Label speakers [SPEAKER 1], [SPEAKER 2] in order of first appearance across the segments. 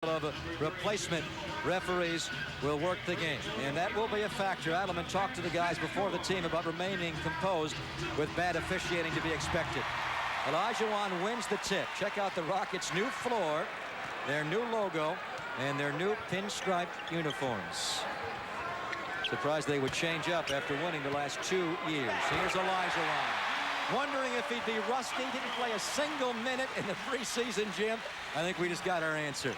[SPEAKER 1] of replacement referees will work the game, and that will be a factor. Adelman talked to the guys before the team about remaining composed with bad officiating to be expected. Olajuwon wins the tip. Check out the Rockets' new floor, their new logo, and their new pinstripe uniforms. Surprised they would change up after winning the last 2 years. Here's Olajuwon. Wondering if he'd be rusty. Didn't play a single minute in the preseason, Jim. I think we just got our answer.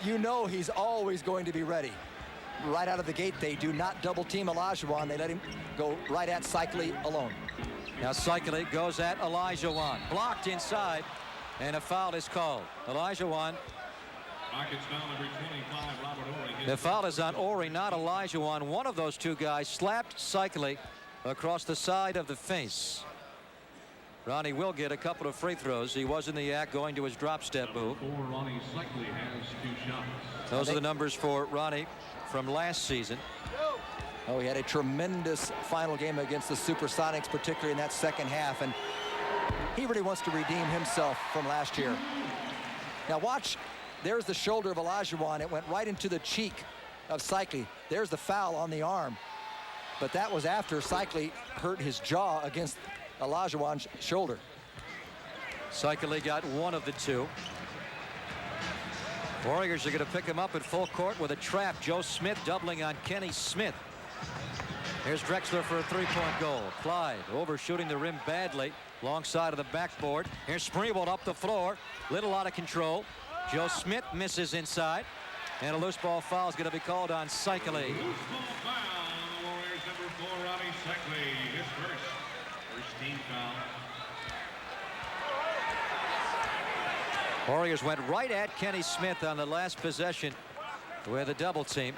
[SPEAKER 2] You know he's always going to be ready. Right out of the gate, they do not double team Olajuwon. They let him go right at Cycli alone.
[SPEAKER 1] Now Cycli goes at Olajuwon. Blocked inside, and a foul is called. Olajuwon. The foul is on Horry, not Olajuwon. One of those two guys slapped Cycli across the side of the face. Ronnie will get a couple of free throws. He was in the act going to his drop step move. Those are the numbers for Ronnie from last season.
[SPEAKER 2] Oh, he had a tremendous final game against the Supersonics, particularly in that second half, and he really wants to redeem himself from last year. Now watch, there's the shoulder of Olajuwon. It went right into the cheek of Cycli. There's the foul on the arm, but that was after Cycli hurt his jaw against Olajuwon's shoulder.
[SPEAKER 1] Cycli got one of the two. Warriors are going to pick him up at full court with a trap. Joe Smith doubling on Kenny Smith. Here's Drexler for a three-point goal. Clyde overshooting the rim badly. Long side of the backboard. Here's Sprewell up the floor. Little out of control. Joe Smith misses inside. And a loose ball foul is going to be called on Cycli.
[SPEAKER 3] Loose ball foul on the Warriors, number 4, Ronnie Cycli. His first team foul.
[SPEAKER 1] Warriors went right at Kenny Smith on the last possession with a double team.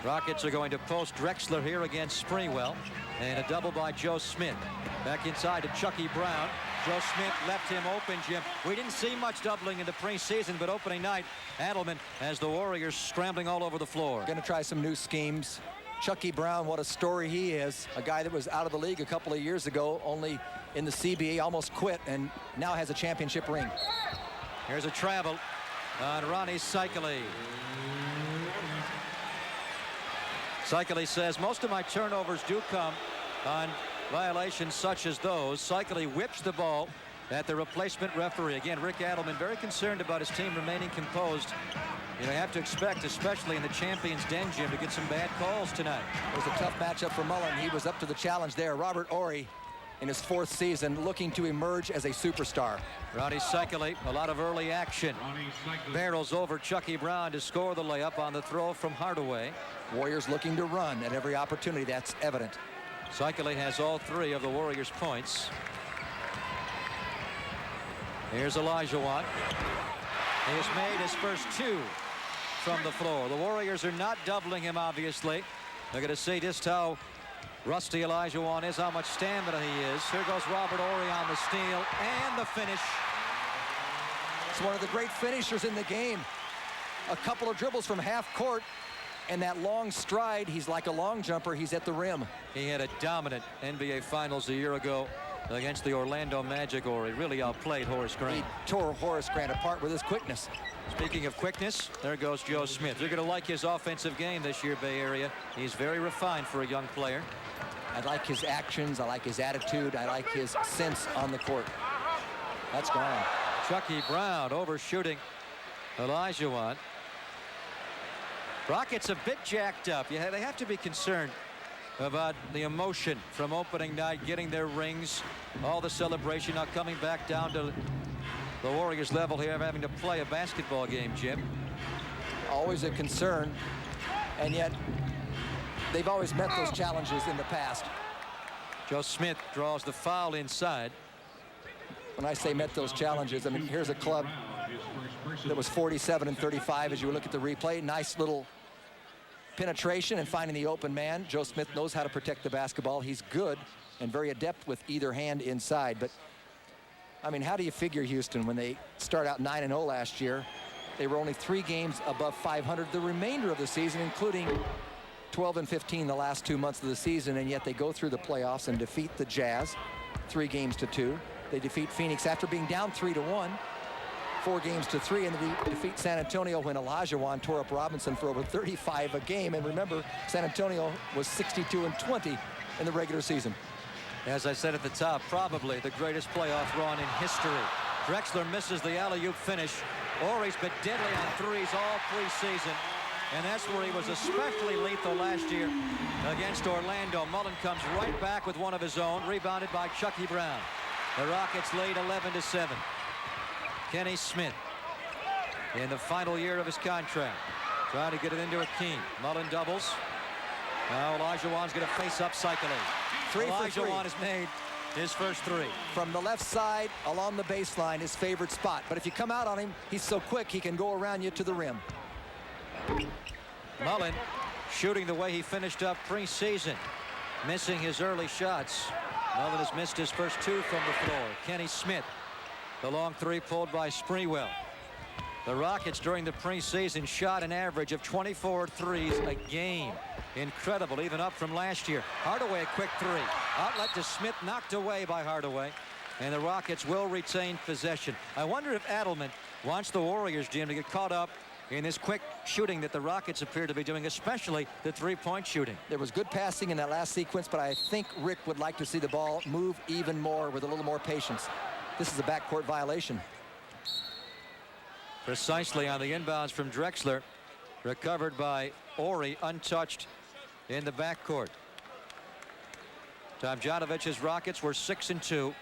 [SPEAKER 1] Rockets are going to post Drexler here against Sprewell, and a double by Joe Smith. Back inside to Chucky Brown. Joe Smith left him open, Jim. We didn't see much doubling in the preseason, but opening night, Adelman has the Warriors scrambling all over the floor.
[SPEAKER 2] Going to try some new schemes. Chucky Brown, what a story he is. A guy that was out of the league a couple of years ago, only in the CBA, almost quit, and now has a championship ring.
[SPEAKER 1] Here's a travel on Ronnie Cycli. Cycli says, most of my turnovers do come on violations such as those. Cycli whips the ball at the replacement referee. Again, Rick Adelman very concerned about his team remaining composed. You have to expect, especially in the Champions Den, Jim, to get some bad calls tonight.
[SPEAKER 2] It was a tough matchup for Mullin. He was up to the challenge there. Robert Horry, in his 4th season, looking to emerge as a superstar.
[SPEAKER 1] Ronnie Cycli, a lot of early action. Barrels over Chucky Brown to score the layup on the throw from Hardaway.
[SPEAKER 2] Warriors looking to run at every opportunity. That's evident.
[SPEAKER 1] Cycli has all 3 of the Warriors' points. Here's Olajuwon. He has made his first 2 from the floor. The Warriors are not doubling him, obviously. They're going to see just how rusty Olajuwon is, how much stamina he is. Here goes Robert Horry on the steal and the finish.
[SPEAKER 2] It's one of the great finishers in the game. A couple of dribbles from half court, and that long stride, he's like a long jumper. He's at the rim.
[SPEAKER 1] He had a dominant NBA Finals a year ago against the Orlando Magic. Horry really outplayed Horace Grant.
[SPEAKER 2] He tore Horace Grant apart with his quickness.
[SPEAKER 1] Speaking of quickness, there goes Joe Smith. You're going to like his offensive game this year, Bay Area. He's very refined for a young player.
[SPEAKER 2] I like his actions. I like his attitude. I like his sense on the court. That's gone.
[SPEAKER 1] Chucky Brown overshooting Olajuwon. Rockets a bit jacked up. They have to be concerned about the emotion from opening night, getting their rings, all the celebration, now coming back down to the Warriors level here of having to play a basketball game, Jim.
[SPEAKER 2] Always a concern, and yet they've always met those challenges in the past.
[SPEAKER 1] Joe Smith draws the foul inside.
[SPEAKER 2] When I say met those challenges, I mean, here's a club that was 47-35 as you look at the replay. Nice little penetration and finding the open man. Joe Smith knows how to protect the basketball. He's good and very adept with either hand inside. But, I mean, how do you figure Houston when they start out 9-0 last year? They were only 3 games above 500 the remainder of the season, including 12-15 the last 2 months of the season, and yet they go through the playoffs and defeat the Jazz 3-2. They defeat Phoenix after being down 3-1. 4 games to 3 in the defeat San Antonio when Olajuwon tore up Robinson for over 35 a game. And remember, San Antonio was 62-20 in the regular season.
[SPEAKER 1] As I said at the top, probably the greatest playoff run in history. Drexler misses the alley-oop finish. Horry's been deadly on threes all preseason. And that's where he was especially lethal last year against Orlando. Mullin comes right back with one of his own, rebounded by Chucky Brown. The Rockets lead 11-7. Kenny Smith in the final year of his contract, trying to get it into Hakeem. Mullin doubles. Now Olajuwon's going to face up cycling. Olajuwon has made his first 3.
[SPEAKER 2] From the left side along the baseline, his favorite spot. But if you come out on him, he's so quick he can go around you to the rim.
[SPEAKER 1] Mullin shooting the way he finished up preseason, missing his early shots. Mullin has missed his first 2 from the floor. Kenny Smith, the long 3 pulled by Sprewell. The Rockets during the preseason shot an average of 24 threes a game. Incredible, even up from last year. Hardaway, a quick 3. Outlet to Smith, knocked away by Hardaway. And the Rockets will retain possession. I wonder if Adelman wants the Warriors, Jim, to get caught up in this quick shooting that the Rockets appear to be doing, especially the 3-point shooting.
[SPEAKER 2] There was good passing in that last sequence, but I think Rick would like to see the ball move even more with a little more patience. This is a backcourt violation.
[SPEAKER 1] Precisely on the inbounds from Drexler, recovered by Horry, untouched in the backcourt. Tomjanovic's Rockets were 6-2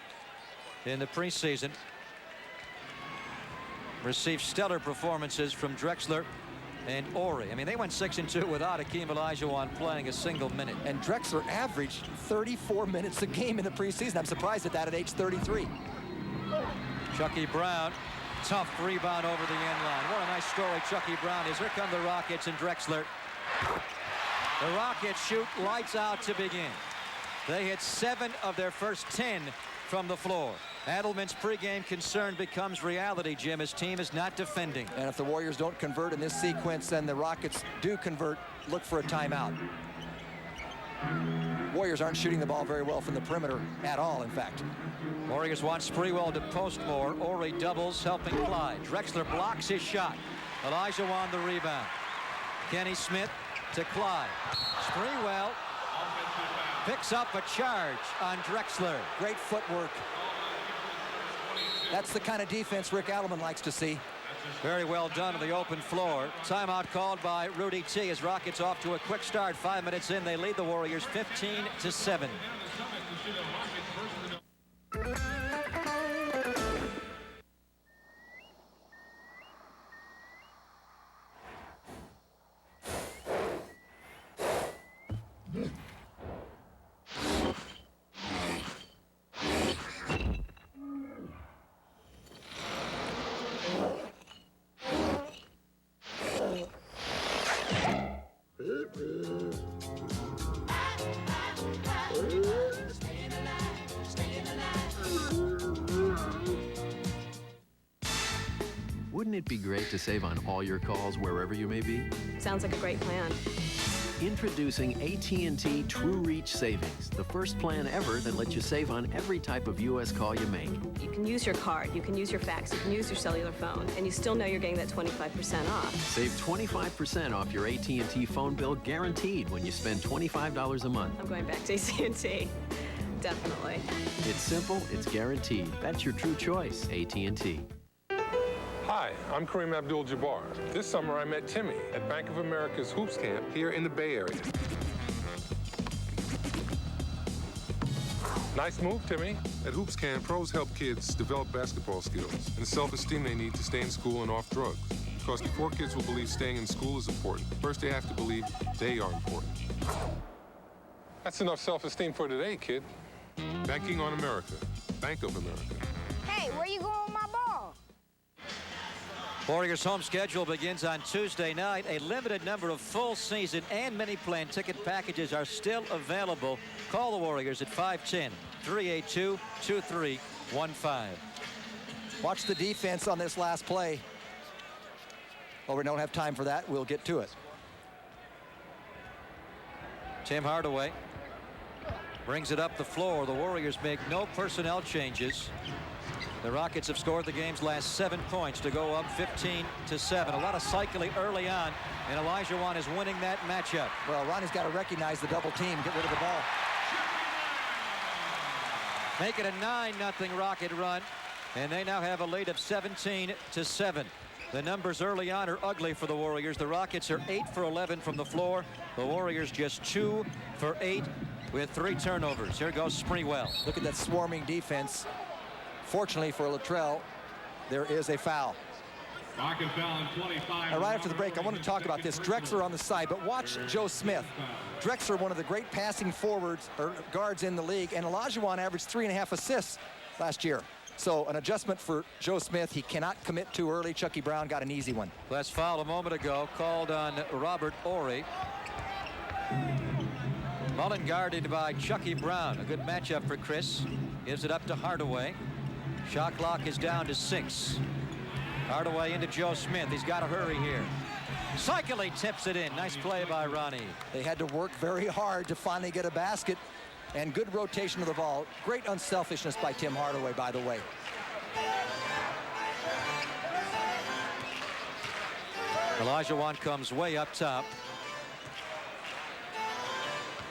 [SPEAKER 1] in the preseason. Received stellar performances from Drexler and Horry. I mean, they went 6-2 without Hakeem Olajuwon playing a single minute.
[SPEAKER 2] And Drexler averaged 34 minutes a game in the preseason. I'm surprised at that at age 33.
[SPEAKER 1] Chucky Brown, tough rebound over the end line. What a nice story Chucky Brown is. Here come the Rockets and Drexler. The Rockets shoot lights out to begin. They hit 7 of their first 10 from the floor. Adelman's pregame concern becomes reality, Jim. His team is not defending.
[SPEAKER 2] And if the Warriors don't convert in this sequence and the Rockets do convert, look for a timeout. Warriors aren't shooting the ball very well from the perimeter at all, in fact.
[SPEAKER 1] Warriors want Sprewell to post more. Horry doubles, helping Clyde. Drexler blocks his shot. Olajuwon the rebound. Kenny Smith to Clyde. Sprewell picks up a charge on Drexler.
[SPEAKER 2] Great footwork. That's the kind of defense Rick Adelman likes to see.
[SPEAKER 1] Very well done on the open floor. Timeout called by Rudy T. As Rockets off to a quick start. 5 minutes in, they lead the Warriors 15-7.
[SPEAKER 4] Wouldn't it be great to save on all your calls wherever you may be?
[SPEAKER 5] Sounds like a great plan.
[SPEAKER 4] Introducing AT&T True Reach Savings, the first plan ever that lets you save on every type of U.S. call you make.
[SPEAKER 5] You can use your card, you can use your fax, you can use your cellular phone, and you still know you're getting that 25% off.
[SPEAKER 4] Save 25% off your AT&T phone bill guaranteed when you spend $25 a month.
[SPEAKER 5] I'm going back to AT&T. Definitely.
[SPEAKER 4] It's simple, it's guaranteed. That's your true choice, AT&T.
[SPEAKER 6] Hi, I'm Kareem Abdul-Jabbar. This summer I met Timmy at Bank of America's Hoops Camp here in the Bay Area. Nice move, Timmy. At Hoops Camp, pros help kids develop basketball skills and the self-esteem they need to stay in school and off drugs. Because before kids will believe staying in school is important, first they have to believe they are important. That's enough self-esteem for today, kid. Banking on America. Bank of America.
[SPEAKER 7] Hey, where you going with my ball?
[SPEAKER 1] Warriors' home schedule begins on Tuesday night. A limited number of full season and mini plan ticket packages are still available. Call the Warriors at 510-382-2315.
[SPEAKER 2] Watch the defense on this last play. Well, we don't have time for that. We'll get to it.
[SPEAKER 1] Tim Hardaway brings it up the floor. The Warriors make no personnel changes. The Rockets have scored the game's last 7 points to go up 15-7. A lot of cycling early on, and Olajuwon is winning that matchup.
[SPEAKER 2] Well, Ronnie's got to recognize the double team, get rid of the ball.
[SPEAKER 1] Make it a 9-0 Rocket run, and they now have a lead of 17-7. The numbers early on are ugly for the Warriors. The Rockets are 8 for 11 from the floor. The Warriors just 2 for 8 with 3 turnovers. Here goes Sprewell.
[SPEAKER 2] Look at that swarming defense. Fortunately for Latrell, there is a foul.
[SPEAKER 3] Rocket foul in 25.
[SPEAKER 2] Now, right after the break, I want to talk about this. Drexler on the side, but watch Joe Smith. Drexler, one of the great passing forwards or guards in the league, and Olajuwon averaged 3.5 assists last year. So an adjustment for Joe Smith. He cannot commit too early. Chucky Brown got an easy one.
[SPEAKER 1] Last foul a moment ago called on Horry. Mullin guarded by Chucky Brown. A good matchup for Chris. Gives it up to Hardaway. Shot clock is down to 6. Hardaway into Joe Smith. He's got to hurry here. Cycling tips it in. Nice play by Ronnie.
[SPEAKER 2] They had to work very hard to finally get a basket, and good rotation of the ball. Great unselfishness by Tim Hardaway, by the way.
[SPEAKER 1] Olajuwon comes way up top.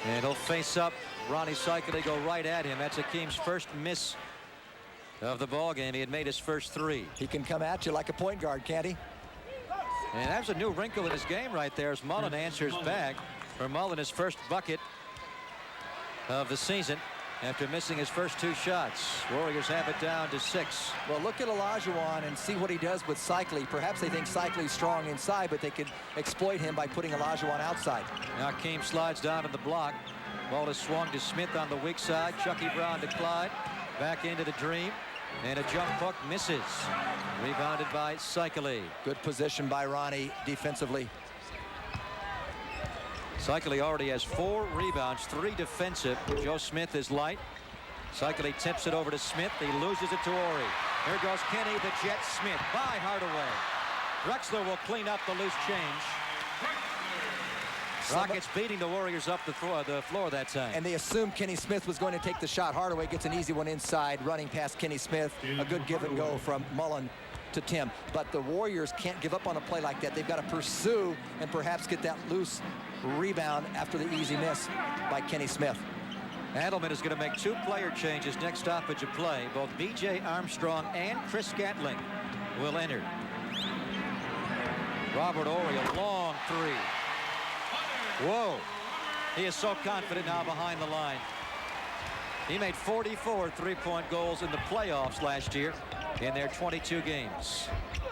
[SPEAKER 1] And he'll face up Ronnie Cycling, go right at him. That's Hakeem's first miss of the ball game. He had made his first 3.
[SPEAKER 2] He can come at you like a point guard, can't he?
[SPEAKER 1] And there's a new wrinkle in his game right there as Mullin answers back. For Mullin, his first bucket of the season after missing his first 2 shots. Warriors have it down to 6.
[SPEAKER 2] Well, look at Olajuwon and see what he does with Cycling. Perhaps they think Cycling's strong inside, but they could exploit him by putting Olajuwon outside.
[SPEAKER 1] Now Hakeem slides down to the block. Ball is swung to Smith on the weak side. Chucky Brown to Clyde. Back into the Dream. And a jump hook misses. Rebounded by Cycling.
[SPEAKER 2] Good position by Ronnie defensively.
[SPEAKER 1] Cycling already has 4 rebounds, 3 defensive. Joe Smith is light. Cycling tips it over to Smith. He loses it to Horry. Here goes Kenny the Jet Smith by Hardaway. Drexler will clean up the loose change. Rockets beating the Warriors up the floor that time.
[SPEAKER 2] And they assumed Kenny Smith was going to take the shot. Hardaway gets an easy one inside, running past Kenny Smith. A good give and go from Mullin to Tim. But the Warriors can't give up on a play like that. They've got to pursue and perhaps get that loose rebound after the easy miss by Kenny Smith.
[SPEAKER 1] Adelman is going to make 2 player changes next stoppage of play. Both B.J. Armstrong and Chris Gatling will enter. Robert Horry, a long 3. Whoa. He is so confident now behind the line. He made 44 3-point goals in the playoffs last year in their 22 games.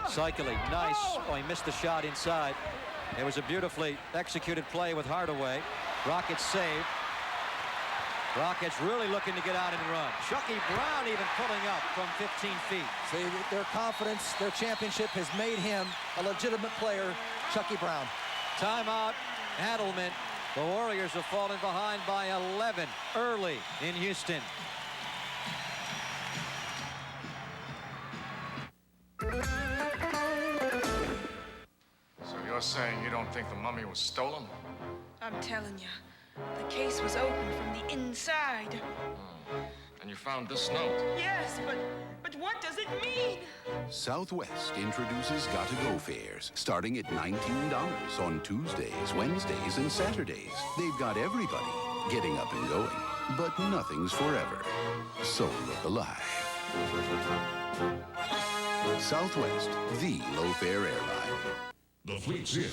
[SPEAKER 1] Cycling, nice. Oh, he missed the shot inside. It was a beautifully executed play with Hardaway. Rockets saved. Rockets really looking to get out and run. Chucky Brown even pulling up from 15 feet.
[SPEAKER 2] See, their confidence, their championship has made him a legitimate player, Chucky Brown.
[SPEAKER 1] Timeout, Adelman. The Warriors have fallen behind by 11 early in Houston.
[SPEAKER 8] So you're saying you don't think the mummy was stolen?
[SPEAKER 9] I'm telling you, the case was open from the inside.
[SPEAKER 8] And you found this note?
[SPEAKER 9] Yes, but what does it mean?
[SPEAKER 10] Southwest introduces Gotta Go fares, starting at $19 on Tuesdays, Wednesdays, and Saturdays. They've got everybody getting up and going, but nothing's forever. So look alive. Southwest, the low-fare airline.
[SPEAKER 11] The fleet's in.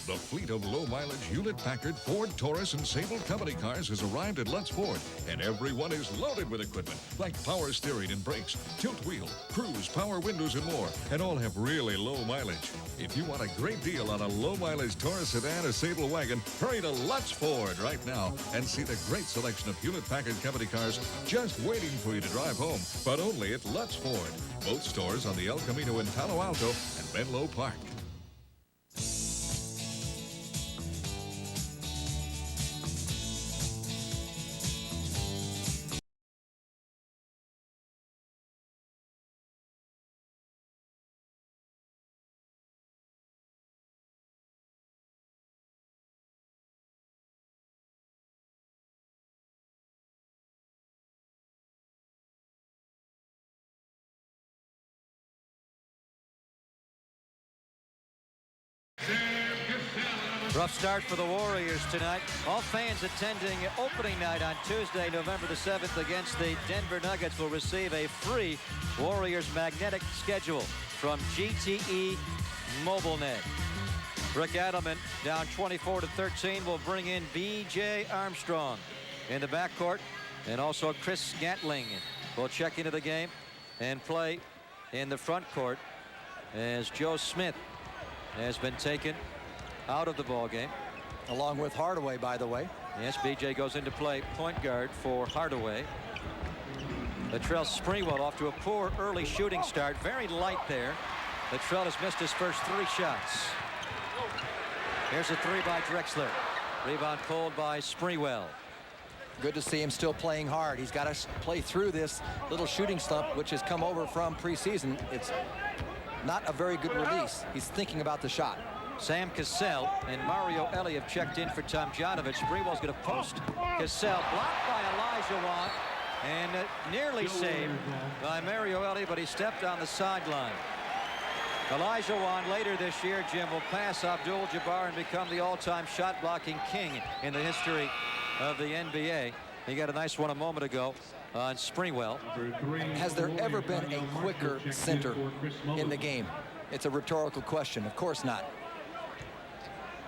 [SPEAKER 11] The fleet of low-mileage Hewlett-Packard, Ford, Taurus, and Sable Company cars has arrived at Lutz Ford, and everyone is loaded with equipment like power steering and brakes, tilt wheel, cruise, power windows, and more, and all have really low mileage. If you want a great deal on a low-mileage Taurus sedan or Sable wagon, hurry to Lutz Ford right now and see the great selection of Hewlett-Packard Company cars just waiting for you to drive home, but only at Lutz Ford. Both stores on the El Camino in Palo Alto and Menlo Park.
[SPEAKER 1] Rough start for the Warriors tonight. All fans attending opening night on Tuesday, November the 7th against the Denver Nuggets will receive a free Warriors magnetic schedule from GTE MobileNet. Rick Adelman down 24-13 will bring in B.J. Armstrong in the backcourt, and also Chris Gatling will check into the game and play in the front court as Joe Smith has been taken out of the ball game,
[SPEAKER 2] along with Hardaway, by the way.
[SPEAKER 1] Yes, B.J. goes into play point guard for Hardaway. Latrell Sprewell off to a poor early shooting start, very light there. Latrell has missed his first 3 shots. Here's a 3 by Drexler. Rebound pulled by Sprewell.
[SPEAKER 2] Good to see him still playing hard. He's got to play through this little shooting slump, which has come over from preseason. It's not a very good release. He's thinking about the shot.
[SPEAKER 1] Sam Cassell and Mario Elie have checked in for Tomjanovich. Sprewell's going to post. Cassell blocked by Olajuwon and nearly saved by Mario Elie, but he stepped on the sideline. Olajuwon later this year, Jim, will pass Abdul-Jabbar and become the all-time shot-blocking king in the history of the NBA. He got a nice one a moment ago on Sprewell.
[SPEAKER 2] Has there ever been a quicker center in the game? It's a rhetorical question. Of course not.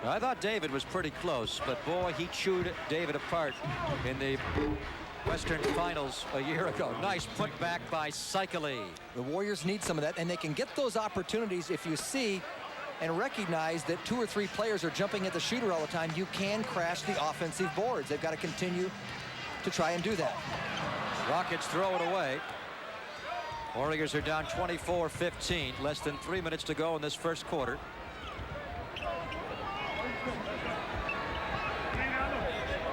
[SPEAKER 1] I thought David was pretty close, but boy, he chewed David apart in the Western Finals a year ago. Nice putback by Cycli.
[SPEAKER 2] The Warriors need some of that, and they can get those opportunities if you see and recognize that 2 or 3 players are jumping at the shooter all the time. You can crash the offensive boards. They've got to continue to try and do that.
[SPEAKER 1] Rockets throw it away. Warriors are down 24-15. Less than 3 minutes to go in this first quarter.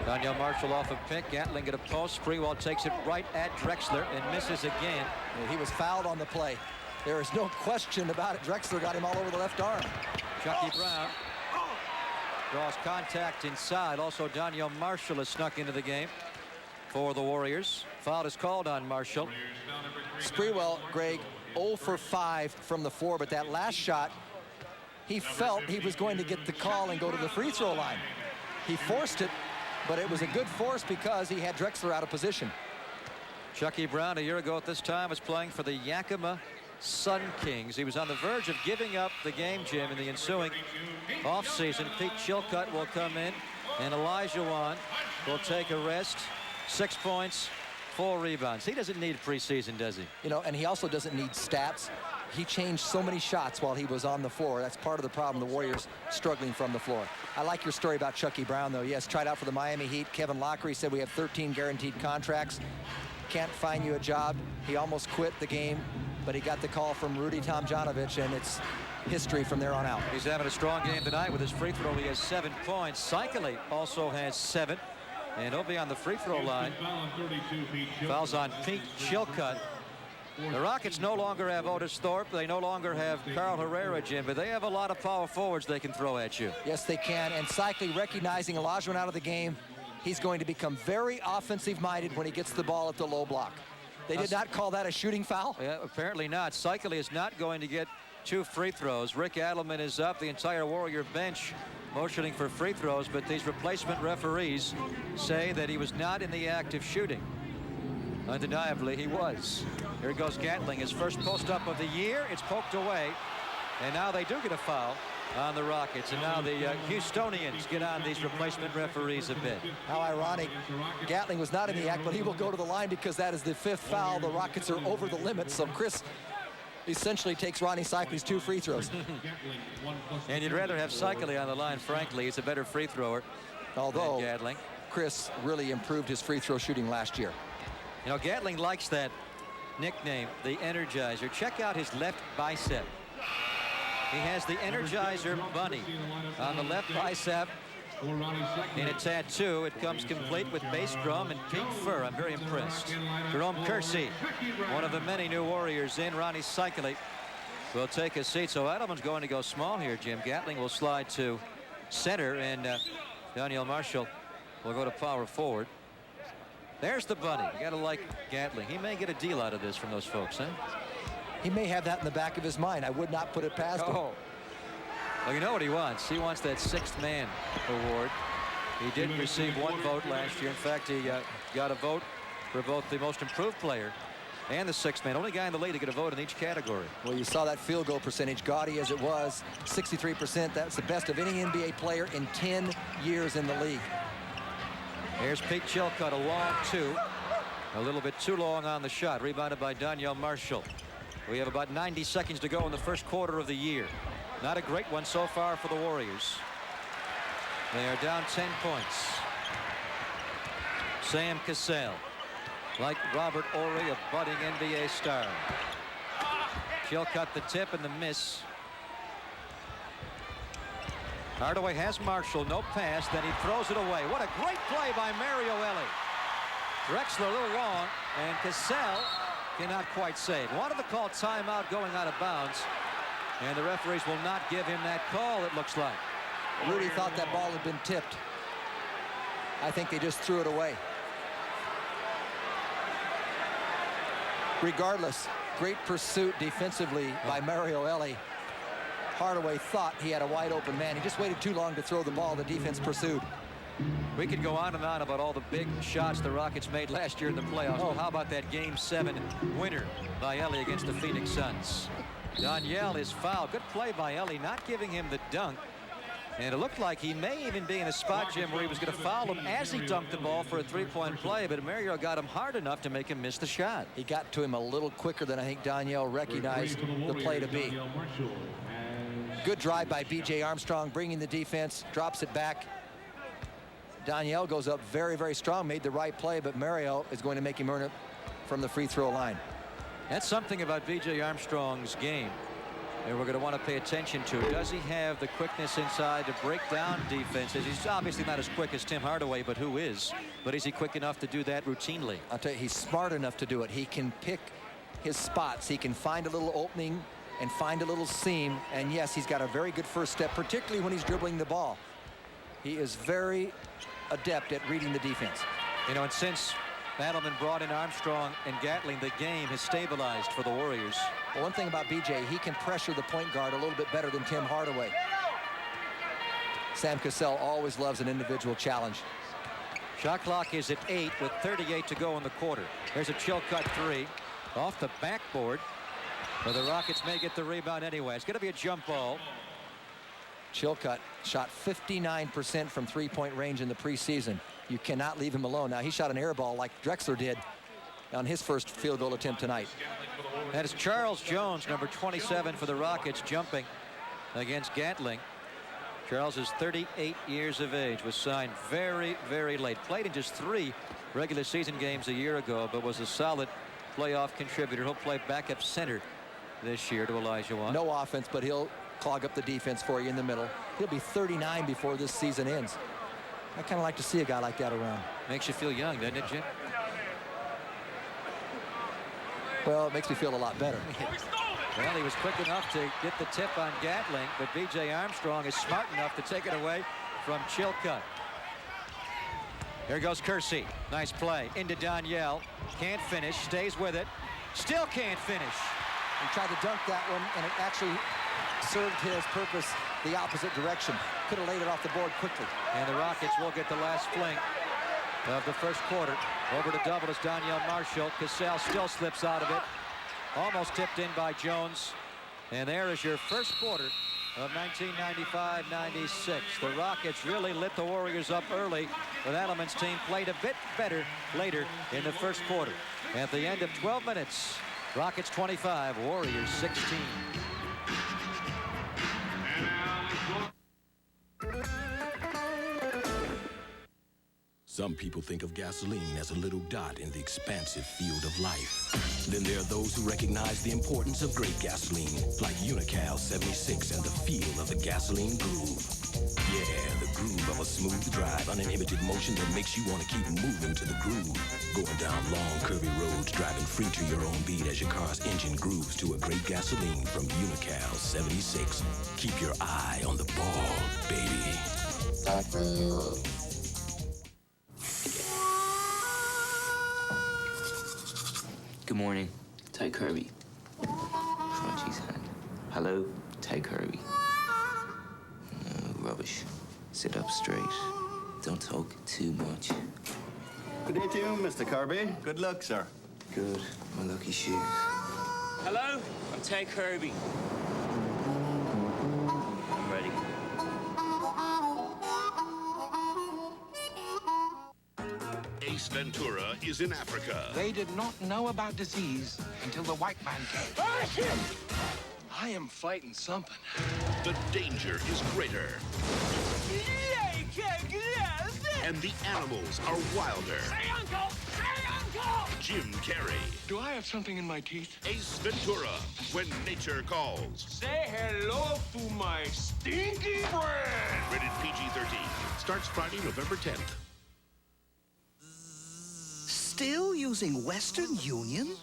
[SPEAKER 1] Daniel Marshall off of pick. Gatling at a post. Sprewell takes it right at Drexler and misses again.
[SPEAKER 2] He was fouled on the play. There is no question about it. Drexler got him all over the left arm.
[SPEAKER 1] Chucky Brown draws contact inside. Also, Daniel Marshall has snuck into the game for the Warriors. Foul is called on Marshall.
[SPEAKER 2] Sprewell, Greg, 0 for 5 from the floor, but that last shot, he felt he was going to get the call and go to the free throw line. He forced it, but it was a good force because he had Drexler out of position.
[SPEAKER 1] Chucky Brown, a year ago at this time, was playing for the Yakima Sun Kings. He was on the verge of giving up the game, Jim, in the ensuing offseason. Pete Chilcutt will come in, and Olajuwon will take a rest. 6 points, 4 rebounds. He doesn't need preseason, does he?
[SPEAKER 2] You know, and he also doesn't need stats. He changed so many shots while he was on the floor. That's part of the problem, the Warriors struggling from the floor. I like your story about Chucky Brown, though. Yes, tried out for the Miami Heat. Kevin Lockery said we have 13 guaranteed contracts. Can't find you a job. He almost quit the game, but he got the call from Rudy Tomjanovich, and it's history from there on out.
[SPEAKER 1] He's having a strong game tonight with his free throw. He has 7 points. Cycli also has 7, and he'll be on the free throw line. Fouls on Pete Chilcutt. The Rockets no longer have Otis Thorpe. They no longer have Carl Herrera, Jim, but they have a lot of power forwards they can throw at you.
[SPEAKER 2] Yes, they can. And Cycli, recognizing Olajuwon out of the game, he's going to become very offensive-minded when he gets the ball at the low block. They did not call that a shooting foul?
[SPEAKER 1] Yeah, apparently not. Cycli is not going to get 2 free throws. Rick Adelman is up. The entire Warrior bench motioning for free throws, but these replacement referees say that he was not in the act of shooting. Undeniably, he was. Here goes Gatling, his first post-up of the year. It's poked away, and now they do get a foul on the Rockets, and now the Houstonians get on these replacement referees a bit.
[SPEAKER 2] How ironic. Gatling was not in the act, but he will go to the line because that is the 5th foul. The Rockets are over the limit, so Chris essentially takes Ronnie Cycli's 2 free throws.
[SPEAKER 1] And you'd rather have Cycli on the line, frankly. He's a better free thrower.
[SPEAKER 2] Although
[SPEAKER 1] Gatling.
[SPEAKER 2] Chris really improved his free throw shooting last year.
[SPEAKER 1] You know, Gatling likes that nickname, the Energizer. Check out his left bicep. He has the Energizer bunny on the left bicep in a tattoo. It comes complete with bass drum and pink fur. I'm very impressed. Jerome Kersey, one of the many new Warriors in. Ronnie Cycli will take a seat. So Adelman's going to go small here, Jim. Gatling will slide to center, and Daniel Marshall will go to power forward. There's the bunny. You got to like Gatling. He may get a deal out of this from those folks, huh?
[SPEAKER 2] He may have that in the back of his mind. I would not put it past him.
[SPEAKER 1] Well, you know what he wants. He wants that sixth man award. He did receive one vote last year. In fact, he got a vote for both the most improved player and the sixth man. Only guy in the league to get a vote in each category.
[SPEAKER 2] Well, you saw that field goal percentage, gaudy as it was, 63%. That's the best of any NBA player in 10 years in the league.
[SPEAKER 1] Here's Pete Chilcutt, a long two. A little bit too long on the shot. Rebounded by Donyell Marshall. We have about 90 seconds to go in the first quarter of the year. Not a great one so far for the Warriors. They are down 10 points. Sam Cassell, like Robert Horry, a budding NBA star. Chilcutt the tip and the miss. Hardaway has Marshall, no pass, then he throws it away. What a great play by Mario Elie. Drexler a little long, and Cassell cannot quite save. Wanted to call timeout going out of bounds, and the referees will not give him that call, it looks like.
[SPEAKER 2] Rudy thought that ball had been tipped. I think they just threw it away. Regardless, great pursuit defensively by Mario Elie. Hardaway thought he had a wide open man. He just waited too long to throw the ball. The defense pursued.
[SPEAKER 1] We could go on and on about all the big shots the Rockets made last year in the playoffs. But how about that Game 7 winner by Elie against the Phoenix Suns? Donyell is fouled. Good play by Elie, not giving him the dunk. And it looked like he may even be in a spot, Jim, where he was going to foul him as he dunked the ball for a three-point play, but Mario got him hard enough to make him miss the shot.
[SPEAKER 2] He got to him a little quicker than I think Donyell recognized the play to be. Good drive by B.J. Armstrong, bringing the defense, drops it back. Donyell goes up very, very strong, made the right play, but Mario is going to make him earn it from the free throw line.
[SPEAKER 1] That's something about B.J. Armstrong's game and we're going to want to pay attention to. Does he have the quickness inside to break down defenses? He's obviously not as quick as Tim Hardaway, but who is? But is he quick enough to do that routinely?
[SPEAKER 2] I'll tell you, he's smart enough to do it. He can pick his spots. He can find a little opening and find a little seam. And yes, he's got a very good first step, particularly when he's dribbling the ball. He is very adept at reading the defense.
[SPEAKER 1] You know, and since Battleman brought in Armstrong and Gatling, the game has stabilized for the Warriors.
[SPEAKER 2] Well, one thing about BJ, he can pressure the point guard a little bit better than Tim Hardaway. Sam Cassell always loves an individual challenge.
[SPEAKER 1] Shot clock is at 8 with 38 to go in the quarter. There's a Chilcutt three off the backboard, but the Rockets may get the rebound anyway. It's going to be a jump ball.
[SPEAKER 2] Chilcutt shot 59% from three-point range in the preseason. You cannot leave him alone. Now, he shot an air ball like Drexler did on his first field goal attempt tonight.
[SPEAKER 1] That is Charles Jones, number 27 for the Rockets, jumping against Gatling. Charles is 38 years of age, was signed very, very late. Played in just 3 regular season games a year ago, but was a solid playoff contributor. He'll play backup center this year to Olajuwon.
[SPEAKER 2] No offense, but he'll clog up the defense for you in the middle. He'll be 39 before this season ends. I kind of like to see a guy like that around.
[SPEAKER 1] Makes you feel young, doesn't it, Jim?
[SPEAKER 2] Well, it makes me feel a lot better.
[SPEAKER 1] Well, he was quick enough to get the tip on Gatling, but B.J. Armstrong is smart enough to take it away from Chilcutt. Here goes Kersey. Nice play. Into Donyell. Can't finish. Stays with it. Still can't finish.
[SPEAKER 2] He tried to dunk that one, and it actually served his purpose the opposite direction. Could have laid it off the board quickly.
[SPEAKER 1] And the Rockets will get the last fling of the first quarter. Over to double is Donyell Marshall. Cassell still slips out of it. Almost tipped in by Jones. And there is your first quarter of 1995-96. The Rockets really lit the Warriors up early, but Adelman's team played a bit better later in the first quarter. At the end of 12 minutes, Rockets 25, Warriors 16.
[SPEAKER 12] Some people think of gasoline as a little dot in the expansive field of life. Then there are those who recognize the importance of great gasoline, like Unical 76 and the feel of the gasoline groove. Yeah, the groove of a smooth drive, uninhibited motion that makes you want to keep moving to the groove. Going down long, curvy roads, driving free to your own beat as your car's engine grooves to a great gasoline from Unical 76. Keep your eye on the ball, baby.
[SPEAKER 13] Good morning. Take Kirby. Crunchies hand. Hello, take Kirby. rubbish. Sit up straight. Don't talk too much.
[SPEAKER 14] Good day to you, Mr. Kirby. Good luck, sir.
[SPEAKER 13] Good. My lucky shoes. Hello? I'm Ted Kirby. I'm ready.
[SPEAKER 15] Ace Ventura is in Africa.
[SPEAKER 16] They did not know about disease until the white man came. I am fighting something.
[SPEAKER 15] The danger is greater. And the animals are wilder.
[SPEAKER 16] Say uncle! Say uncle!
[SPEAKER 15] Jim Carrey.
[SPEAKER 16] Do I have something in my teeth?
[SPEAKER 15] Ace Ventura, When Nature Calls.
[SPEAKER 16] Say hello to my stinky friend!
[SPEAKER 15] Rated PG-13. Starts Friday, November 10th.
[SPEAKER 17] Still using Western Union?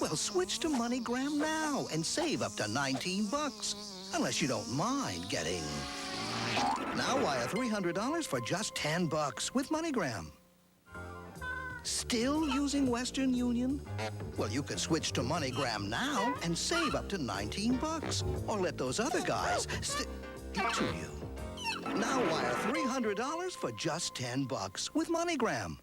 [SPEAKER 17] Well, switch to MoneyGram now and save up to $19. Unless you don't mind getting... Now wire $300 for just $10 with MoneyGram. Still using Western Union? Well, you could switch to MoneyGram now and save up to $19. Or let those other guys stick to you. Now wire $300 for just $10 with MoneyGram.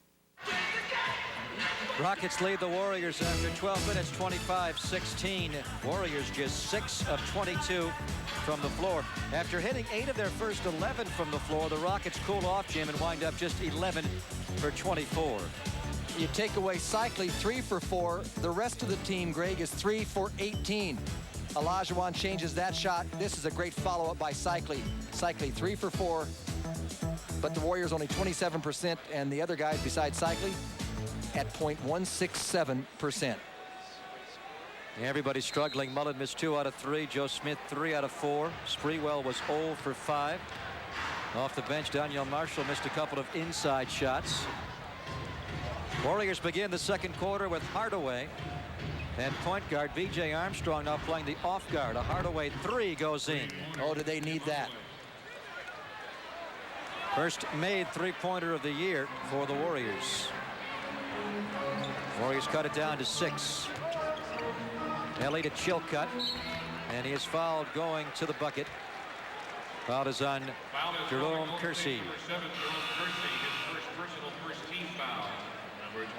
[SPEAKER 1] Rockets lead the Warriors after 12 minutes, 25-16. Warriors just 6 of 22 from the floor. After hitting 8 of their first 11 from the floor, the Rockets cool off, Jim, and wind up just 11 for 24.
[SPEAKER 2] You take away Cycli, 3 for 4. The rest of the team, Greg, is 3 for 18. Olajuwon changes that shot. This is a great follow-up by Cycli. Cycli, 3 for 4. But the Warriors only 27%, and the other guys besides Cycli at .167%.
[SPEAKER 1] Everybody's struggling. Mullin missed 2 out of 3. Joe Smith 3 out of 4. Sprewell was 0 for 5. Off the bench, Daniel Marshall missed a couple of inside shots. Warriors begin the second quarter with Hardaway and point guard B.J. Armstrong now playing the off guard. A Hardaway 3 goes in.
[SPEAKER 2] Oh, do they need that?
[SPEAKER 1] First made three-pointer of the year for the Warriors. Warriors cut it down to 6. Ellie to Chilcutt, and he is fouled going to the bucket. Foul is on Jerome Kersey.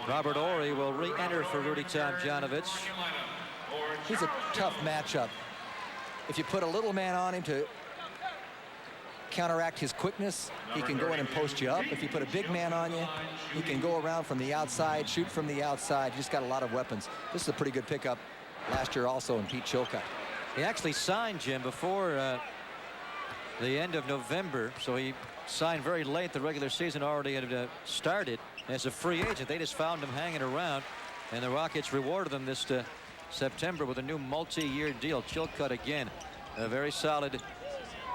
[SPEAKER 1] Robert Horry will re-enter for Rudy Tomjanovich.
[SPEAKER 2] He's a tough matchup. If you put a little man on him to counteract his quickness, he can go in and post you up. If you put a big man on you, he can go around from the outside, shoot from the outside. He's just got a lot of weapons. This is a pretty good pickup last year also in Pete Chilcutt.
[SPEAKER 1] He actually signed, Jim, before the end of November, so he signed very late. The regular season already had started as a free agent. They just found him hanging around, and the Rockets rewarded him this September with a new multi-year deal. Chilcutt again, a very solid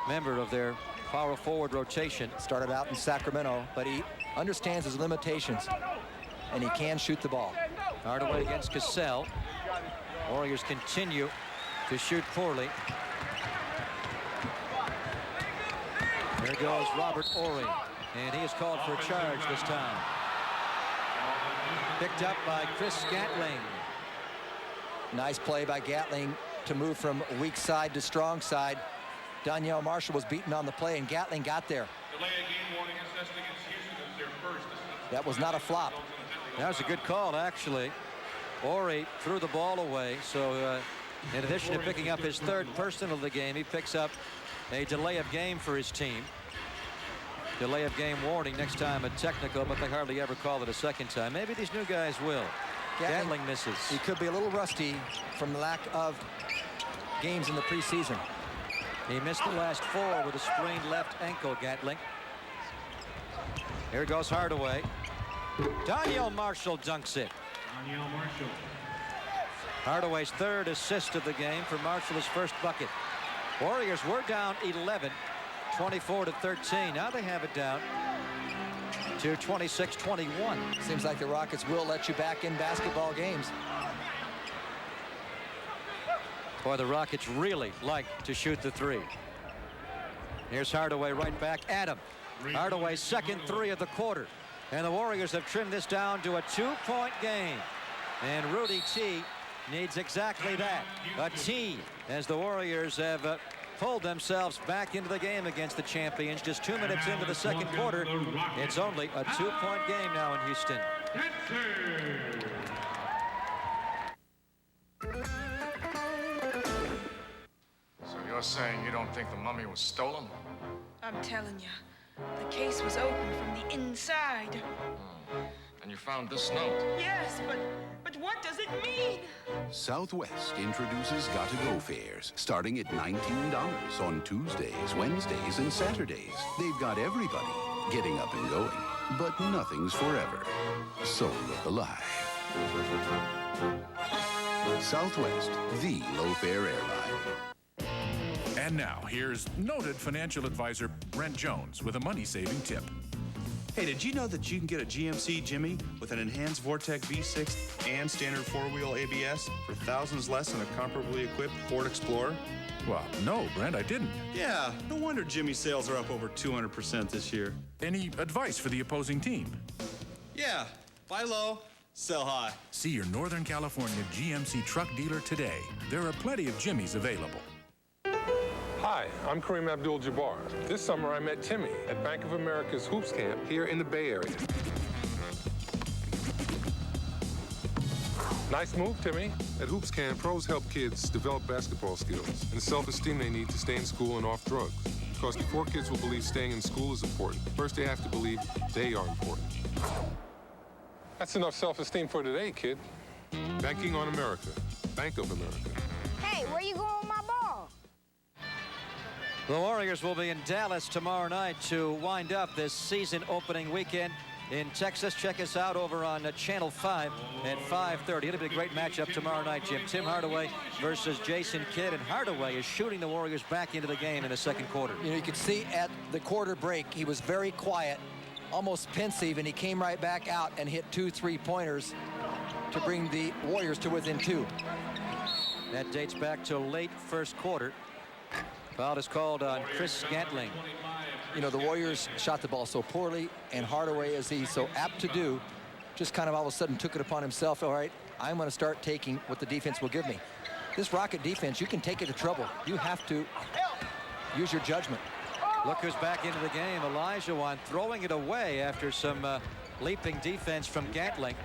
[SPEAKER 1] member of their power forward rotation.
[SPEAKER 2] Started out in Sacramento, but he understands his limitations, and he can shoot the ball.
[SPEAKER 1] Hardaway against Cassell. Warriors continue to shoot poorly. There goes Robert Horry, and he is called for a charge this time. Picked up by Chris Gatling.
[SPEAKER 2] Nice play by Gatling to move from weak side to strong side. Danielle Marshall was beaten on the play, and Gatling got there. That was not a flop.
[SPEAKER 1] That was a good call, actually. Horry threw the ball away, so in addition to picking up his 3rd personal of the game, he picks up a delay of game for his team. Delay of game warning, next time a technical, but they hardly ever call it a second time. Maybe these new guys will. Gatling misses.
[SPEAKER 2] He could be a little rusty from the lack of games in the preseason.
[SPEAKER 1] He missed the last 4 with a sprained left ankle, Gatling. Here goes Hardaway. Daniel Marshall dunks it.
[SPEAKER 3] Daniel Marshall.
[SPEAKER 1] Hardaway's 3rd assist of the game for Marshall, his first bucket. Warriors were down 11, 24-13. Now they have it down to 26-21.
[SPEAKER 2] Seems like the Rockets will let you back in basketball games.
[SPEAKER 1] Boy, the Rockets really like to shoot the 3. Here's Hardaway right back at him. Hardaway's 2nd 3 of the quarter. And the Warriors have trimmed this down to a 2-point game. And Rudy T needs exactly that. A T, as the Warriors have pulled themselves back into the game against the champions. Just 2 minutes into the second quarter. It's only a 2-point game now in Houston.
[SPEAKER 8] So you're saying you don't think the mummy was stolen?
[SPEAKER 9] I'm telling you, the case was open from the inside.
[SPEAKER 8] And you found this note?
[SPEAKER 9] Yes, but what does it mean?
[SPEAKER 10] Southwest introduces Gotta Go fares, starting at $19 on Tuesdays, Wednesdays, and Saturdays. They've got everybody getting up and going, but nothing's forever. So look alive. Southwest, the low-fare airline.
[SPEAKER 18] And now, here's noted financial advisor Brent Jones with a money-saving tip.
[SPEAKER 19] Hey, did you know that you can get a GMC Jimmy with an enhanced Vortec V6 and standard four-wheel ABS for thousands less than a comparably equipped Ford Explorer?
[SPEAKER 18] Well, no, Brent, I didn't.
[SPEAKER 19] Yeah, no wonder Jimmy sales are up over 200% this year.
[SPEAKER 18] Any advice for the opposing team?
[SPEAKER 19] Yeah, buy low, sell high.
[SPEAKER 18] See your Northern California GMC truck dealer today. There are plenty of Jimmys available.
[SPEAKER 6] Hi, I'm Kareem Abdul-Jabbar. This summer I met Timmy at Bank of America's Hoops Camp here in the Bay Area. Nice move, Timmy. At Hoops Camp, pros help kids develop basketball skills and the self-esteem they need to stay in school and off drugs. Because before kids will believe staying in school is important, first they have to believe they are important. That's enough self-esteem for today, kid. Banking on America. Bank of America.
[SPEAKER 7] Hey, where you going with my ball?
[SPEAKER 1] The Warriors will be in Dallas tomorrow night to wind up this season opening weekend in Texas. Check us out over on Channel 5 at 5:30. It'll be a great matchup tomorrow night, Jim. Tim Hardaway versus Jason Kidd, and Hardaway is shooting the Warriors back into the game in the second quarter.
[SPEAKER 2] You know, you could see at the quarter break, he was very quiet, almost pensive, and he came right back out and hit 2 3-pointers to bring the Warriors to within 2.
[SPEAKER 1] That dates back to late first quarter. Foul is called on Chris Scantling.
[SPEAKER 2] You know, the Warriors shot the ball so poorly, and Hardaway, as he's so apt to do, just kind of all of a sudden took it upon himself. All right, I'm going to start taking what the defense will give me. This Rocket defense, you can take it to trouble. You have to use your judgment.
[SPEAKER 1] Look who's back into the game. Olajuwon throwing it away after some leaping defense from Gantling.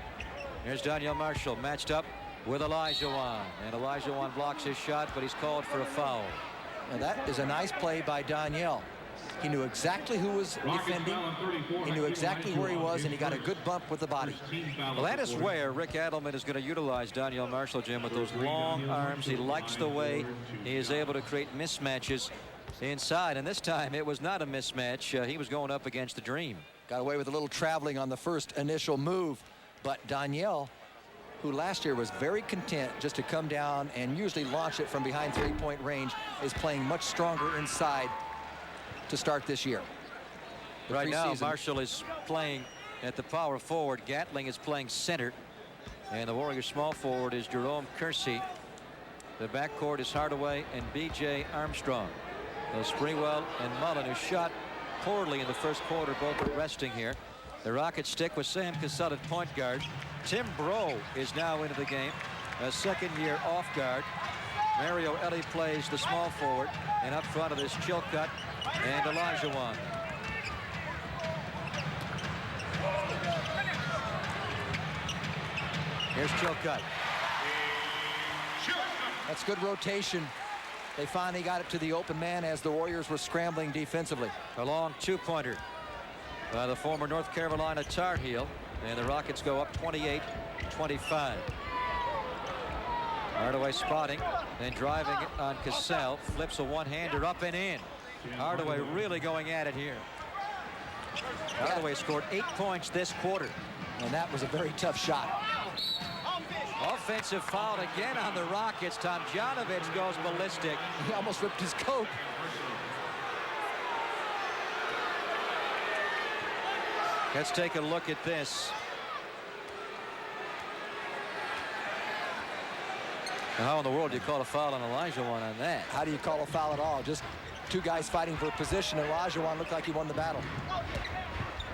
[SPEAKER 1] Here's Daniel Marshall matched up with Olajuwon, and Olajuwon blocks his shot, but he's called for a foul.
[SPEAKER 2] Now that is a nice play by Daniel. He knew exactly who was defending. He knew exactly where he was, and he got a good bump with the body.
[SPEAKER 1] Well, that is where Rick Adelman is going to utilize Daniel Marshall, Jim, with those long arms. He likes the way he is able to create mismatches inside, and this time it was not a mismatch. He was going up against the Dream.
[SPEAKER 2] Got away with a little traveling on the first initial move, but Daniel, who last year was very content just to come down and usually launch it from behind 3-point range, is playing much stronger inside to start this year.
[SPEAKER 1] Right now, Marshall is playing at the power forward. Gatling is playing center. And the Warriors small forward is Jerome Kersey. The backcourt is Hardaway and B.J. Armstrong. Sprewell and Mullin, who shot poorly in the first quarter, both are resting here. The Rockets stick with Sam Cassell at point guard. Tim Brough is now into the game, a second-year off guard. Mario Elie plays the small forward, and up front of this Chilcutt and Olajuwon. Here's Chilcutt.
[SPEAKER 2] That's good rotation. They finally got it to the open man as the Warriors were scrambling defensively.
[SPEAKER 1] A long 2-pointer by the former North Carolina Tar Heel, and the Rockets go up 28-25. Hardaway spotting, then driving on Cassell, flips a one-hander up and in. Hardaway really going at it here. Hardaway scored 8 points this quarter.
[SPEAKER 2] And that was a very tough shot.
[SPEAKER 1] Offensive foul again on the Rockets. Tomjanovich goes ballistic.
[SPEAKER 2] He almost ripped his coat.
[SPEAKER 1] Let's take a look at this. Now, how in the world do you call a foul on Olajuwon on that?
[SPEAKER 2] How do you call a foul at all? Just two guys fighting for position, and Olajuwon looked like he won the battle.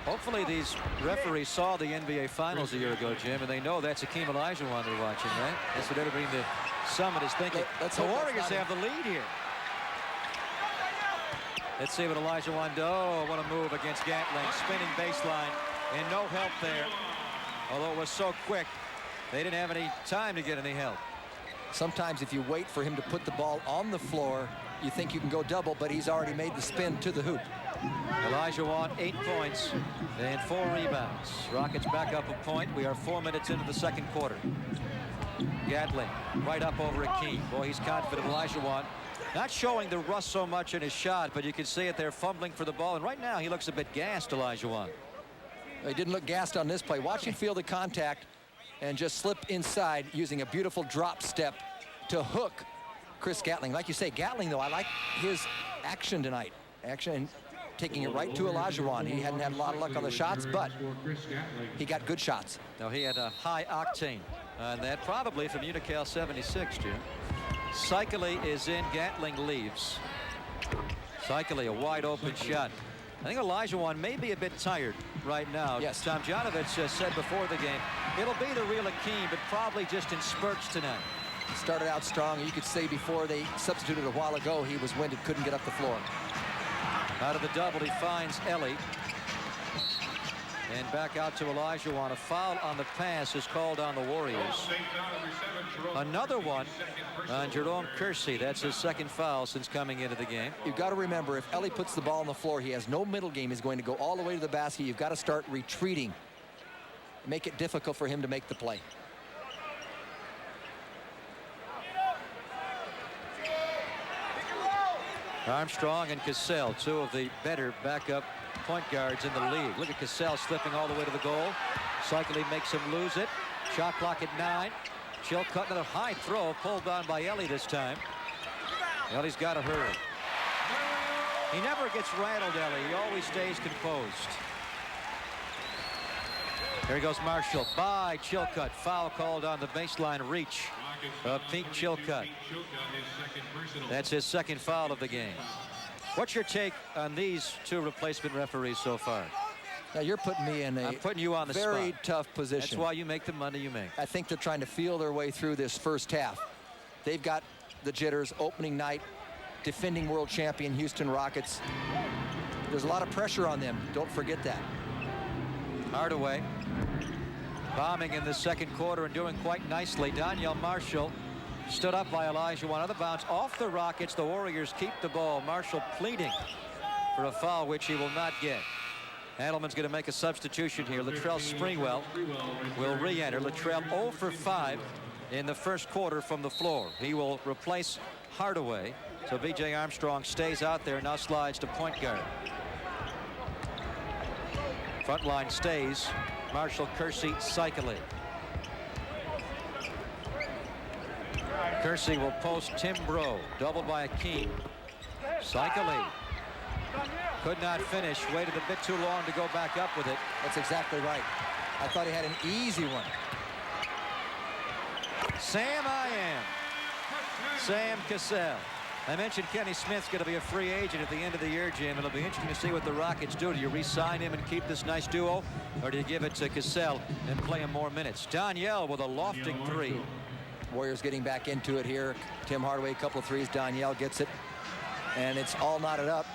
[SPEAKER 1] Hopefully these referees saw the NBA Finals a year ago, Jim, and they know that's Hakeem Olajuwon they're watching, right? That's what everybody in the Summit is thinking.
[SPEAKER 2] Let's
[SPEAKER 1] the Warriors have the lead here. Let's see what Olajuwon does. Oh, what a move against Gatling. Spinning baseline, and no help there. Although it was so quick, they didn't have any time to get any help.
[SPEAKER 2] Sometimes if you wait for him to put the ball on the floor, you think you can go double, but he's already made the spin to the hoop.
[SPEAKER 1] Olajuwon, 8 points and 4 rebounds. Rockets back up a point. We are 4 minutes into the second quarter. Gatling right up over Hakeem. Boy, he's confident. Olajuwon not showing the rust so much in his shot, but you can see it there, fumbling for the ball. And right now he looks a bit gassed, Olajuwon.
[SPEAKER 2] He didn't look gassed on this play. Watch him feel the contact and just slip inside using a beautiful drop step to hook Chris Gatling. Like you say, Gatling, though, I like his action tonight. Action, taking it right to Olajuwon. He hadn't had a lot of luck on the shots, but he got good shots.
[SPEAKER 1] Now, he had a high octane on that, probably from Unical 76, Jim. Cycli is in. Gatling leaves. Cycli, a wide open shot. I think Olajuwon may be a bit tired right now.
[SPEAKER 2] Yes.
[SPEAKER 1] Tomjanovich said before the game, it'll be the real Hakeem, but probably just in spurts tonight.
[SPEAKER 2] Started out strong. You could say before they substituted a while ago, he was winded, couldn't get up the floor.
[SPEAKER 1] Out of the double, he finds Ellie. And back out to Olajuwon. A foul on the pass is called on the Warriors. Another one on Jerome Kersey. That's his second foul since coming into the game.
[SPEAKER 2] You've got to remember, if Ellie puts the ball on the floor, he has no middle game. He's going to go all the way to the basket. You've got to start retreating. Make it difficult for him to make the play.
[SPEAKER 1] Armstrong and Cassell, 2 of the better backup point guards in the league. Look at Cassell slipping all the way to the goal. Cycli makes him lose it. Shot clock at 9. Chilcutt, another high throw, pulled down by Ellie this time. Ellie's got to hurry. He never gets rattled, Ellie. He always stays composed. Here he goes, Marshall by Chilcutt. Foul called on the baseline reach of Pete Chilcutt. That's his second foul of the game. What's your take on these 2 replacement referees so far?
[SPEAKER 2] Now you're putting me in
[SPEAKER 1] I'm putting you on the
[SPEAKER 2] very
[SPEAKER 1] spot.
[SPEAKER 2] tough position.
[SPEAKER 1] That's why you make the money you make.
[SPEAKER 2] I think they're trying to feel their way through this first half. They've got the jitters. Opening night, defending world champion Houston Rockets. There's a lot of pressure on them. Don't forget that.
[SPEAKER 1] Hardaway bombing in the second quarter and doing quite nicely. Daniel Marshall stood up by Olajuwon. Out of bounds off the Rockets. The Warriors keep the ball. Marshall pleading for a foul, which he will not get. Adelman's going to make a substitution here. Latrell Sprewell will re-enter. Latrell 0 for 5 in the first quarter from the floor. He will replace Hardaway. So B.J. Armstrong stays out there, now slides to point guard. Front line stays. Marshall, Kersey, Cycli. Kersey will post Tim Bro. Doubled by Hakeem. Cycli. Could not finish. Waited a bit too long to go back up with it.
[SPEAKER 2] That's exactly right. I thought he had an easy one.
[SPEAKER 1] Sam Cassell. I mentioned Kenny Smith's going to be a free agent at the end of the year, Jim. It'll be interesting to see what the Rockets do. Do you re-sign him and keep this nice duo, or do you give it to Cassell and play him more minutes? Danielle with a lofting 3.
[SPEAKER 2] Warriors getting back into it here. Tim Hardaway, a couple of threes. Danielle gets it. And it's all knotted up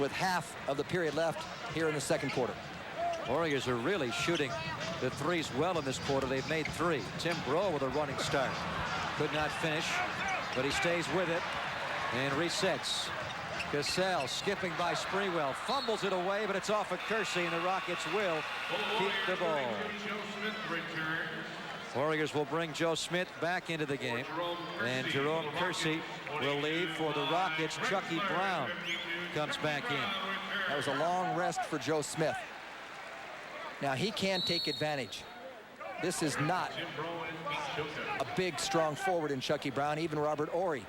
[SPEAKER 2] with half of the period left here in the second quarter.
[SPEAKER 1] Warriors are really shooting the threes well in this quarter. They've made 3. Tim Bro with a running start. Could not finish, but he stays with it and resets. Cassell skipping by Sprewell. Fumbles it away, but it's off of Kersey, and the Rockets will keep the ball. Warriors will bring Joe Smith back into the game, and Jerome Kersey will leave for the Rockets. Chucky Brown comes back in.
[SPEAKER 2] That was a long rest for Joe Smith. Now he can take advantage. This is not a big, strong forward in Chucky Brown, even Robert Horry.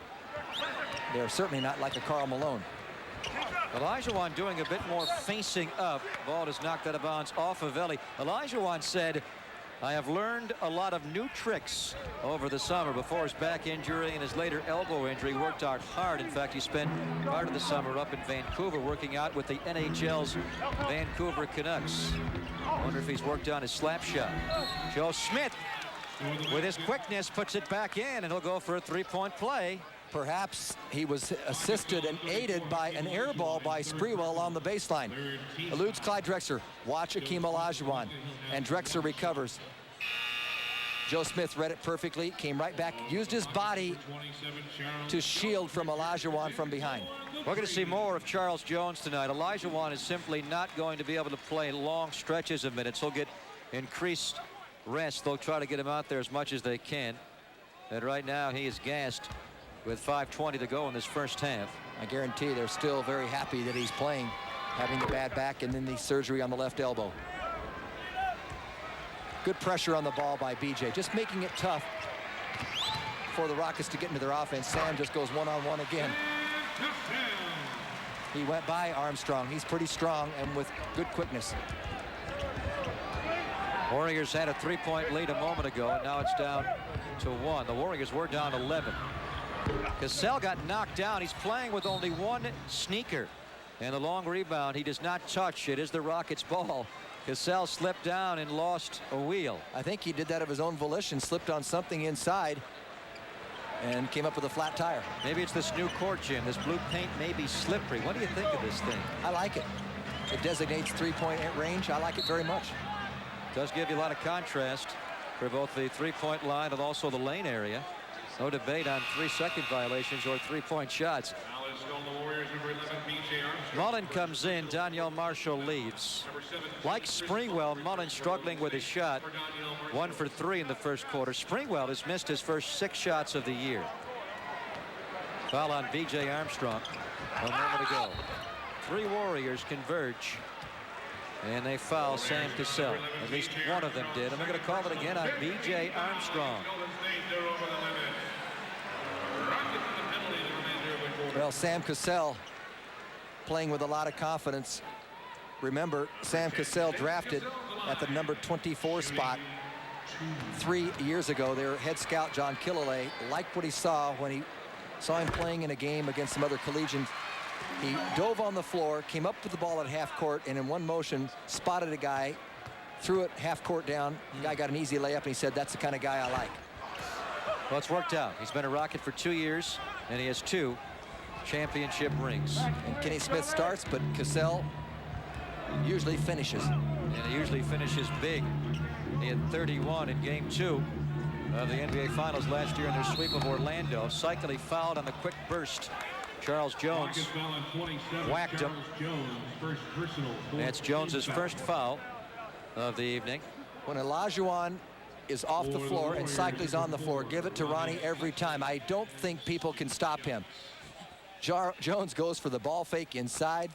[SPEAKER 2] They're certainly not like a Karl Malone.
[SPEAKER 1] Olajuwon doing a bit more facing up. Ball is knocked out of bounds off of Ellie. Olajuwon said, I have learned a lot of new tricks over the summer. Before his back injury and his later elbow injury, worked out hard. In fact, he spent part of the summer up in Vancouver working out with the NHL's Vancouver Canucks. I wonder if he's worked on his slap shot. Joe Smith, with his quickness, puts it back in, and he'll go for a 3-point play.
[SPEAKER 2] Perhaps he was assisted and aided by an air ball by Sprewell on the baseline. Eludes Clyde Drexler. Watch Hakeem Olajuwon. And Drexler recovers. Joe Smith read it perfectly, came right back, used his body to shield from Olajuwon from behind.
[SPEAKER 1] We're going to see more of Charles Jones tonight. Olajuwon is simply not going to be able to play long stretches of minutes. He'll get increased rest. They'll try to get him out there as much as they can. And right now he is gassed with 5:20 to go in this first half.
[SPEAKER 2] I guarantee they're still very happy that he's playing, having the bad back and then the surgery on the left elbow. Good pressure on the ball by BJ, just making it tough for the Rockets to get into their offense. Sam just goes one-on-one again. He went by Armstrong. He's pretty strong and with good quickness.
[SPEAKER 1] Warriors had a 3-point lead a moment ago, and now it's down to 1. The Warriors were down 11. Cassell got knocked down. He's playing with only one sneaker. And the long rebound, he does not touch. It is the Rockets' ball. Cassell slipped down and lost a wheel.
[SPEAKER 2] I think he did that of his own volition, slipped on something inside and came up with a flat tire.
[SPEAKER 1] Maybe it's this new court, Jim. This blue paint may be slippery. What do you think of this thing?
[SPEAKER 2] I like it. It designates three-point range. I like it very much.
[SPEAKER 1] Does give you a lot of contrast for both the three-point line and also the lane area. No debate on 3-second violations or three-point shots. Mullin comes in. Danielle Marshall leaves. Like Sprewell, Mullin struggling with his shot. 1 for 3 in the first quarter. Sprewell has missed his first 6 shots of the year. Foul on B.J. Armstrong a moment ago. 3 Warriors converge. And they foul Sam Cassell. At least one of them did. And they're going to call it again on B.J. Armstrong.
[SPEAKER 2] Well, Sam Cassell playing with a lot of confidence. Remember, Sam Cassell drafted at the number 24 spot 3 years ago. Their head scout, John Killalay, liked what he saw when he saw him playing in a game against some other collegians. He dove on the floor, came up with the ball at half court, and in one motion spotted a guy, threw it half court down. The guy got an easy layup, and he said, that's the kind of guy I like.
[SPEAKER 1] Well, it's worked out. He's been a Rocket for 2 years, and he has 2 championship rings.
[SPEAKER 2] And Kenny Smith starts, but Cassell usually finishes.
[SPEAKER 1] And he usually finishes big. He had 31 in game 2 of the NBA Finals last year in their sweep of Orlando. Cycli fouled on the quick burst. Charles Jones whacked him. That's Jones's first foul of the evening.
[SPEAKER 2] When Olajuwon is off the floor and Cycli's on the floor, give it to Ronnie every time. I don't think people can stop him. Jones goes for the ball fake inside,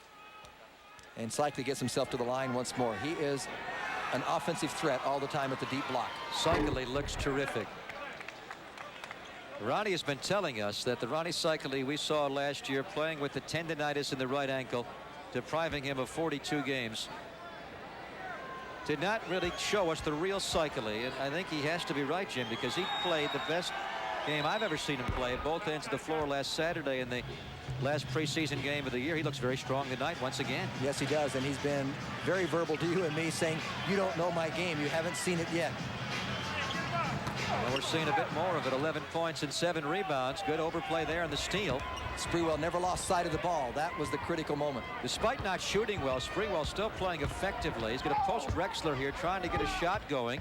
[SPEAKER 2] and Cycli gets himself to the line once more. He is an offensive threat all the time at the deep block.
[SPEAKER 1] Cycli looks terrific. Ronnie has been telling us that the Ronnie Cycli we saw last year playing with the tendonitis in the right ankle, depriving him of 42 games, did not really show us the real Cycli. And I think he has to be right, Jim, because he played the best game I've ever seen him play at both ends of the floor last Saturday in the last preseason game of the year. He looks very strong tonight once again.
[SPEAKER 2] Yes, he does, and he's been very verbal to you and me, saying, you don't know my game. You haven't seen it yet.
[SPEAKER 1] Well, we're seeing a bit more of it. 11 points and 7 rebounds. Good overplay there in the steal.
[SPEAKER 2] Sprewell never lost sight of the ball. That was the critical moment.
[SPEAKER 1] Despite not shooting well, Sprewell still playing effectively. He's going to post Drexler here, trying to get a shot going.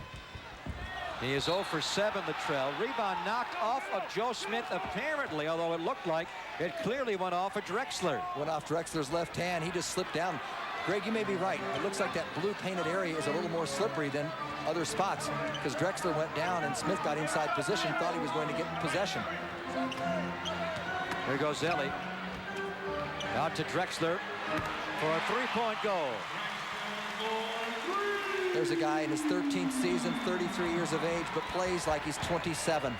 [SPEAKER 1] He is 0 for 7, Latrell. Rebound knocked off of Joe Smith, apparently, although it looked like it clearly went off of Drexler.
[SPEAKER 2] Went off Drexler's left hand. He just slipped down. Greg, you may be right. It looks like that blue painted area is a little more slippery than other spots, because Drexler went down and Smith got inside position, thought he was going to get possession.
[SPEAKER 1] Here goes Ellie. Out to Drexler for a 3-point goal.
[SPEAKER 2] There's a guy in his 13th season, 33 years of age, but plays like he's 27.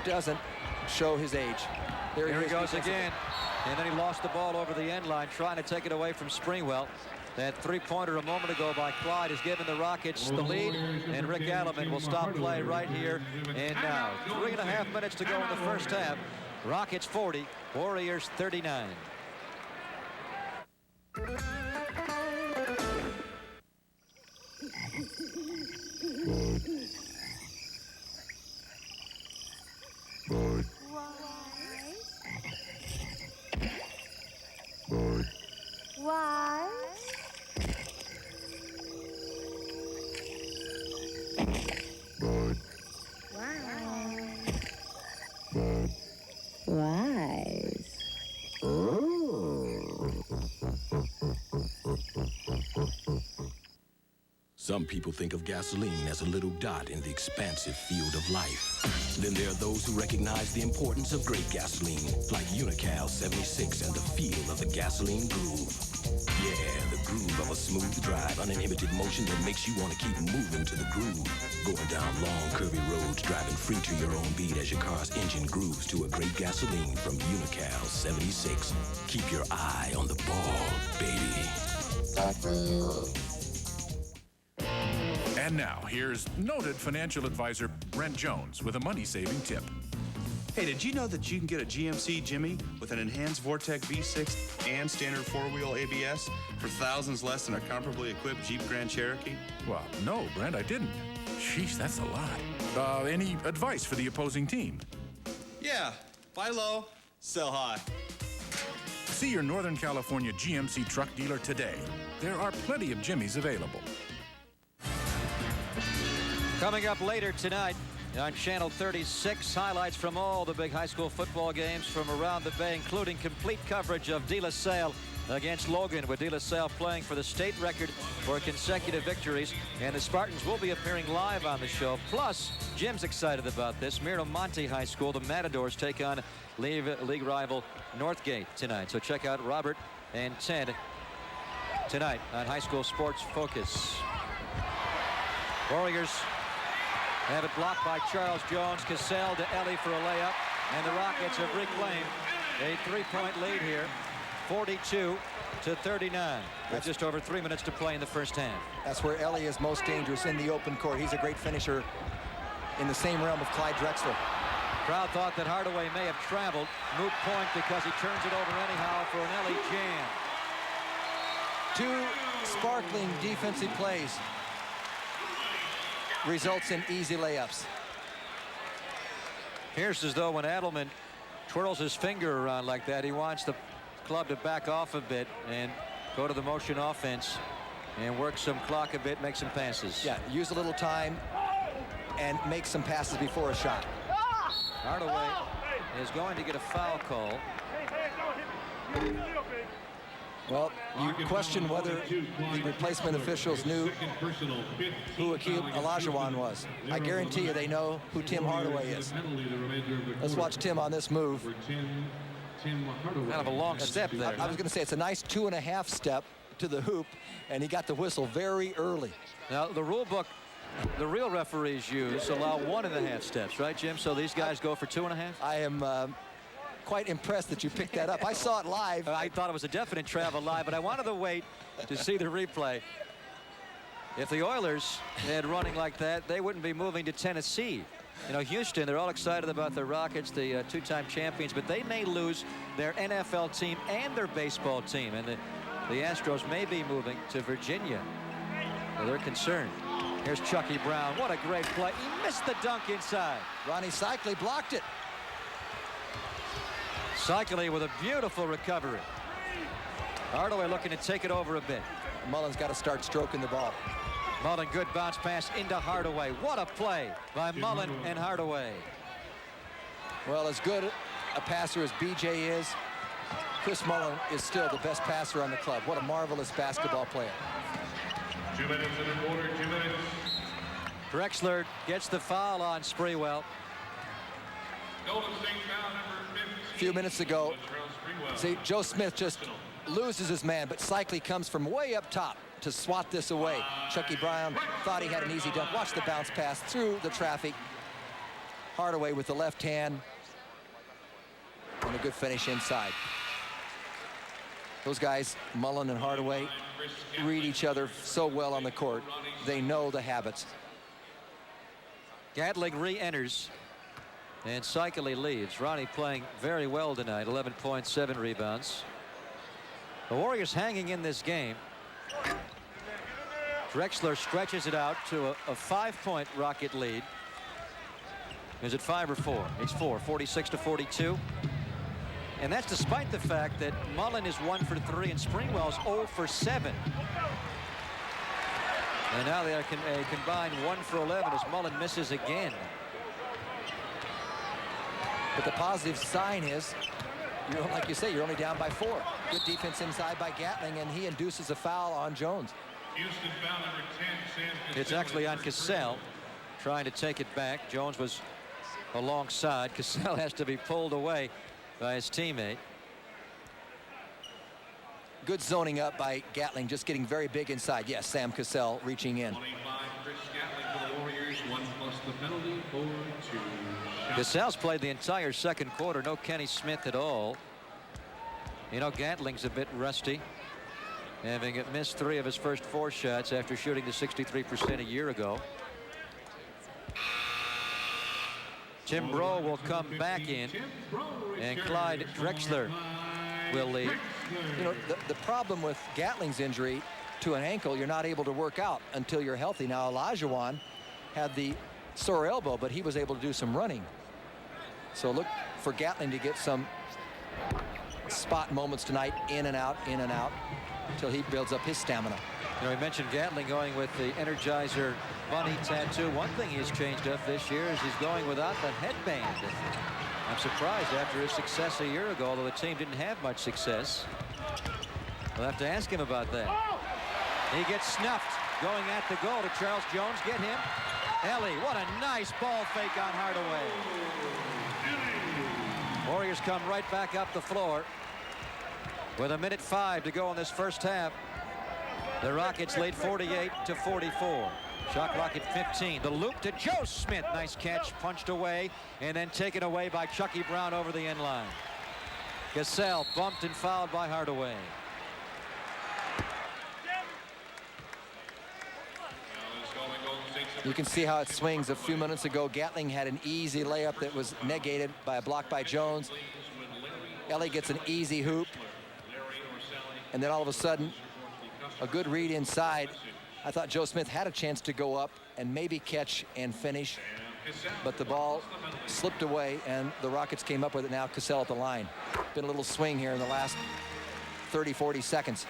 [SPEAKER 2] Doesn't show his age.
[SPEAKER 1] There he goes again. And then he lost the ball over the end line, trying to take it away from Sprewell. That 3-pointer a moment ago by Clyde has given the Rockets the lead, and Rick Alleman will stop play right here and now. 3.5 minutes to go in the first half. Rockets 40, Warriors 39.
[SPEAKER 7] Why?
[SPEAKER 20] Wise.
[SPEAKER 12] Some people think of gasoline as a little dot in the expansive field of life. Then there are those who recognize the importance of great gasoline, like Unical 76 and the feel of the gasoline groove. Yeah, the groove of a smooth drive, uninhibited motion that makes you want to keep moving to the groove. Going down long, curvy roads, driving free to your own beat as your car's engine grooves to a great gasoline from Unical 76. Keep your eye on the ball, baby.
[SPEAKER 18] And now, here's noted financial advisor Brent Jones with a money-saving tip.
[SPEAKER 19] Hey, did you know that you can get a GMC Jimmy with an enhanced Vortec V6 and standard four-wheel ABS for thousands less than a comparably equipped Jeep Grand Cherokee?
[SPEAKER 18] Well, no, Brent, I didn't. Sheesh, that's a lot. Any advice for the opposing team?
[SPEAKER 19] Yeah, buy low, sell high.
[SPEAKER 18] See your Northern California GMC truck dealer today. There are plenty of Jimmys available.
[SPEAKER 1] Coming up later tonight on Channel 36, highlights from all the big high school football games from around the Bay, including complete coverage of De La Salle against Logan, with De La Salle playing for the state record for consecutive victories. And the Spartans will be appearing live on the show. Plus, Jim's excited about this. Miramonte High School, the Matadors, take on league rival Northgate tonight. So check out Robert and Ted tonight on High School Sports Focus. Warriors have it blocked by Charles Jones. Cassell to Ellie for a layup. And the Rockets have reclaimed a three-point lead here, 42-39. With just over 3 minutes to play in the first half.
[SPEAKER 2] That's where Ellie is most dangerous, in the open court. He's a great finisher in the same realm of Clyde Drexler.
[SPEAKER 1] Crowd thought that Hardaway may have traveled. Moot point because he turns it over anyhow for an Ellie jam.
[SPEAKER 2] 2 sparkling defensive plays results in easy layups.
[SPEAKER 1] Here's as though when Adelman twirls his finger around like that, he wants the club to back off a bit and go to the motion offense and work some clock a bit, make some passes.
[SPEAKER 2] Yeah, use a little time and make some passes before a shot.
[SPEAKER 1] Hardaway is going to get a foul call.
[SPEAKER 2] Well, you question whether the replacement officials knew who Hakeem Olajuwon was. I guarantee you they know who Tim Hardaway is. Let's watch Tim on this move.
[SPEAKER 1] Kind of a long step there.
[SPEAKER 2] I was going to say it's a nice 2.5 step to the hoop, and he got the whistle very early.
[SPEAKER 1] Now, the rule book, the real referees use allow 1.5 steps, right, Jim? So these guys go for 2.5?
[SPEAKER 2] I am quite impressed that you picked that up. I saw it live.
[SPEAKER 1] I thought it was a definite travel live, but I wanted to wait to see the replay. If the Oilers had running like that, they wouldn't be moving to Tennessee. You know, Houston, they're all excited about the Rockets, the two-time champions, but they may lose their NFL team and their baseball team, and the Astros may be moving to Virginia. So they're concerned. Here's Chucky Brown. What a great play. He missed the dunk inside.
[SPEAKER 2] Ronnie Cycli blocked it.
[SPEAKER 1] Cycli with a beautiful recovery. Hardaway looking to take it over a bit.
[SPEAKER 2] Mullin's got to start stroking the ball.
[SPEAKER 1] Mullin, good bounce pass into Hardaway. What a play by Mullin and Hardaway.
[SPEAKER 2] Well, as good a passer as BJ is, Chris Mullin is still the best passer on the club. What a marvelous basketball player.
[SPEAKER 3] 2 minutes and a quarter, 2 minutes.
[SPEAKER 1] Drexler gets the foul on Sprewell.
[SPEAKER 3] Golden State foul number 15.
[SPEAKER 2] A few minutes ago, see, Joe Smith just loses his man, but Cycli comes from way up top to swat this away. Chucky Brown thought he had an easy dunk. Watch the bounce pass through the traffic. Hardaway with the left hand and a good finish inside. Those guys, Mullin and Hardaway, read each other so well on the court. They know the habits.
[SPEAKER 1] Gatling re-enters and Cycli leaves. Ronnie playing very well tonight, 11.7 rebounds. The Warriors hanging in this game. Drexler stretches it out to a 5-point Rocket lead. Is it 5 or 4? It's 4, 46-42. And that's despite the fact that Mullin is 1 for 3 and Sprewell's 0 for 7. And now they are a combined 1 for 11 as Mullin misses again.
[SPEAKER 2] But the positive sign is, like you say, you're only down by 4. Good defense inside by Gatling, and he induces a foul on Jones.
[SPEAKER 3] Houston foul number 10, Sam Cassell.
[SPEAKER 1] It's actually on Cassell, trying to take it back. Jones was alongside. Cassell has to be pulled away by his teammate.
[SPEAKER 2] Good zoning up by Gatling, just getting very big inside. Yes, Sam Cassell reaching in.
[SPEAKER 3] 25, Chris Gatling for the Warriors, 1 plus the penalty for 2 shots.
[SPEAKER 1] Cassell's played the entire second quarter. No Kenny Smith at all. You know, Gatling's a bit rusty, having missed 3 of his first 4 shots after shooting to 63% a year ago. Tim Brough will come back in, and Clyde Drexler will lead.
[SPEAKER 2] You know, the problem with Gatling's injury to an ankle, you're not able to work out until you're healthy. Now, Olajuwon had the sore elbow, but he was able to do some running. So look for Gatling to get some spot moments tonight, in and out, until he builds up his stamina.
[SPEAKER 1] You know, we mentioned Gatling going with the Energizer bunny tattoo. One thing he's changed up this year is he's going without the headband. I'm surprised after his success a year ago, although the team didn't have much success. We'll have to ask him about that. He gets snuffed going at the goal. Did Charles Jones get him? Ellie, what a nice ball fake on Hardaway. Warriors come right back up the floor with 1:05 to go in this first half. The Rockets lead 48-44. Shot clock at 15. The loop to Joe Smith. Nice catch, punched away, and then taken away by Chucky Brown over the end line. Cassell bumped and fouled by Hardaway.
[SPEAKER 2] You can see how it swings. A few minutes ago, Gatling had an easy layup that was negated by a block by Jones. Ellie gets an easy hoop. And then all of a sudden, a good read inside. I thought Joe Smith had a chance to go up and maybe catch and finish, but the ball slipped away, and the Rockets came up with it now. Cassell at the line. Been a little swing here in the last 30-40 seconds.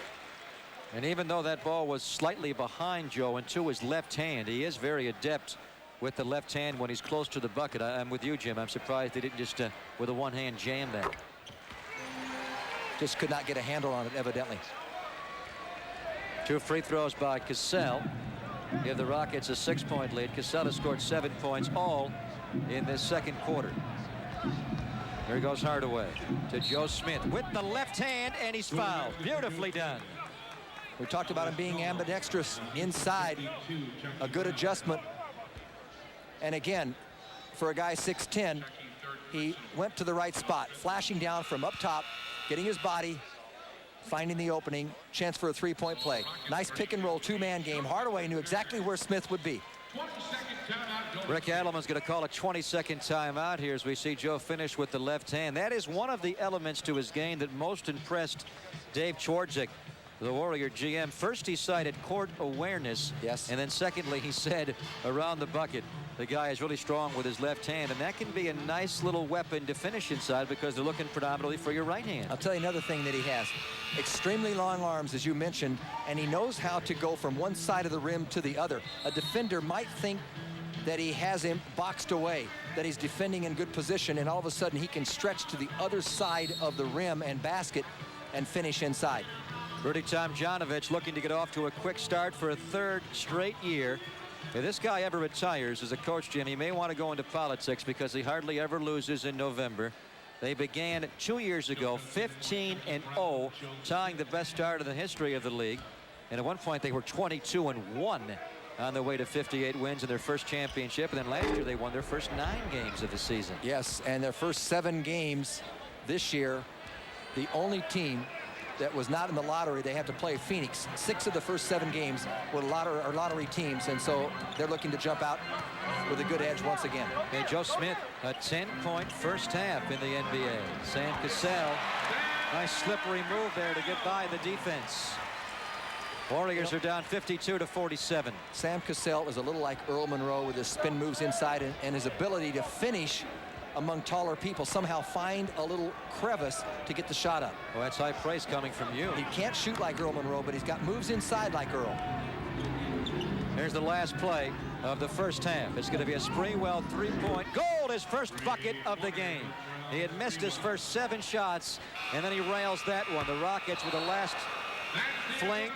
[SPEAKER 1] And even though that ball was slightly behind Joe and to his left hand, he is very adept with the left hand when he's close to the bucket. I'm with you, Jim. I'm surprised they didn't just with a one-hand jam that.
[SPEAKER 2] Just could not get a handle on it, evidently.
[SPEAKER 1] 2 free throws by Cassell give the Rockets a 6-point lead. Cassell has scored 7 points, all in this second quarter. There goes Hardaway to Joe Smith with the left hand, and he's fouled. Beautifully done.
[SPEAKER 2] We talked about him being ambidextrous inside. A good adjustment. And again, for a guy 6'10", he went to the right spot, flashing down from up top, getting his body, finding the opening, chance for a 3-point play. Nice pick and roll, 2-man game. Hardaway knew exactly where Smith would be.
[SPEAKER 1] Rick Adelman's going to call a 20-second timeout here as we see Joe finish with the left hand. That is one of the elements to his game that most impressed Dave Twardzik, the Warrior GM. First, he cited court awareness.
[SPEAKER 2] Yes.
[SPEAKER 1] And then secondly, he said around the bucket, the guy is really strong with his left hand, and that can be a nice little weapon to finish inside because they're looking predominantly for your right hand.
[SPEAKER 2] I'll tell you another thing that he has. Extremely long arms, as you mentioned, and he knows how to go from one side of the rim to the other. A defender might think that he has him boxed away, that he's defending in good position, and all of a sudden he can stretch to the other side of the rim and basket and finish inside.
[SPEAKER 1] Rudy Tomjanovich looking to get off to a quick start for a 3rd straight year. If this guy ever retires as a coach, Jim, he may want to go into politics because he hardly ever loses in November. They began 2 years ago, 15-0, tying the best start in the history of the league. And at one point, they were 22-1 on their way to 58 wins in their first championship. And then last year, they won their first 9 games of the season.
[SPEAKER 2] Yes, and their first 7 games this year, the only team that was not in the lottery, they have to play Phoenix. 6 of the first 7 games were lottery teams, and so they're looking to jump out with a good edge once again.
[SPEAKER 1] Okay, Joe Smith, a 10-point first half in the NBA. Sam Cassell, nice slippery move there to get by the defense. Warriors are down 52-47.
[SPEAKER 2] Sam Cassell is a little like Earl Monroe with his spin moves inside and his ability to finish among taller people, somehow find a little crevice to get the shot up.
[SPEAKER 1] Well, that's high praise coming from you.
[SPEAKER 2] He can't shoot like Earl Monroe, but he's got moves inside like Earl.
[SPEAKER 1] Here's the last play of the first half. It's going to be a Sprewell three-point goal, his first bucket of the game. He had missed his first 7 shots, and then he rails that one. The Rockets with the last fling.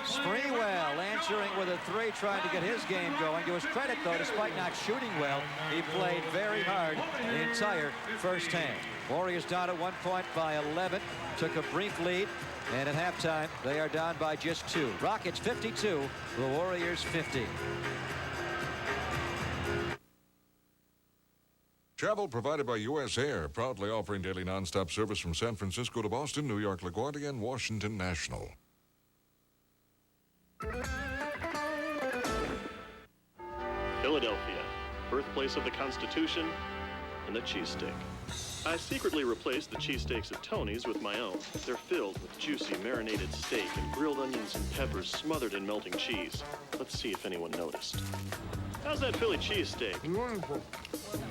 [SPEAKER 1] Sprewell answering with a 3, trying to get his game going. To his credit, though, despite not shooting well, he played very hard the entire first half. Warriors down at 1 point by 11. Took a brief lead, and at halftime, they are down by just 2. Rockets 52, the Warriors 50.
[SPEAKER 11] Travel provided by U.S. Air, proudly offering daily nonstop service from San Francisco to Boston, New York LaGuardia, and Washington National.
[SPEAKER 20] Philadelphia, birthplace of the Constitution and the cheesesteak. I secretly replaced the cheesesteaks at Tony's with my own. They're filled with juicy marinated steak and grilled onions and peppers smothered in melting cheese. Let's see if anyone noticed. How's that Philly cheesesteak?
[SPEAKER 21] Wonderful.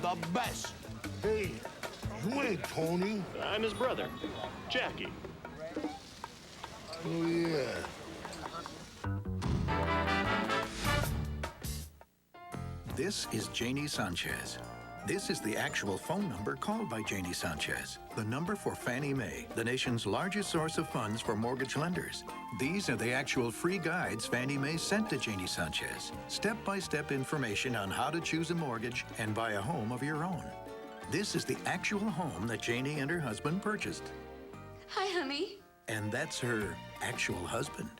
[SPEAKER 21] The best. Hey, you ain't Tony.
[SPEAKER 20] I'm his brother, Jackie.
[SPEAKER 21] Oh, yeah.
[SPEAKER 22] This is Janie Sanchez. This is the actual phone number called by Janie Sanchez. The number for Fannie Mae, the nation's largest source of funds for mortgage lenders. These are the actual free guides Fannie Mae sent to Janie Sanchez. Step-by-step information on how to choose a mortgage and buy a home of your own. This is the actual home that Janie and her husband purchased.
[SPEAKER 23] Hi, honey.
[SPEAKER 22] And that's her actual husband.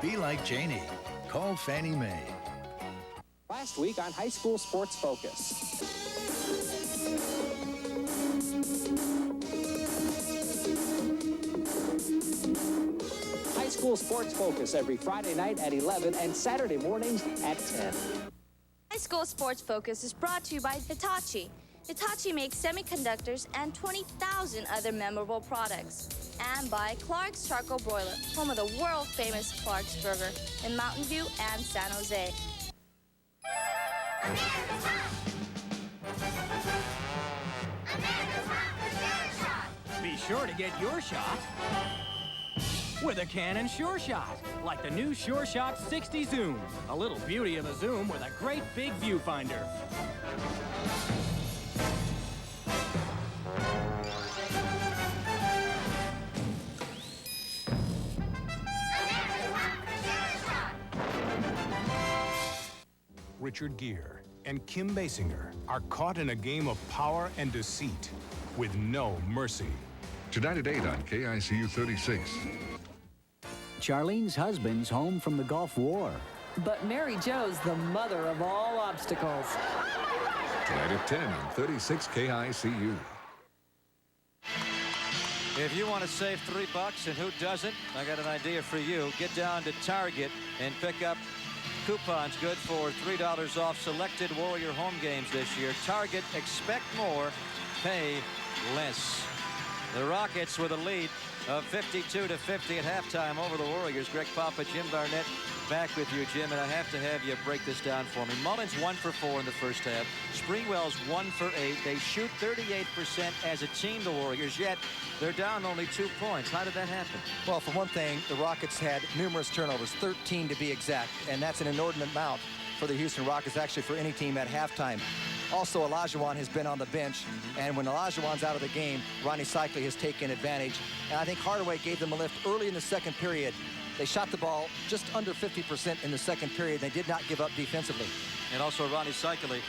[SPEAKER 22] Be like Janie. Call Fannie Mae.
[SPEAKER 24] Last week on High School Sports Focus. High School Sports Focus every Friday night at 11 and Saturday mornings at 10.
[SPEAKER 23] High School Sports Focus is brought to you by Hitachi. Hitachi makes semiconductors and 20,000 other memorable products. And by Clark's Charcoal Broiler, home of the world-famous Clark's Burger in Mountain View and San Jose.
[SPEAKER 25] Be sure to get your shot with a Canon Sure Shot, like the new Sure Shot 60 Zoom. A little beauty of a zoom with a great big viewfinder.
[SPEAKER 18] Richard Gere and Kim Basinger are caught in a game of power and deceit with no mercy.
[SPEAKER 11] Tonight at 8 on KICU 36.
[SPEAKER 26] Charlene's husband's home from the Gulf War.
[SPEAKER 27] But Mary Jo's the mother of all obstacles.
[SPEAKER 11] Tonight at 10 on 36 KICU.
[SPEAKER 1] If you want to save $3, and who doesn't, I got an idea for you. Get down to Target and pick up coupons good for $3 off selected Warrior home games this year. Target, expect more, pay less. The Rockets with a lead of 52-50 at halftime over the Warriors. Greg Papa, Jim Barnett back with you, Jim, and I have to have you break this down for me. Mullin's 1 for 4 in the first half. Sprewell's 1 for 8. They shoot 38% as a team, the Warriors, yet they're down only 2 points. How did that happen?
[SPEAKER 2] Well, for one thing, the Rockets had numerous turnovers, 13 to be exact, and that's an inordinate amount for the Houston Rockets, actually for any team at halftime. Also, Olajuwon has been on the bench, and when Olajuwon's out of the game, Ronnie Cycli has taken advantage. And I think Hardaway gave them a lift early in the second period. They shot the ball just under 50% in the second period. They did not give up defensively.
[SPEAKER 1] And also Ronnie Cycli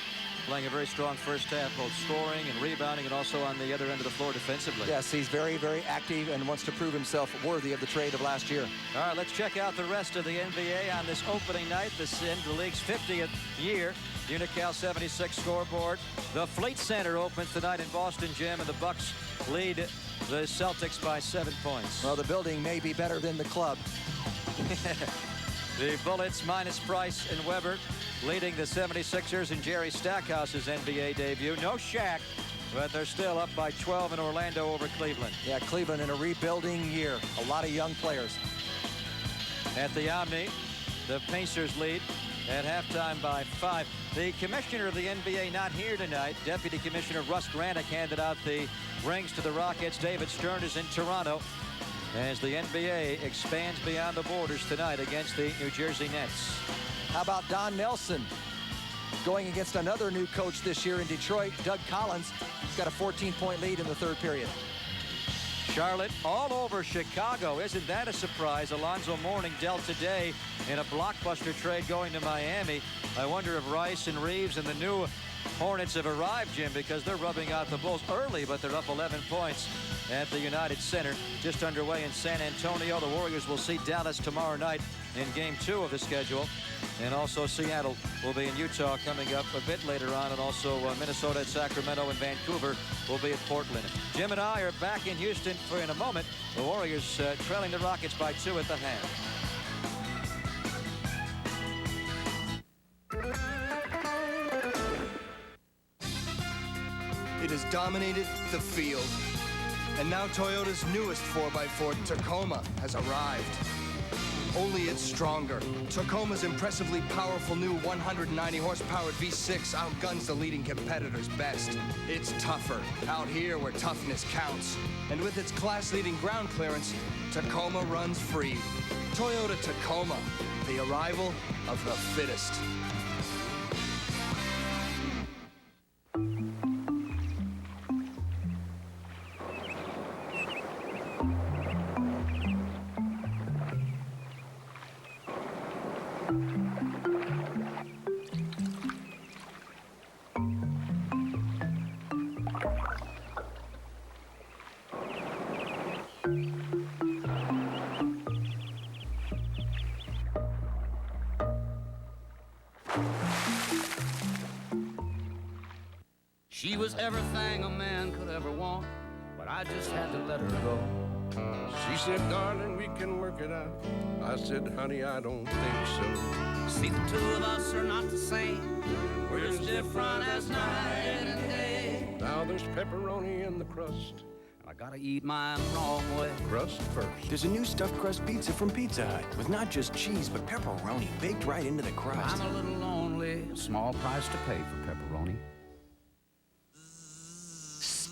[SPEAKER 1] playing a very strong first half, both scoring and rebounding, and also on the other end of the floor defensively.
[SPEAKER 2] Yes, he's very, very active and wants to prove himself worthy of the trade of last year.
[SPEAKER 1] All right, let's check out the rest of the NBA on this opening night. This is the league's 50th year. Unical 76 scoreboard. The Fleet Center opens tonight in Boston, Jim, and the Bucks lead the Celtics by 7 points.
[SPEAKER 2] Well, the building may be better than the club.
[SPEAKER 1] The Bullets minus Price and Weber leading the 76ers in Jerry Stackhouse's NBA debut. No Shaq, but they're still up by 12 in Orlando over Cleveland.
[SPEAKER 2] Yeah, Cleveland in a rebuilding year. A lot of young players.
[SPEAKER 1] At the Omni, the Pacers lead at halftime by 5. The commissioner of the NBA not here tonight. Deputy Commissioner Russ Granick handed out the rings to the Rockets. David Stern is in Toronto as the NBA expands beyond the borders tonight against the New Jersey Nets.
[SPEAKER 2] How about Don Nelson going against another new coach this year in Detroit, Doug Collins? He's got a 14-point lead in the third period.
[SPEAKER 1] Charlotte all over Chicago. Isn't that a surprise? Alonzo Mourning dealt today in a blockbuster trade going to Miami. I wonder if Rice and Reeves and the new Hornets have arrived, Jim, because they're rubbing out the Bulls early, but they're up 11 points at the United Center. Just underway in San Antonio. The Warriors will see Dallas tomorrow night in Game 2 of the schedule. And also Seattle will be in Utah coming up a bit later on. And also Minnesota and Sacramento and Vancouver will be at Portland. Jim and I are back in Houston for in a moment. The Warriors trailing the Rockets by 2 at the half.
[SPEAKER 4] It has dominated the field. And now Toyota's newest 4x4 Tacoma has arrived. Only it's stronger. Tacoma's impressively powerful new 190 horsepower V6 outguns the leading competitor's best. It's tougher, out here where toughness counts. And with its class-leading ground clearance, Tacoma runs free. Toyota Tacoma, the arrival of the fittest.
[SPEAKER 5] She was everything a man could ever want, but I just had to let her go.
[SPEAKER 13] She said, darling, we can work it out. I said, honey, I don't think so.
[SPEAKER 5] See, the two of us are not the same. We're as different as night and day.
[SPEAKER 13] Now there's pepperoni in the crust.
[SPEAKER 5] I gotta eat mine the wrong way.
[SPEAKER 13] Crust first.
[SPEAKER 14] There's a new stuffed crust pizza from Pizza Hut with not just cheese, but pepperoni baked right into the crust.
[SPEAKER 5] I'm a little lonely. Small price to pay for pepperoni.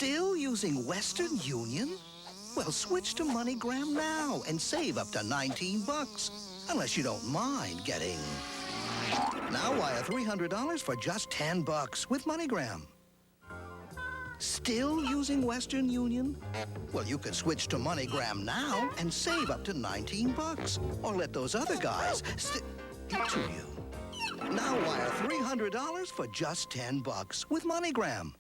[SPEAKER 15] Still using Western Union? Well, switch to MoneyGram now and save up to $19. Unless you don't mind getting... Now wire $300 for just $10 with MoneyGram. Still using Western Union? Well, you could switch to MoneyGram now and save up to $19. Or let those other guys stick to you. Now wire $300 for just $10 with MoneyGram.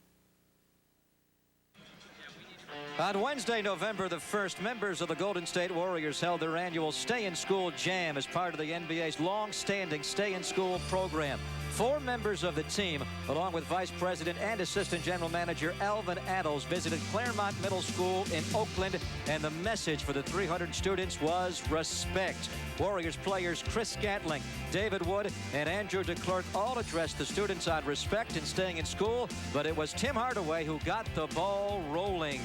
[SPEAKER 1] On Wednesday, November the 1st, members of the Golden State Warriors held their annual Stay in School Jam as part of the NBA's long-standing Stay in School program. 4 members of the team, along with Vice President and Assistant General Manager Alvin Adels, visited Claremont Middle School in Oakland, and the message for the 300 students was respect. Warriors players Chris Scantling, David Wood, and Andrew DeClercq all addressed the students on respect and staying in school, but it was Tim Hardaway who got the ball rolling.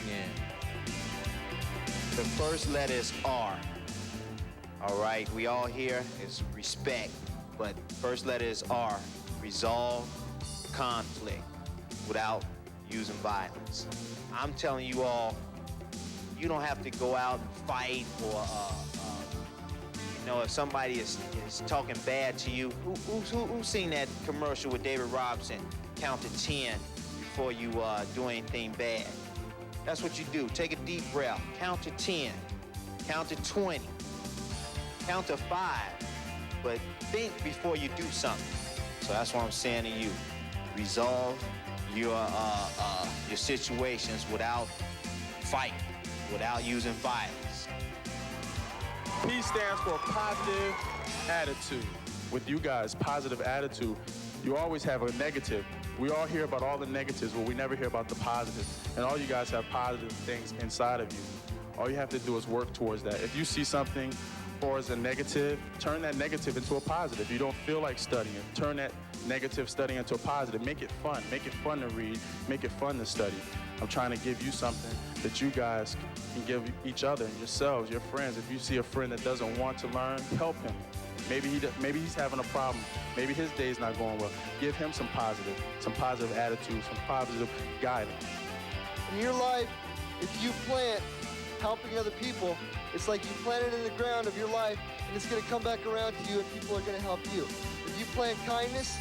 [SPEAKER 16] The first letter is R. All right, we all here is respect, but first letter is R. Resolve conflict without using violence. I'm telling you all, you don't have to go out and fight or, you know, if somebody is talking bad to you. Who's seen that commercial with David Robinson? Count to 10 before you do anything bad. That's what you do. Take a deep breath. Count to 10. Count to 20. Count to 5. But think before you do something. So that's what I'm saying to you. Resolve your situations without fighting, without using violence.
[SPEAKER 17] P stands for positive attitude. With you guys, positive attitude, you always have a negative. We all hear about all the negatives, but we never hear about the positives. And all you guys have positive things inside of you. All you have to do is work towards that. If you see something or as a negative, turn that negative into a positive. You don't feel like studying, turn that negative studying into a positive. Make it fun. Make it fun to read. Make it fun to study. I'm trying to give you something that you guys can give each other and yourselves, your friends. If you see a friend that doesn't want to learn, help him. Maybe he's having a problem. Maybe his day's not going well. Give him some positive attitude, some positive guidance.
[SPEAKER 6] In your life, if you plant helping other people, it's like you plant it in the ground of your life, and it's going to come back around to you, and people are going to help you. If you plant kindness,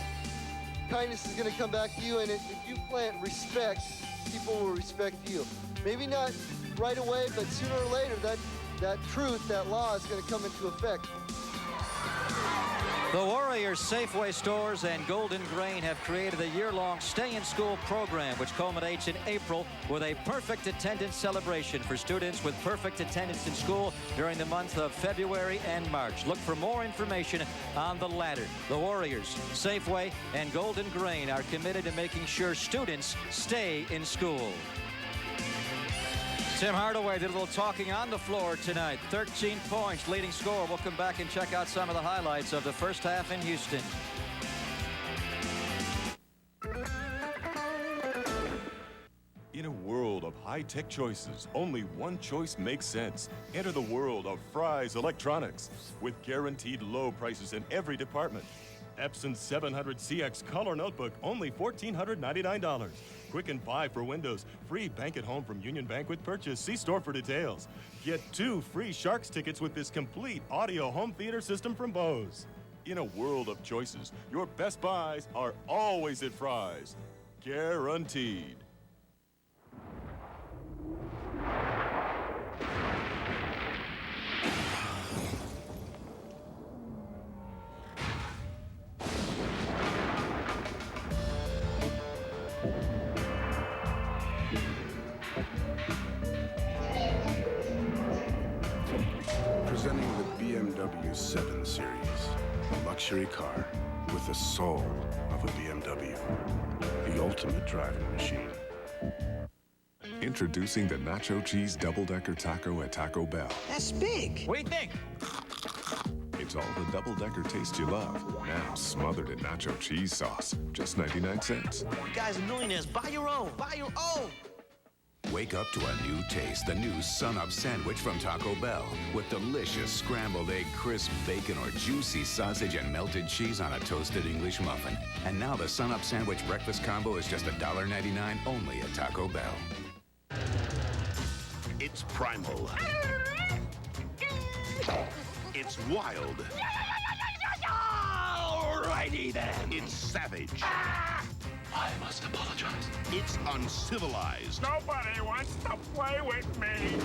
[SPEAKER 6] kindness is going to come back to you, and if you plant respect, people will respect you. Maybe not right away, but sooner or later, that truth, that law is going to come into effect.
[SPEAKER 1] The Warriors Safeway stores and Golden Grain have created a year-long stay-in-school program which culminates in April with a perfect attendance celebration for students with perfect attendance in school during the month of February and March. Look for more information on the latter. The Warriors, Safeway, and Golden Grain are committed to making sure students stay in school. Tim Hardaway did a little talking on the floor tonight. 13 points, leading scorer. We'll come back and check out some of the highlights of the first half in Houston.
[SPEAKER 7] In a world of high-tech choices, only one choice makes sense. Enter the world of Fry's Electronics. With guaranteed low prices in every department. Epson 700CX Color Notebook, only $1,499. Quick and buy for Windows. Free bank at home from Union Bank with purchase. See store for details. Get 2 free Sharks tickets with this complete audio home theater system from Bose. In a world of choices, your best buys are always at Fry's. Guaranteed.
[SPEAKER 8] Presenting the BMW 7 Series, a luxury car with the soul of a BMW, the ultimate driving machine.
[SPEAKER 9] Introducing the Nacho Cheese Double-Decker Taco at Taco Bell.
[SPEAKER 5] That's big. What do you think?
[SPEAKER 9] It's all the double-decker taste you love, now smothered in nacho cheese sauce. Just 99 cents.
[SPEAKER 5] You guys are millionaires. Buy your own. Buy your own.
[SPEAKER 10] Wake up to a new taste, the new Sun-Up Sandwich from Taco Bell. With delicious scrambled egg, crisp bacon, or juicy sausage and melted cheese on a toasted English muffin. And now the Sun-Up Sandwich breakfast combo is just $1.99 only at Taco Bell.
[SPEAKER 12] It's primal. It's wild.
[SPEAKER 5] Alrighty then.
[SPEAKER 12] It's savage.
[SPEAKER 5] I must apologize.
[SPEAKER 12] It's uncivilized.
[SPEAKER 5] Nobody wants to play with me.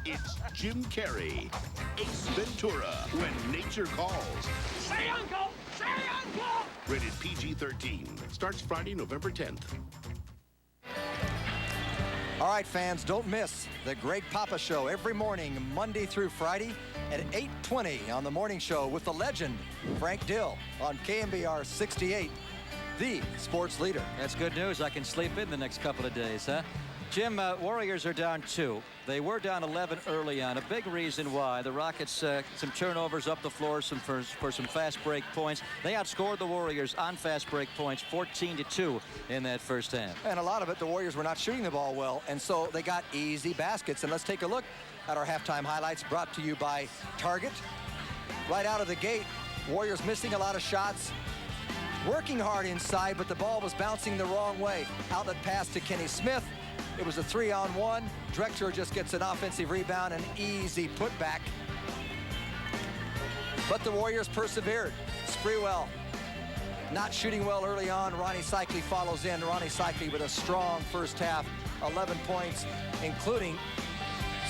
[SPEAKER 12] It's Jim Carrey. Ace Ventura, When Nature Calls.
[SPEAKER 5] Say uncle! Say uncle!
[SPEAKER 12] Rated PG-13. Starts Friday, November 10th.
[SPEAKER 2] All right, fans, don't miss the Greg Papa Show every morning, Monday through Friday at 8:20 on the morning show with the legend, Frank Dill, on KMBR 68, the sports leader.
[SPEAKER 1] That's good news. I can sleep in the next couple of days, huh? Jim, Warriors are down 2. They were down 11 early on. A big reason why. The Rockets, some turnovers up the floor for some fast break points. They outscored the Warriors on fast break points 14-2 in that first half.
[SPEAKER 2] And a lot of it, the Warriors were not shooting the ball well, and so they got easy baskets. And let's take a look at our halftime highlights brought to you by Target. Right out of the gate, Warriors missing a lot of shots. Working hard inside, but the ball was bouncing the wrong way. Outlet pass to Kenny Smith. It was a 3-on-1. Drexler just gets an offensive rebound, an easy putback. But the Warriors persevered. Sprewell not shooting well early on. Ronnie Cycli follows in. Ronnie Cycli with a strong first half, 11 points, including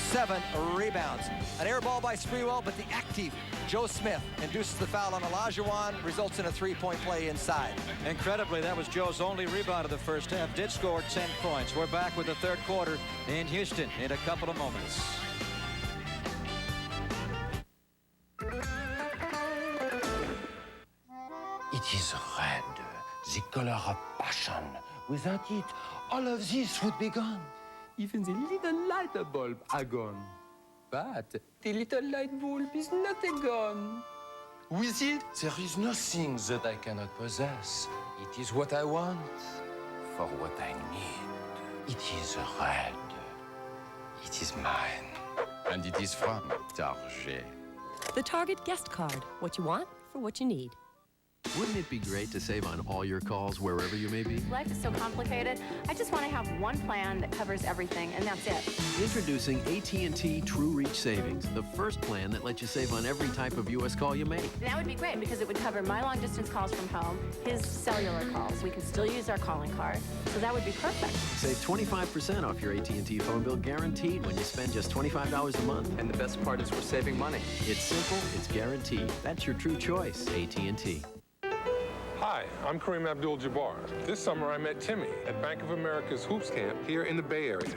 [SPEAKER 2] 7 rebounds. An air ball by Sprewell, but the active Joe Smith induces the foul on Olajuwon, results in a 3-point play inside.
[SPEAKER 1] Incredibly, that was Joe's only rebound of the first half. Did score 10 points. We're back with the third quarter in Houston in a couple of moments.
[SPEAKER 19] It is red, the color of passion. Without it, all of this would be gone. Even the little light bulb are gone. But the little light bulb is not gone. With it, there is nothing that I cannot possess. It is what I want for what I need. It is red. It is mine. And it is from Target.
[SPEAKER 3] The Target guest card. What you want for what you need.
[SPEAKER 20] Wouldn't it be great to save on all your calls wherever you may be?
[SPEAKER 21] Life is so complicated. I just want to have one plan that covers everything, and that's it.
[SPEAKER 20] Introducing AT&T True Reach Savings, the first plan that lets you save on every type of U.S. call you make.
[SPEAKER 21] That would be great because it would cover my long-distance calls from home, his cellular calls. We could still use our calling card, so that would be perfect.
[SPEAKER 20] Save 25% off your AT&T phone bill guaranteed when you spend just $25 a month.
[SPEAKER 22] And the best part is we're saving money.
[SPEAKER 20] It's simple, it's guaranteed. That's your true choice, AT&T.
[SPEAKER 23] Hi, I'm Kareem Abdul-Jabbar. This summer I met Timmy at Bank of America's Hoops Camp here in the Bay Area.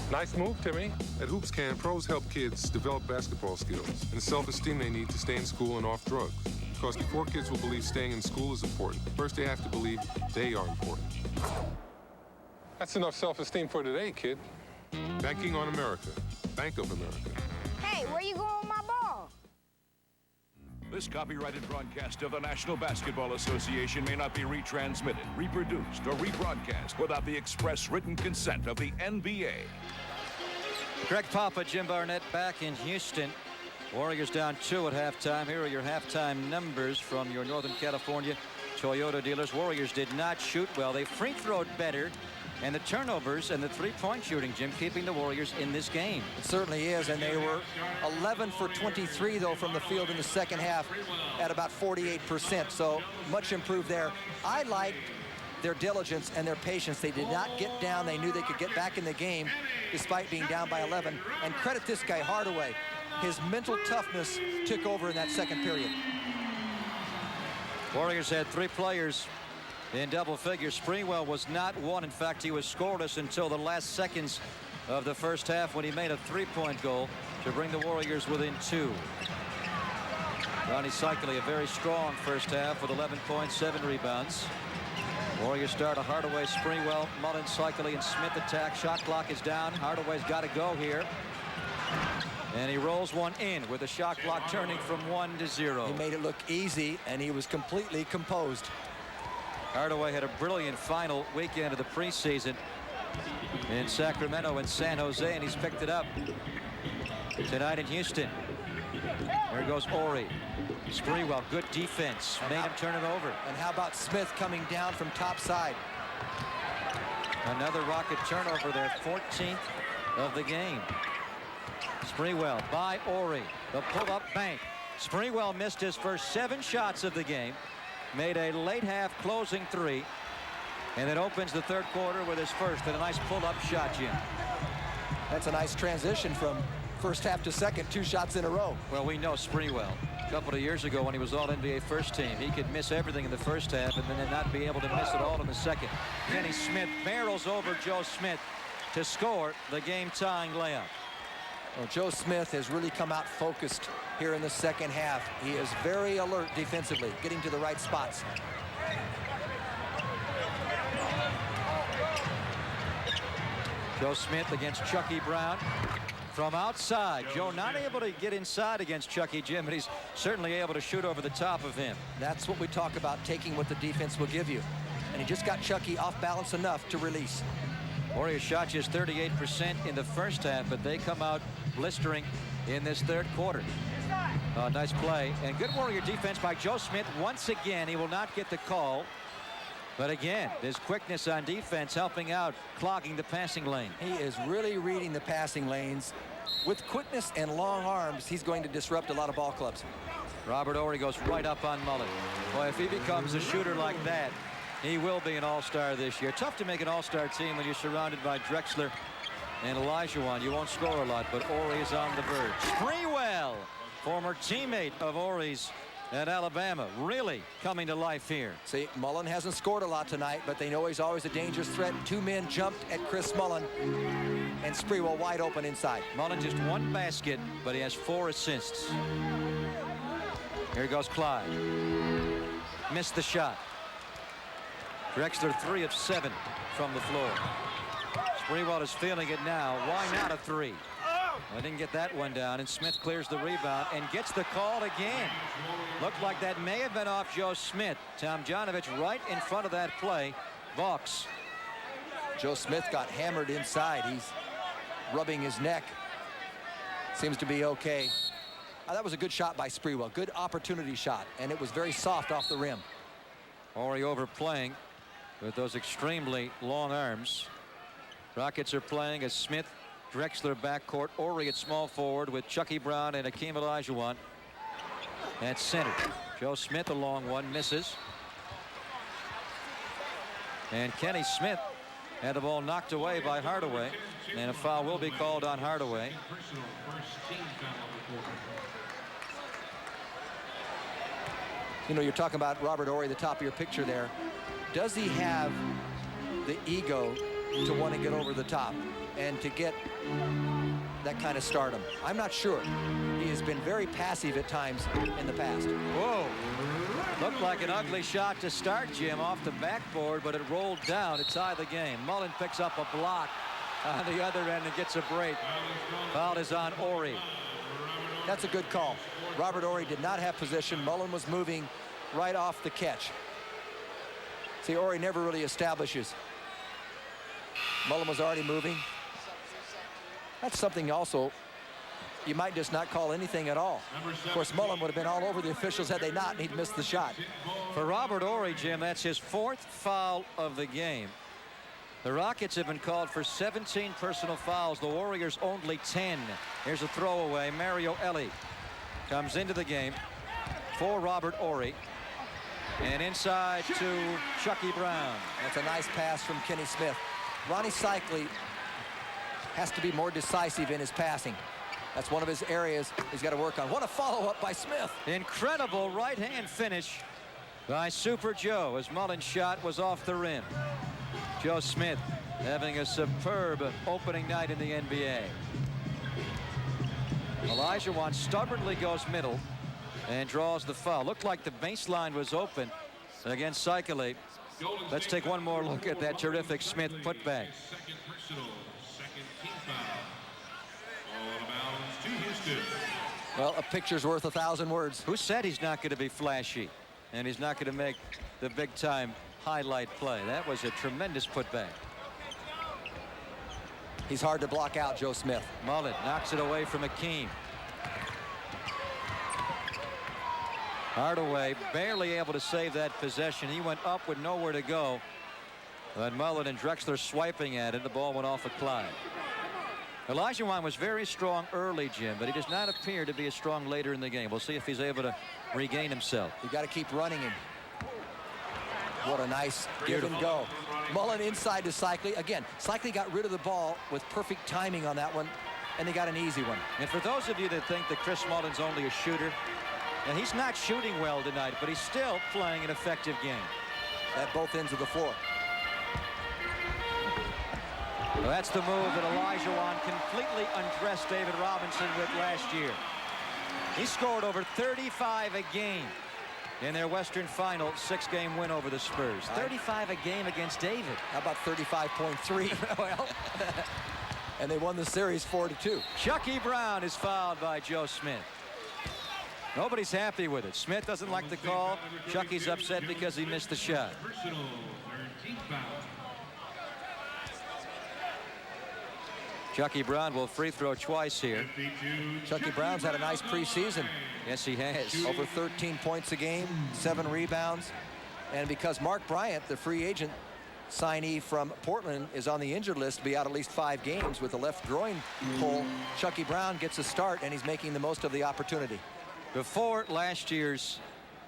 [SPEAKER 23] Nice move, Timmy.
[SPEAKER 24] At Hoops Camp, pros help kids develop basketball skills and the self-esteem they need to stay in school and off drugs. Because before kids will believe staying in school is important, first they have to believe they are important.
[SPEAKER 23] That's enough self-esteem for today, kid.
[SPEAKER 24] Banking on America. Bank of America.
[SPEAKER 25] Hey, where you going with my ball?
[SPEAKER 11] This copyrighted broadcast of the National Basketball Association may not be retransmitted, reproduced, or rebroadcast without the express written consent of the NBA.
[SPEAKER 1] Greg Papa, Jim Barnett back in Houston. Warriors down 2 at halftime. Here are your halftime numbers from your Northern California Toyota dealers. Warriors did not shoot well. They free throwed better. And the turnovers and the three-point shooting, Jim, keeping the Warriors in this game.
[SPEAKER 2] It certainly is, and they were 11 for 23, though, from the field in the second half at about 48%, so much improved there. I liked their diligence and their patience. They did not get down. They knew they could get back in the game despite being down by 11. And credit this guy, Hardaway. His mental toughness took over in that second period.
[SPEAKER 1] Warriors had 3 players in double figures. Sprewell was not one. In fact, he was scoreless until the last seconds of the first half when he made a 3-point goal to bring the Warriors within 2. Ronnie Cycli, a very strong first half with 11 points, 7 rebounds. Warriors start a Hardaway, Sprewell, Mullin, Cycli, and Smith attack. Shot clock is down. Hardaway's got to go here. And he rolls one in with the shot clock turning from 1-0.
[SPEAKER 2] He made it look easy, and he was completely composed.
[SPEAKER 1] Hardaway had a brilliant final weekend of the preseason in Sacramento and San Jose, and he's picked it up tonight in Houston. There goes Horry. Sprewell, good defense, made him turn it over.
[SPEAKER 2] And how about Smith coming down from top side?
[SPEAKER 1] Another Rocket turnover there, 14th of the game. Sprewell by Horry, the pull-up bank. Sprewell missed his first 7 shots of the game. Made a late half closing 3, and then opens the third quarter with his first, and a nice pull-up shot, Jim.
[SPEAKER 2] That's a nice transition from first half to second, 2 shots in a row.
[SPEAKER 1] Well, we know Sprewell. A couple of years ago when he was All-NBA first team, he could miss everything in the first half and then not be able to miss it all in the second. Kenny Smith barrels over Joe Smith to score the game-tying layup.
[SPEAKER 2] Well, Joe Smith has really come out focused here in the second half. He is very alert defensively, getting to the right spots.
[SPEAKER 1] Joe Smith against Chucky Brown from outside. Joe not able to get inside against Chucky, Jim, but he's certainly able to shoot over the top of him.
[SPEAKER 2] That's what we talk about, taking what the defense will give you. And he just got Chucky off balance enough to release.
[SPEAKER 1] Warriors shot just 38% in the first half, but they come out blistering in this third quarter. Nice play and good Warrior defense by Joe Smith. Once again, he will not get the call, but again, his quickness on defense helping out, clogging the passing lane.
[SPEAKER 2] He is really reading the passing lanes. With quickness and long arms, he's going to disrupt a lot of ball clubs.
[SPEAKER 1] Robert Horry goes right up on Mullin. Boy, if he becomes a shooter like that, he will be an all-star this year. Tough to make an all-star team when you're surrounded by Drexler and Olajuwon. You won't score a lot, but Horry is on the verge. Sprewell, former teammate of Horry's at Alabama, really coming to life here.
[SPEAKER 2] See, Mullin hasn't scored a lot tonight, but they know he's always a dangerous threat. 2 men jumped at Chris Mullin, and Sprewell wide open inside.
[SPEAKER 1] Mullin just 1 basket, but he has 4 assists. Here goes Clyde. Missed the shot. Drexler 3 of 7 from the floor. Sprewell is feeling it now. Why not a 3? I didn't get that one down, and Smith clears the rebound and gets the call again. Looked like that may have been off Joe Smith. Tomjanovich right in front of that play. Balks.
[SPEAKER 2] Joe Smith got hammered inside. He's rubbing his neck. Seems to be okay. That was a good shot by Sprewell. Good opportunity shot, and it was very soft off the rim.
[SPEAKER 1] Horry overplaying with those extremely long arms. Rockets are playing as Smith, Drexler backcourt, Horry at small forward with Chucky Brown and Hakeem Olajuwon at center. Joe Smith, a long one, misses. And Kenny Smith had the ball knocked away by Hardaway, and a foul will be called on Hardaway.
[SPEAKER 2] You know, you're talking about Robert Horry, the top of your picture there. Does he have the ego to want to get over the top and to get that kind of stardom? I'm not sure. He has been very passive at times in the past.
[SPEAKER 1] Whoa. Looked like an ugly shot to start, Jim, off the backboard, but it rolled down to tie the game. Mullin picks up a block on the other end and gets a break. Foul is on Horry.
[SPEAKER 2] That's a good call. Robert Horry did not have position. Mullin was moving right off the catch. See, Horry never really establishes. Mullin was already moving. That's something also you might just not call anything at all. Of course, Mullin would have been all over the officials had they not, and he'd missed the shot.
[SPEAKER 1] For Robert Horry, Jim, that's his 4th foul of the game. The Rockets have been called for 17 personal fouls. The Warriors only 10. Here's a throwaway. Mario Elie comes into the game for Robert Horry. And inside to Chucky Brown.
[SPEAKER 2] That's a nice pass from Kenny Smith. Ronnie Cycli has to be more decisive in his passing. That's one of his areas he's got to work on. What a follow-up by Smith.
[SPEAKER 1] Incredible right-hand finish by Super Joe as Mullin's shot was off the rim. Joe Smith having a superb opening night in the NBA. Olajuwon stubbornly goes middle and draws the foul. Looked like the baseline was open against Cycli. Let's take one more look at that terrific Smith putback.
[SPEAKER 2] Well, a picture's worth 1,000 words.
[SPEAKER 1] Who said he's not going to be flashy and he's not going to make the big-time highlight play? That was a tremendous putback.
[SPEAKER 2] He's hard to block out, Joe Smith.
[SPEAKER 1] Mullin knocks it away from Hakeem. Hardaway barely able to save that possession. He went up with nowhere to go. But Mullin and Drexler swiping at it. The ball went off of Clyde. Olajuwon was very strong early, Jim, but he does not appear to be as strong later in the game. We'll see if he's able to regain himself.
[SPEAKER 2] You got to keep running him. What a nice give and go. Mullin inside to Cycli. Again, Cycli got rid of the ball with perfect timing on that one, and they got an easy one.
[SPEAKER 1] And for those of you that think that Chris Mullin's only a shooter, and he's not shooting well tonight, but he's still playing an effective game.
[SPEAKER 2] At both ends of the floor.
[SPEAKER 1] Well, that's the move that Olajuwon completely undressed David Robinson with last year. He scored over 35 a game in their Western Final 6-game win over the Spurs. 35 a game against David.
[SPEAKER 2] How about 35.3? Well, and they won the series 4-2.
[SPEAKER 1] Chucky Brown is fouled by Joe Smith. Nobody's happy with it. Smith doesn't like the call. Chucky's upset because he missed the shot. Chucky Brown will free throw twice here.
[SPEAKER 2] Chucky Brown's had a nice preseason.
[SPEAKER 1] Yes, he has.
[SPEAKER 2] Over 13 points a game, 7 rebounds. And because Mark Bryant, the free agent signee from Portland, is on the injured list to be out at least 5 games with a left groin pull, Chucky Brown gets a start, and he's making the most of the opportunity.
[SPEAKER 1] Before last year's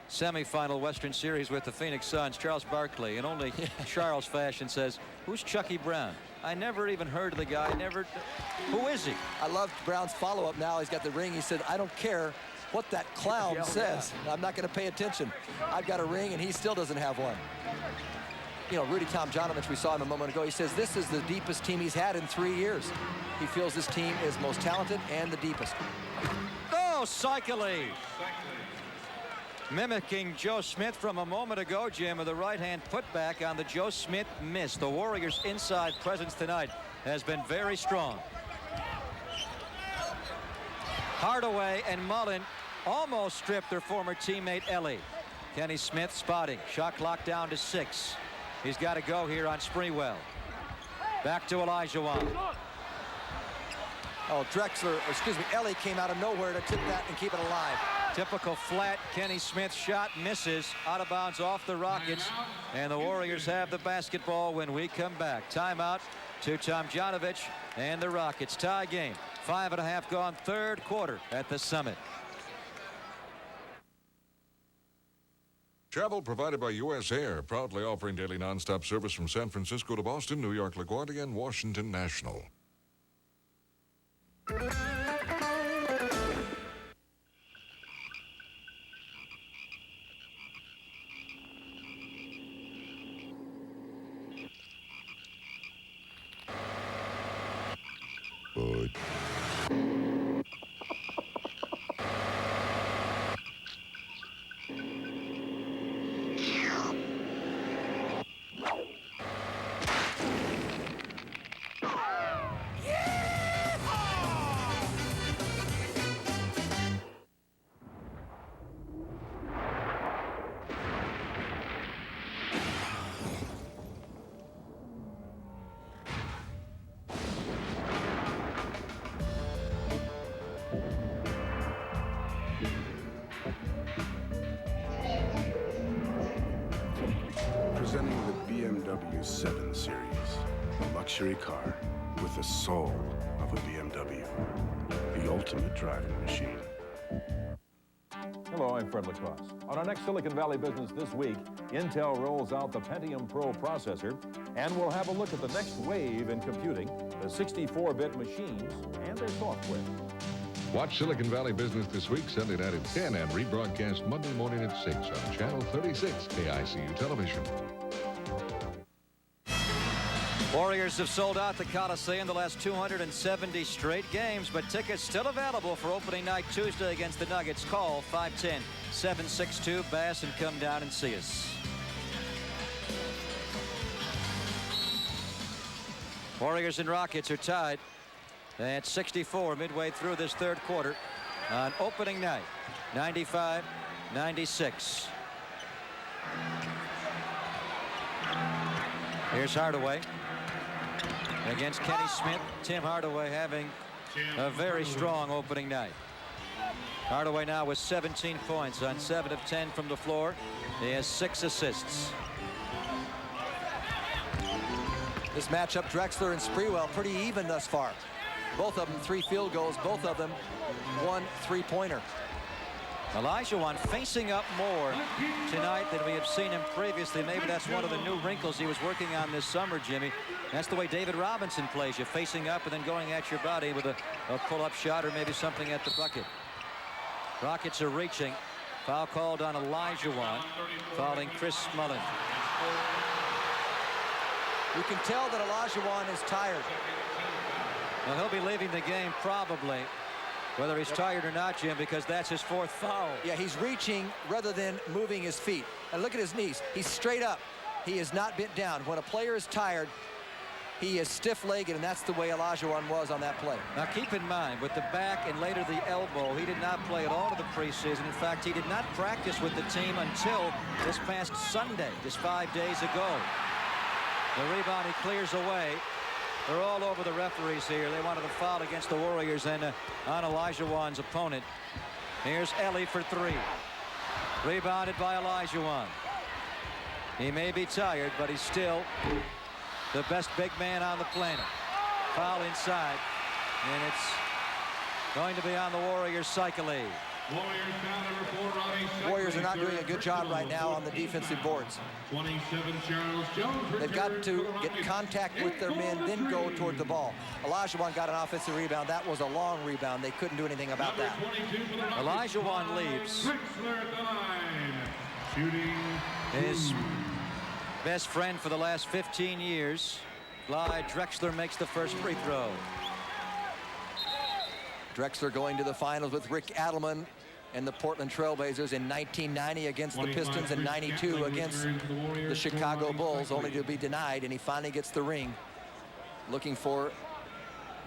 [SPEAKER 1] semifinal Western Series with the Phoenix Suns, Charles Barkley, in only Charles fashion, says, "Who's Chucky Brown? I never even heard of the guy. Who is he?"
[SPEAKER 2] I love Brown's follow-up now. He's got the ring. He said, "I don't care what that clown says. I'm not going to pay attention. I've got a ring," and he still doesn't have one. You know, Rudy Tomjanovich, we saw him a moment ago. He says this is the deepest team he's had in 3 years. He feels this team is most talented and the deepest.
[SPEAKER 1] Oh, Cycli. Mimicking Joe Smith from a moment ago, Jim, with the right-hand putback on the Joe Smith miss. The Warriors' inside presence tonight has been very strong. Hardaway and Mullin almost stripped their former teammate Elie. Kenny Smith spotting. Shot clock down to 6. He's got to go here on Sprewell. Back to Olajuwon.
[SPEAKER 2] Oh, Ellie came out of nowhere to tip that and keep it alive.
[SPEAKER 1] Typical flat Kenny Smith shot, misses, out of bounds off the Rockets, and the Warriors have the basketball when we come back. Timeout to Tomjanovich and the Rockets. Tie game. 5.5 gone, third quarter at the Summit.
[SPEAKER 11] Travel provided by U.S. Air, proudly offering daily nonstop service from San Francisco to Boston, New York LaGuardia, and Washington National. Good.
[SPEAKER 8] Presenting the BMW 7 Series, a luxury car with the soul of a BMW, the ultimate driving machine.
[SPEAKER 4] Hello, I'm Fred Lacoste. On our next Silicon Valley Business this week, Intel rolls out the Pentium Pro processor, and we'll have a look at the next wave in computing, the 64-bit machines and their software.
[SPEAKER 11] Watch Silicon Valley Business this week, Sunday night at 10 and rebroadcast Monday morning at 6 on Channel 36 KICU Television.
[SPEAKER 1] Warriors have sold out the Coliseum the last 270 straight games, but tickets still available for opening night Tuesday against the Nuggets. Call 510-762-BASS and come down and see us. Warriors and Rockets are tied at 64 midway through this third quarter on opening night, 95-96. Here's Hardaway against Kenny Smith. Tim Hardaway having a very strong opening night. Hardaway now with 17 points on 7 of 10 from the floor. He has 6 assists.
[SPEAKER 2] This matchup, Drexler and Sprewell, pretty even thus far. Both of them 3 field goals, both of them 1 3-pointer.
[SPEAKER 1] Olajuwon facing up more tonight than we have seen him previously. Maybe that's one of the new wrinkles he was working on this summer, Jimmy. That's the way David Robinson plays you, facing up and then going at your body with a pull-up shot or maybe something at the bucket. Rockets are reaching. Foul called on Olajuwon, fouling Chris Mullin.
[SPEAKER 2] You can tell that Olajuwon is tired.
[SPEAKER 1] Well, he'll be leaving the game probably, whether he's tired or not, Jim, because that's his 4th foul.
[SPEAKER 2] Yeah, he's reaching rather than moving his feet. And look at his knees. He's straight up. He is not bent down. When a player is tired, he is stiff-legged, and that's the way Olajuwon was on that play.
[SPEAKER 1] Now, keep in mind, with the back and later the elbow, he did not play at all in the preseason. In fact, he did not practice with the team until this past Sunday, just 5 days ago. The rebound he clears away. They're all over the referees here. They wanted a foul against the Warriors and on Olajuwon's opponent. Here's Ellie for 3. Rebounded by Olajuwon. He may be tired, but he's still the best big man on the planet. Foul inside, and it's going to be on the Warriors' cycle.
[SPEAKER 2] Warriors are not doing a good job right now on the defensive boards.
[SPEAKER 13] 27 Charles Jones.
[SPEAKER 2] They've got to get contact with their men, then go toward the ball. Olajuwon got an offensive rebound. That was a long rebound. They couldn't do anything about that.
[SPEAKER 1] Olajuwon leaves. His best friend for the last 15 years, Clyde Drexler, makes the first free throw.
[SPEAKER 2] Drexler going to the finals with Rick Adelman and the Portland Trailblazers in 1990 against the Pistons and 92 against the Chicago Bulls, only to be denied, and he finally gets the ring. Looking for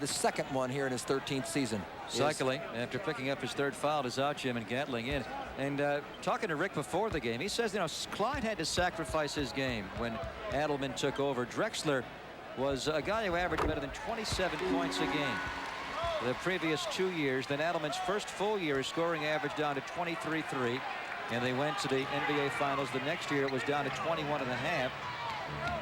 [SPEAKER 2] the second one here in his 13th season.
[SPEAKER 1] Cycling after picking up his 3rd foul is out, Jim, and Gatling in. And talking to Rick before the game, he says, you know, Clyde had to sacrifice his game when Adelman took over. Drexler was a guy who averaged better than 27 points a game. the previous 2 years. Then Adelman's first full year, his scoring average down to 23.3, and they went to the NBA Finals. The next year it was down to 21.5,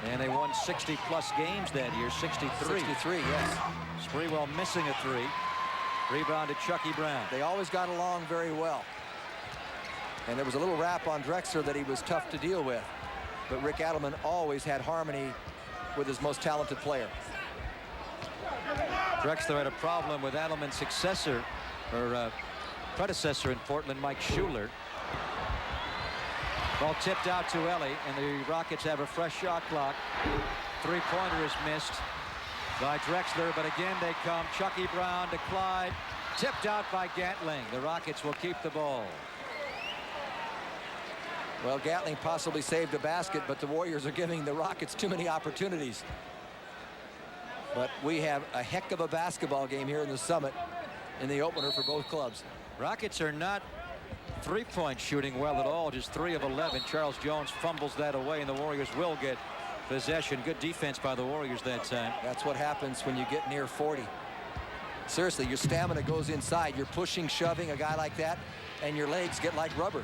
[SPEAKER 1] and they won 60-plus games that year, 63.
[SPEAKER 2] 63, yes.
[SPEAKER 1] Sprewell missing a three. Rebound to Chucky Brown.
[SPEAKER 2] They always got along very well. And there was a little rap on Drexler that he was tough to deal with. But Rick Adelman always had harmony with his most talented player.
[SPEAKER 1] Drexler had a problem with Adelman's successor, or predecessor in Portland, Mike Schuler. Ball tipped out to Ellie, and the Rockets have a fresh shot clock. Three-pointer is missed by Drexler, but again they come. Chucky Brown to Clyde, tipped out by Gatling. The Rockets will keep the ball.
[SPEAKER 2] Well, Gatling possibly saved a basket, but the Warriors are giving the Rockets too many opportunities. But we have a heck of a basketball game here in the Summit in the opener for both clubs.
[SPEAKER 1] Rockets are not three-point shooting well at all, just 3 of 11. Charles Jones fumbles that away, and the Warriors will get possession. Good defense by the Warriors that time.
[SPEAKER 2] That's what happens when you get near 40. Seriously, your stamina goes inside. You're pushing, shoving a guy like that, and your legs get like rubber.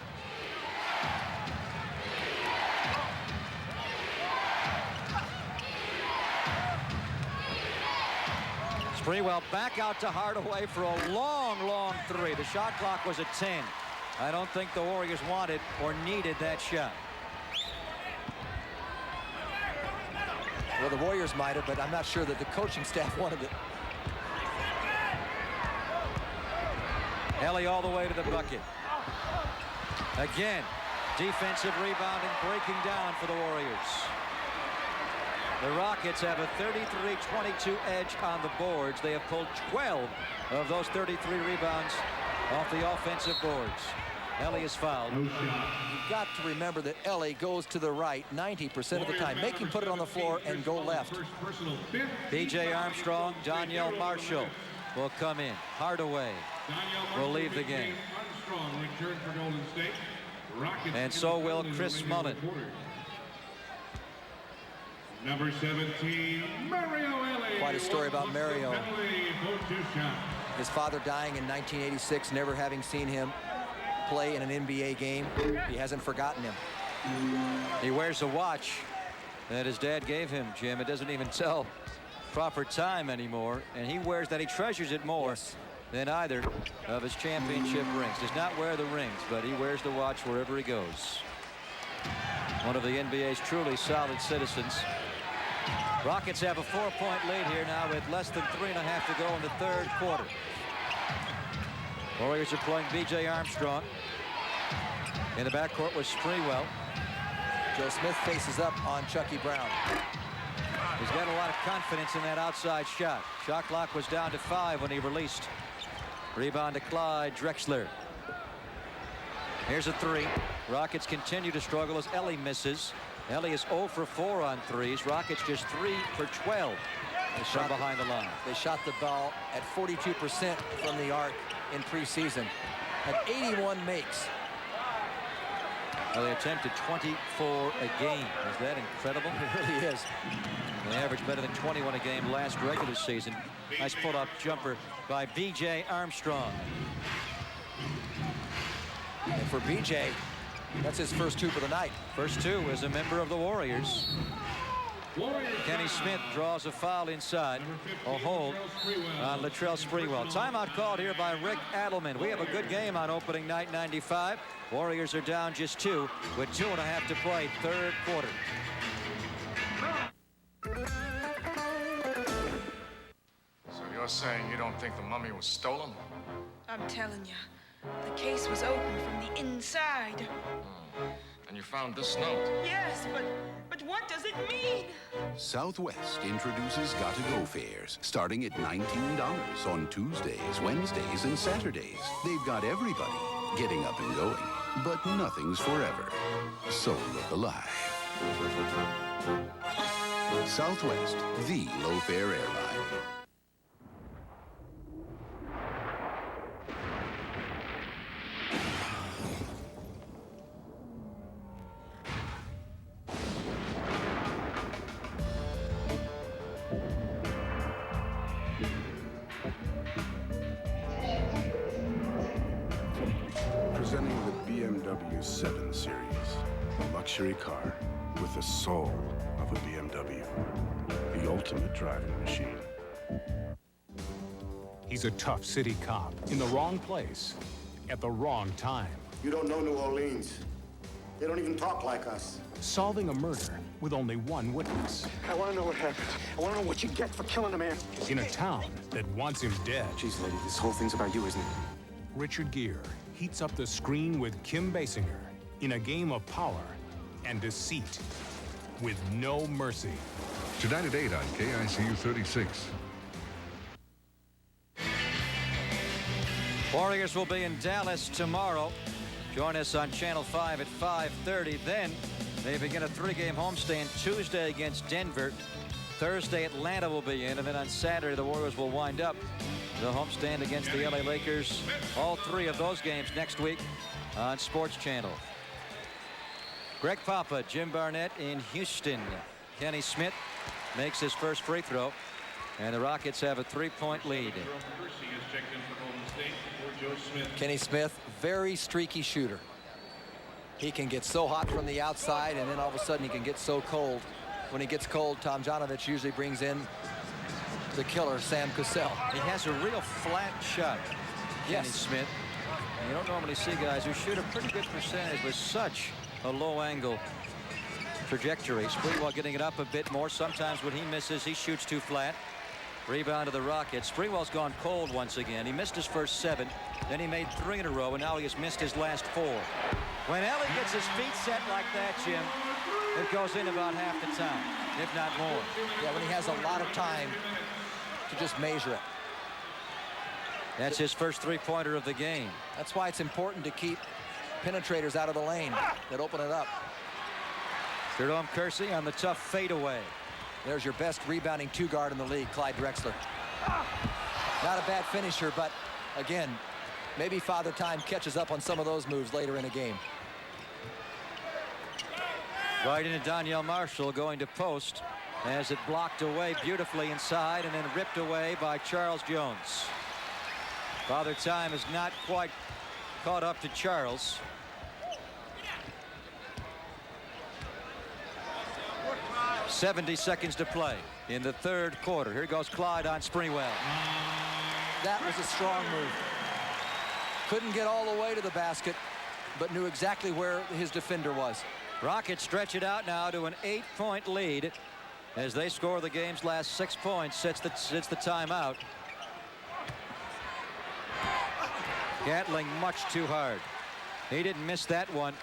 [SPEAKER 1] Sprewell back out to Hardaway for a long, long three. The shot clock was at 10. I don't think the Warriors wanted or needed that shot.
[SPEAKER 2] Well, the Warriors might have, but I'm not sure that the coaching staff wanted it.
[SPEAKER 1] Ellie all the way to the bucket. Again, defensive rebounding, breaking down for the Warriors. The Rockets have a 33-22 edge on the boards. They have pulled 12 of those 33 rebounds off the offensive boards. Ellie is fouled.
[SPEAKER 2] You've got to remember that Ellie goes to the right 90% of the time. Make him put it on the floor and go left.
[SPEAKER 1] B.J. Armstrong, Danielle Marshall will come in. Hardaway will leave the game. And so will Chris Mullin.
[SPEAKER 13] Number 17, Mario Ellie.
[SPEAKER 2] Quite a story about Mario. His father dying in 1986, never having seen him play in an NBA game. He hasn't forgotten him.
[SPEAKER 1] He wears a watch that his dad gave him, Jim. It doesn't even tell proper time anymore, and he wears that. He treasures it more than either of his championship rings. Does not wear the rings, but he wears the watch wherever he goes. One of the NBA's truly solid citizens. Rockets have a 4-point lead here now with less than 3.5 to go in the third quarter. Warriors are playing B.J. Armstrong. In the backcourt was Sprewell.
[SPEAKER 2] Joe Smith faces up on Chucky Brown.
[SPEAKER 1] He's got a lot of confidence in that outside shot. Shot clock was down to 5 when he released. Rebound to Clyde Drexler. Here's a three. Rockets continue to struggle as Ellie misses. Ellie is 0 for 4 on threes. Rockets just 3 for 12 from behind the line.
[SPEAKER 2] They shot the ball at 42% from the arc in preseason. At 81 makes.
[SPEAKER 1] Well, they attempted 24 a game. Is that incredible?
[SPEAKER 2] It really is.
[SPEAKER 1] They averaged better than 21 a game last regular season. Nice pull-up jumper by B.J. Armstrong.
[SPEAKER 2] And for B.J., that's his first 2 for the night.
[SPEAKER 1] First 2 as a member of the Warriors. Kenny Smith draws a foul inside. A hold on Latrell Sprewell. Timeout called here by Rick Adelman. We have a good game on opening night 95. Warriors are down just 2 with 2.5 to play, third quarter.
[SPEAKER 14] So you're saying you don't think the mummy was stolen?
[SPEAKER 15] I'm telling you, the case was open from the inside.
[SPEAKER 14] And you found this note?
[SPEAKER 15] Yes, but what does it mean?
[SPEAKER 12] Southwest introduces Gotta Go fares, starting at $19 on Tuesdays, Wednesdays, and Saturdays. They've got everybody getting up and going, but nothing's forever. So look alive. Southwest, the low-fare airline.
[SPEAKER 8] Presenting the BMW 7 Series, a luxury car with the soul of a BMW. The ultimate driving machine.
[SPEAKER 6] He's a tough city cop in the wrong place at the wrong time.
[SPEAKER 7] You don't know New Orleans. They don't even talk like us.
[SPEAKER 6] Solving a murder with only one witness.
[SPEAKER 7] I want to know what happened. I want to know what you get for killing a man.
[SPEAKER 6] In a town that wants him dead.
[SPEAKER 7] Jeez, lady, this whole thing's about you, isn't it?
[SPEAKER 6] Richard Gere heats up the screen with Kim Basinger in a game of power and deceit with no mercy.
[SPEAKER 11] Tonight at 8 on KICU 36.
[SPEAKER 1] Warriors will be in Dallas tomorrow. Join us on Channel 5 at 5:30. Then they begin a 3-game homestand Tuesday against Denver. Thursday, Atlanta will be in. And then on Saturday, the Warriors will wind up the homestand against the LA Lakers. All 3 of those games next week on Sports Channel. Greg Papa, Jim Barnett in Houston. Kenny Smith makes his first free throw. And the Rockets have a 3-point lead.
[SPEAKER 2] Kenny Smith, very streaky shooter. He can get so hot from the outside, and then all of a sudden he can get so cold. When he gets cold, Tom Janovich usually brings in the killer, Sam Cassell.
[SPEAKER 1] He has a real flat shot, Kenny Smith. And you don't normally see guys who shoot a pretty good percentage with such a low angle trajectory. Sprewell getting it up a bit more. Sometimes when he misses, he shoots too flat. Rebound to the Rockets. Sprewell's gone cold once again. He missed his first 7. Then he made 3 in a row, and now he has missed his last 4. When Ellie gets his feet set like that, Jim, it goes in about half the time, if not more.
[SPEAKER 2] Yeah, when he has a lot of time to just measure it.
[SPEAKER 1] That's his first 3-pointer of the game.
[SPEAKER 2] That's why it's important to keep penetrators out of the lane that open it up.
[SPEAKER 1] Jerome Kersey on the tough fadeaway.
[SPEAKER 2] There's your best rebounding 2-guard in the league, Clyde Drexler. Not a bad finisher, but again, maybe Father Time catches up on some of those moves later in a game.
[SPEAKER 1] Right into Danielle Marshall going to post as it blocked away beautifully inside and then ripped away by Charles Jones. Father Time is not quite caught up to Charles. .70 seconds to play in the 3rd quarter. Here goes Clyde on Sprewell.
[SPEAKER 2] That was a strong move. Couldn't get all the way to the basket, but knew exactly where his defender was.
[SPEAKER 1] Rockets stretch it out now to an 8-point lead as they score the game's last 6 points. Sets the timeout. Gatling much too hard. He didn't miss that one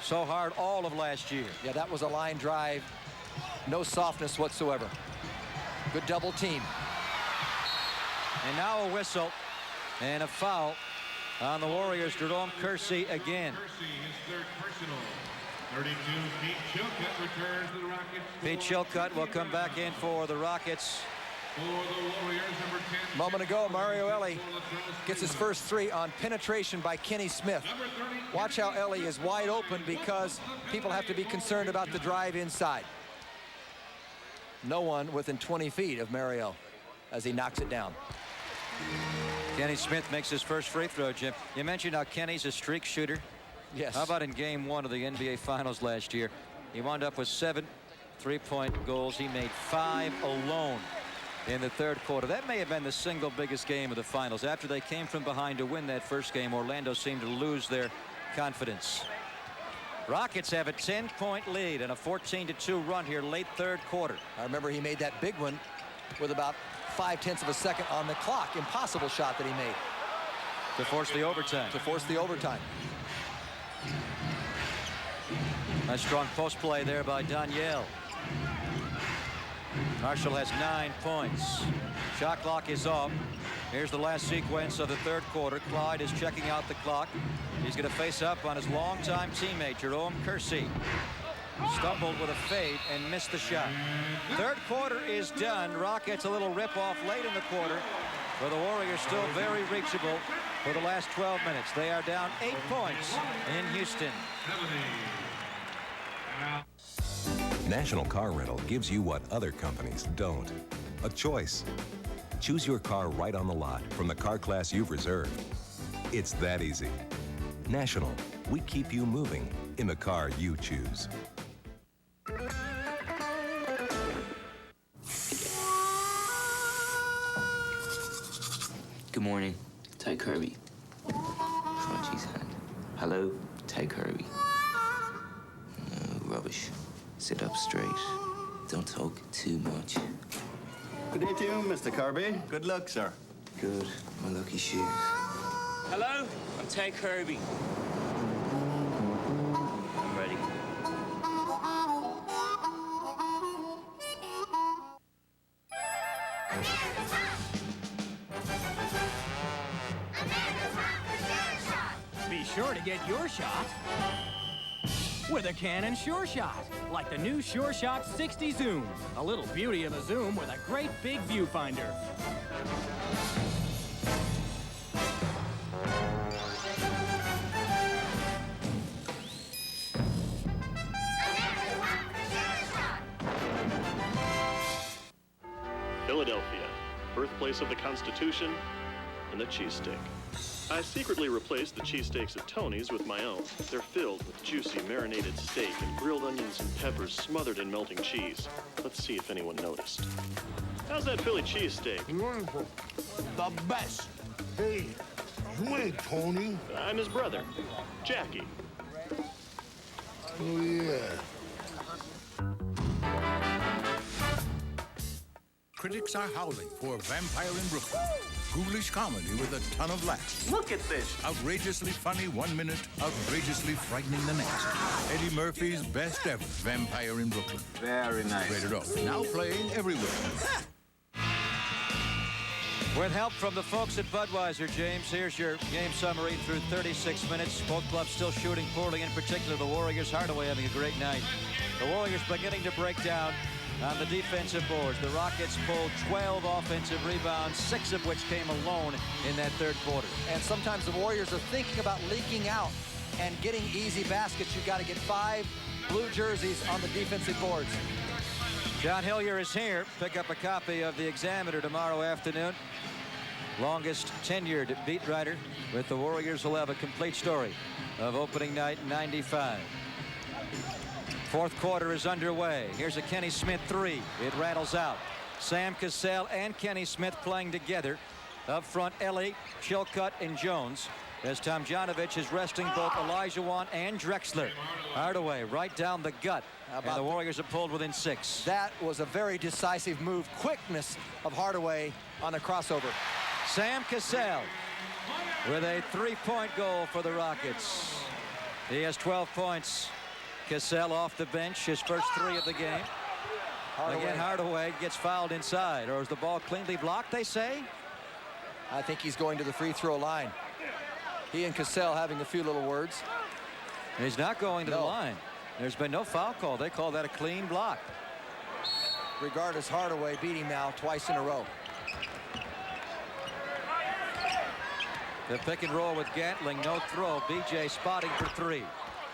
[SPEAKER 1] so hard all of last year.
[SPEAKER 2] Yeah, that was a line drive. No softness whatsoever. Good double team.
[SPEAKER 1] And now a whistle and a foul on the Warriors. Jerome Kersey again.
[SPEAKER 13] Kersey, his 3rd personal. 32, Pete Chilcutt returns to the Rockets.
[SPEAKER 1] Pete Chilcutt will come back in for the Rockets.
[SPEAKER 13] For the Warriors, number 10.
[SPEAKER 2] Moment ago, Mario Elie gets his first 3 on penetration by Kenny Smith. Watch how Elie is wide open because people have to be concerned about the drive inside. No one within 20 feet of Mario as he knocks it down.
[SPEAKER 1] Kenny Smith makes his first free throw, Jim. You mentioned how Kenny's a streak shooter.
[SPEAKER 2] Yes.
[SPEAKER 1] How about in game 1 of the NBA Finals last year? He wound up with 7 3-point goals. He made 5 alone in the 3rd quarter. That may have been the single biggest game of the Finals. After they came from behind to win that first game, Orlando seemed to lose their confidence. Rockets have a 10-point lead and a 14-2 run here late 3rd quarter.
[SPEAKER 2] I remember he made that big one with about 0.5 of a second on the clock. Impossible shot that he made.
[SPEAKER 1] To force the overtime.
[SPEAKER 2] To force the overtime.
[SPEAKER 1] Nice strong post play there by Danielle. Marshall has 9 points. Shot clock is off. Here's the last sequence of the 3rd quarter. Clyde is checking out the clock. He's going to face up on his longtime teammate, Jerome Kersey. Stumbled with a fade and missed the shot. 3rd quarter is done. Rockets a little rip-off late in the quarter, but the Warriors still very reachable for the last 12 minutes. They are down 8 points in Houston.
[SPEAKER 16] National Car Rental gives you what other companies don't. A choice. Choose your car right on the lot from the car class you've reserved. It's that easy. National, we keep you moving in the car you choose.
[SPEAKER 5] Good morning, Ty Kirby. Crunchies hand. Hello, Ty Kirby. No, rubbish. Sit up straight. Don't talk too much.
[SPEAKER 9] Good day to you, Mr. Kirby. Good luck, sir.
[SPEAKER 5] Good. My lucky shoes. Hello, I'm Ty Kirby. I'm ready.
[SPEAKER 10] Be sure to get your shot with a Canon Sure Shot, like the new Sure Shot 60 Zoom. A little beauty of a zoom with a great big viewfinder.
[SPEAKER 17] Philadelphia, birthplace of the Constitution and the cheesesteak. I secretly replaced the cheesesteaks at Tony's with my own. They're filled with juicy marinated steak and grilled onions and peppers smothered in melting cheese. Let's see if anyone noticed. How's that Philly cheesesteak?
[SPEAKER 7] Wonderful. The best. Hey, you ain't Tony.
[SPEAKER 17] I'm his brother, Jackie.
[SPEAKER 7] Oh, yeah.
[SPEAKER 18] Critics are howling for Vampire in Brooklyn. Ghoulish comedy with a ton of laughs.
[SPEAKER 9] Look at this.
[SPEAKER 18] Outrageously funny 1 minute, outrageously frightening the next. Eddie Murphy's best ever Vampire in Brooklyn.
[SPEAKER 9] Very nice.
[SPEAKER 18] Rated R. Now playing everywhere.
[SPEAKER 1] With help from the folks at Budweiser, James, here's your game summary through 36 minutes. Both clubs still shooting poorly, in particular the Warriors. Hardaway having a great night. The Warriors beginning to break down on the defensive boards. The Rockets pulled 12 offensive rebounds, 6 of which came alone in that third quarter.
[SPEAKER 2] And sometimes the Warriors are thinking about leaking out and getting easy baskets. You've got to get 5 blue jerseys on the defensive boards.
[SPEAKER 1] John Hillier is here. Pick up a copy of the Examiner tomorrow afternoon. Longest tenured beat writer with the Warriors will have a complete story of opening night 95. Fourth quarter is underway. Here's a Kenny Smith 3. It rattles out. Sam Cassell and Kenny Smith playing together. Up front, Ellie, Chilcutt, and Jones. As Tomjanovich is resting both Olajuwon and Drexler. Hardaway right down the gut. And the Warriors have pulled within 6.
[SPEAKER 2] That was a very decisive move. Quickness of Hardaway on the crossover.
[SPEAKER 1] Sam Cassell with a 3-point goal for the Rockets. He has 12 points. Cassell off the bench, his first 3 of the game. Again, Hardaway gets fouled inside. Or is the ball cleanly blocked, they say?
[SPEAKER 2] I think he's going to the free throw line. He and Cassell having a few little words.
[SPEAKER 1] He's not going to the line. There's been no foul call. They call that a clean block.
[SPEAKER 2] Regardless, Hardaway beating now twice in a row.
[SPEAKER 1] The pick and roll with Gatling, no throw. BJ spotting for 3.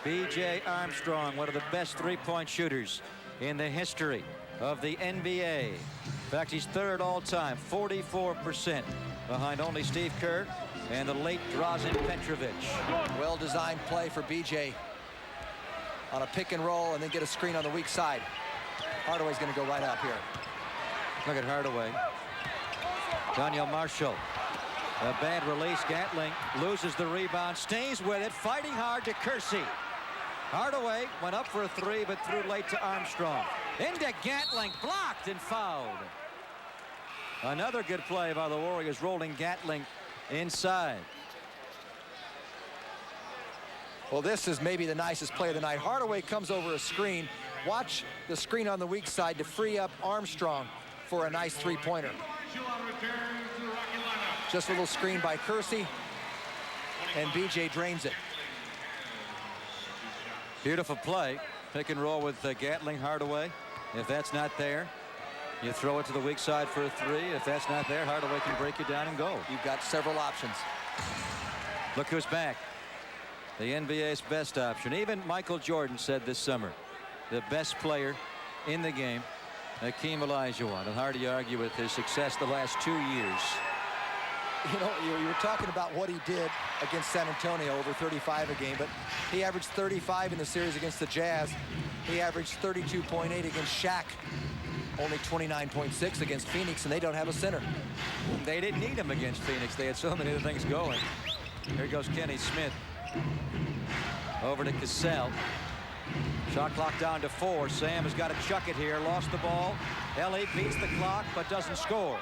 [SPEAKER 1] B.J. Armstrong, one of the best 3-point shooters in the history of the NBA. In fact, he's third all-time, 44%, behind only Steve Kerr and the late Drazen Petrovic.
[SPEAKER 2] Well-designed play for B.J. on a pick and roll and then get a screen on the weak side. Hardaway's going to go right up here.
[SPEAKER 1] Look at Hardaway. Daniel Marshall. A bad release. Gatling loses the rebound, stays with it, fighting hard to Kersey. Hardaway went up for a 3, but threw late to Armstrong. Into Gatling, blocked and fouled. Another good play by the Warriors, rolling Gatling inside.
[SPEAKER 2] Well, this is maybe the nicest play of the night. Hardaway comes over a screen. Watch the screen on the weak side to free up Armstrong for a nice 3-pointer. Just a little screen by Kersey, and BJ drains it.
[SPEAKER 1] Beautiful play. Pick and roll with Gatling, Hardaway. If that's not there, you throw it to the weak side for a 3. If that's not there, Hardaway can break you down and go.
[SPEAKER 2] You've got several options.
[SPEAKER 1] Look who's back. The NBA's best option. Even Michael Jordan said this summer, the best player in the game, Hakeem Olajuwon. And hard to argue with his success the last 2 years.
[SPEAKER 2] You know, you were talking about what he did against San Antonio, over 35 a game, but he averaged 35 in the series against the Jazz. He averaged 32.8 against Shaq, only 29.6 against Phoenix, and they don't have a center.
[SPEAKER 1] They didn't need him against Phoenix. They had so many other things going. Here goes Kenny Smith. Over to Cassell. Shot clock down to 4. Sam has got to chuck it here. Lost the ball. Ellie beats the clock, but doesn't score.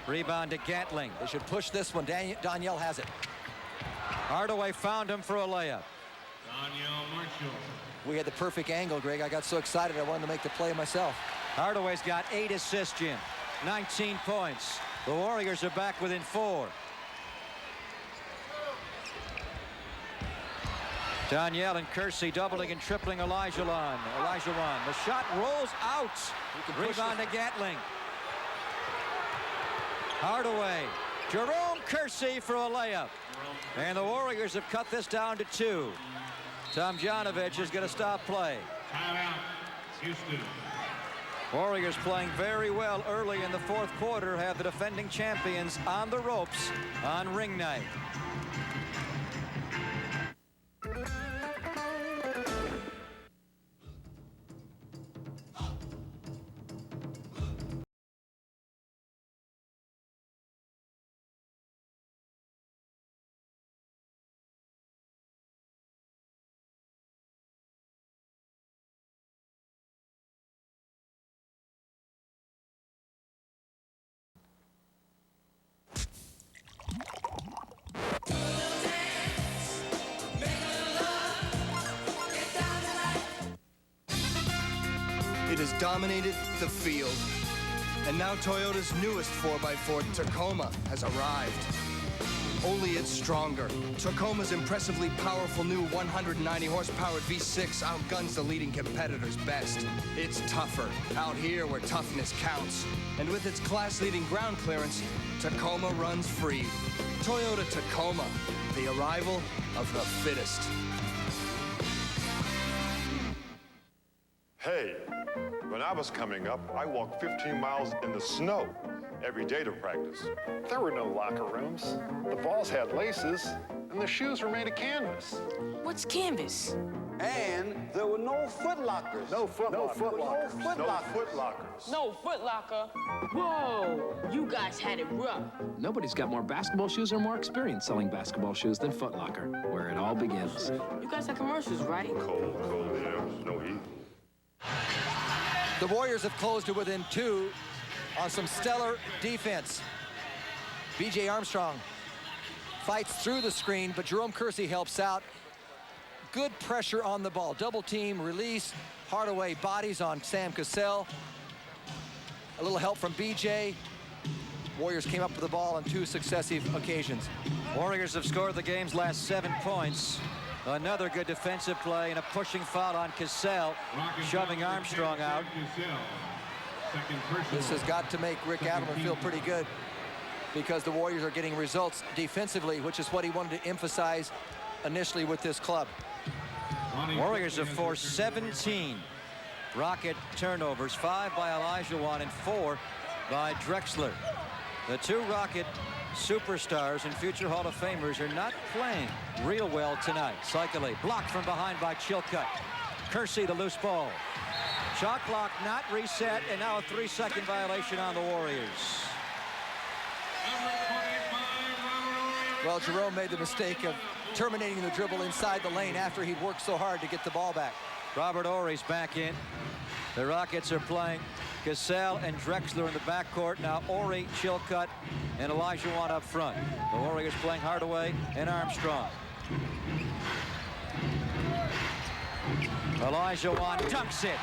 [SPEAKER 1] Rebound to Gatling.
[SPEAKER 2] They should push this one. Danielle has it.
[SPEAKER 1] Hardaway found him for a layup.
[SPEAKER 13] Danielle Marshall.
[SPEAKER 2] We had the perfect angle, Greg. I got so excited I wanted to make the play myself.
[SPEAKER 1] Hardaway's got 8 assists, Jim. 19 points. The Warriors are back within 4. Danielle and Kersey doubling and tripling Olajuwon. The shot rolls out. Rebound to Gatling. Hardaway. Jerome Kersey for a layup. And the Warriors have cut this down to 2. Tomjanovich is going to stop play.
[SPEAKER 13] Timeout, Houston.
[SPEAKER 1] Warriors playing very well early in the 4th quarter, have the defending champions on the ropes on ring night.
[SPEAKER 3] It has dominated the field. And now Toyota's newest 4x4, Tacoma, has arrived. Only it's stronger. Tacoma's impressively powerful new 190 horsepower V6 outguns the leading competitor's best. It's tougher, out here where toughness counts. And with its class-leading ground clearance, Tacoma runs free. Toyota Tacoma, the arrival of the fittest.
[SPEAKER 19] Hey, when I was coming up, I walked 15 miles in the snow every day to practice.
[SPEAKER 20] There were no locker rooms. The balls had laces, and the shoes were made of canvas.
[SPEAKER 21] What's canvas?
[SPEAKER 22] And there were no foot lockers.
[SPEAKER 20] No foot lockers.
[SPEAKER 19] No foot lockers.
[SPEAKER 21] No foot locker. Whoa, you guys had it rough.
[SPEAKER 26] Nobody's got more basketball shoes or more experience selling basketball shoes than Foot Locker, where it all begins.
[SPEAKER 21] You guys have commercials, right?
[SPEAKER 19] Cold, yeah, no heat.
[SPEAKER 2] The Warriors have closed to within 2 on some stellar defense. B.J. Armstrong fights through the screen, but Jerome Kersey helps out. Good pressure on the ball. Double team, release. Hardaway bodies on Sam Cassell. A little help from B.J. Warriors came up with the ball on 2 successive occasions.
[SPEAKER 1] Warriors have scored the game's last 7 points. Another good defensive play and a pushing foul on Cassell, shoving Armstrong out.
[SPEAKER 2] This has got to make Rick Adelman feel pretty good because the Warriors are getting results defensively, which is what he wanted to emphasize initially with this club.
[SPEAKER 1] Warriors have forced 17 Rocket turnovers, 5 by Olajuwon and 4 by Drexler. The 2 Rocket superstars and future Hall of Famers are not playing real well tonight. Cycling blocked from behind by Chilcutt. Kersey the loose ball. Shot clock not reset, and now a 3-second violation on the Warriors.
[SPEAKER 2] Well, Jerome made the mistake of terminating the dribble inside the lane after he'd worked so hard to get the ball back.
[SPEAKER 1] Robert Horry's back in. The Rockets are playing Cassell and Drexler in the backcourt. Now Horry, Chilcutt, and Olajuwon up front. The Warriors playing Hardaway and Armstrong. Olajuwon dunks it.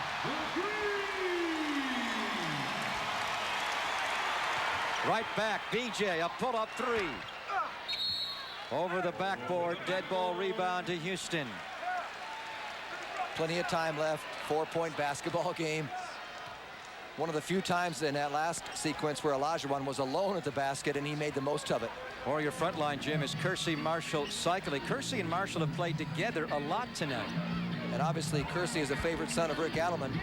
[SPEAKER 1] Right back, BJ, a pull-up 3. Over the backboard, dead ball rebound to Houston.
[SPEAKER 2] Plenty of time left, 4-point basketball game. One of the few times in that last sequence where Olajuwon was alone at the basket, and he made the most of it.
[SPEAKER 1] Or your front line, Jim, is Kersey, Marshall, Cycling. Kersey and Marshall have played together a lot tonight.
[SPEAKER 2] And obviously, Kersey is a favorite son of Rick Adelman.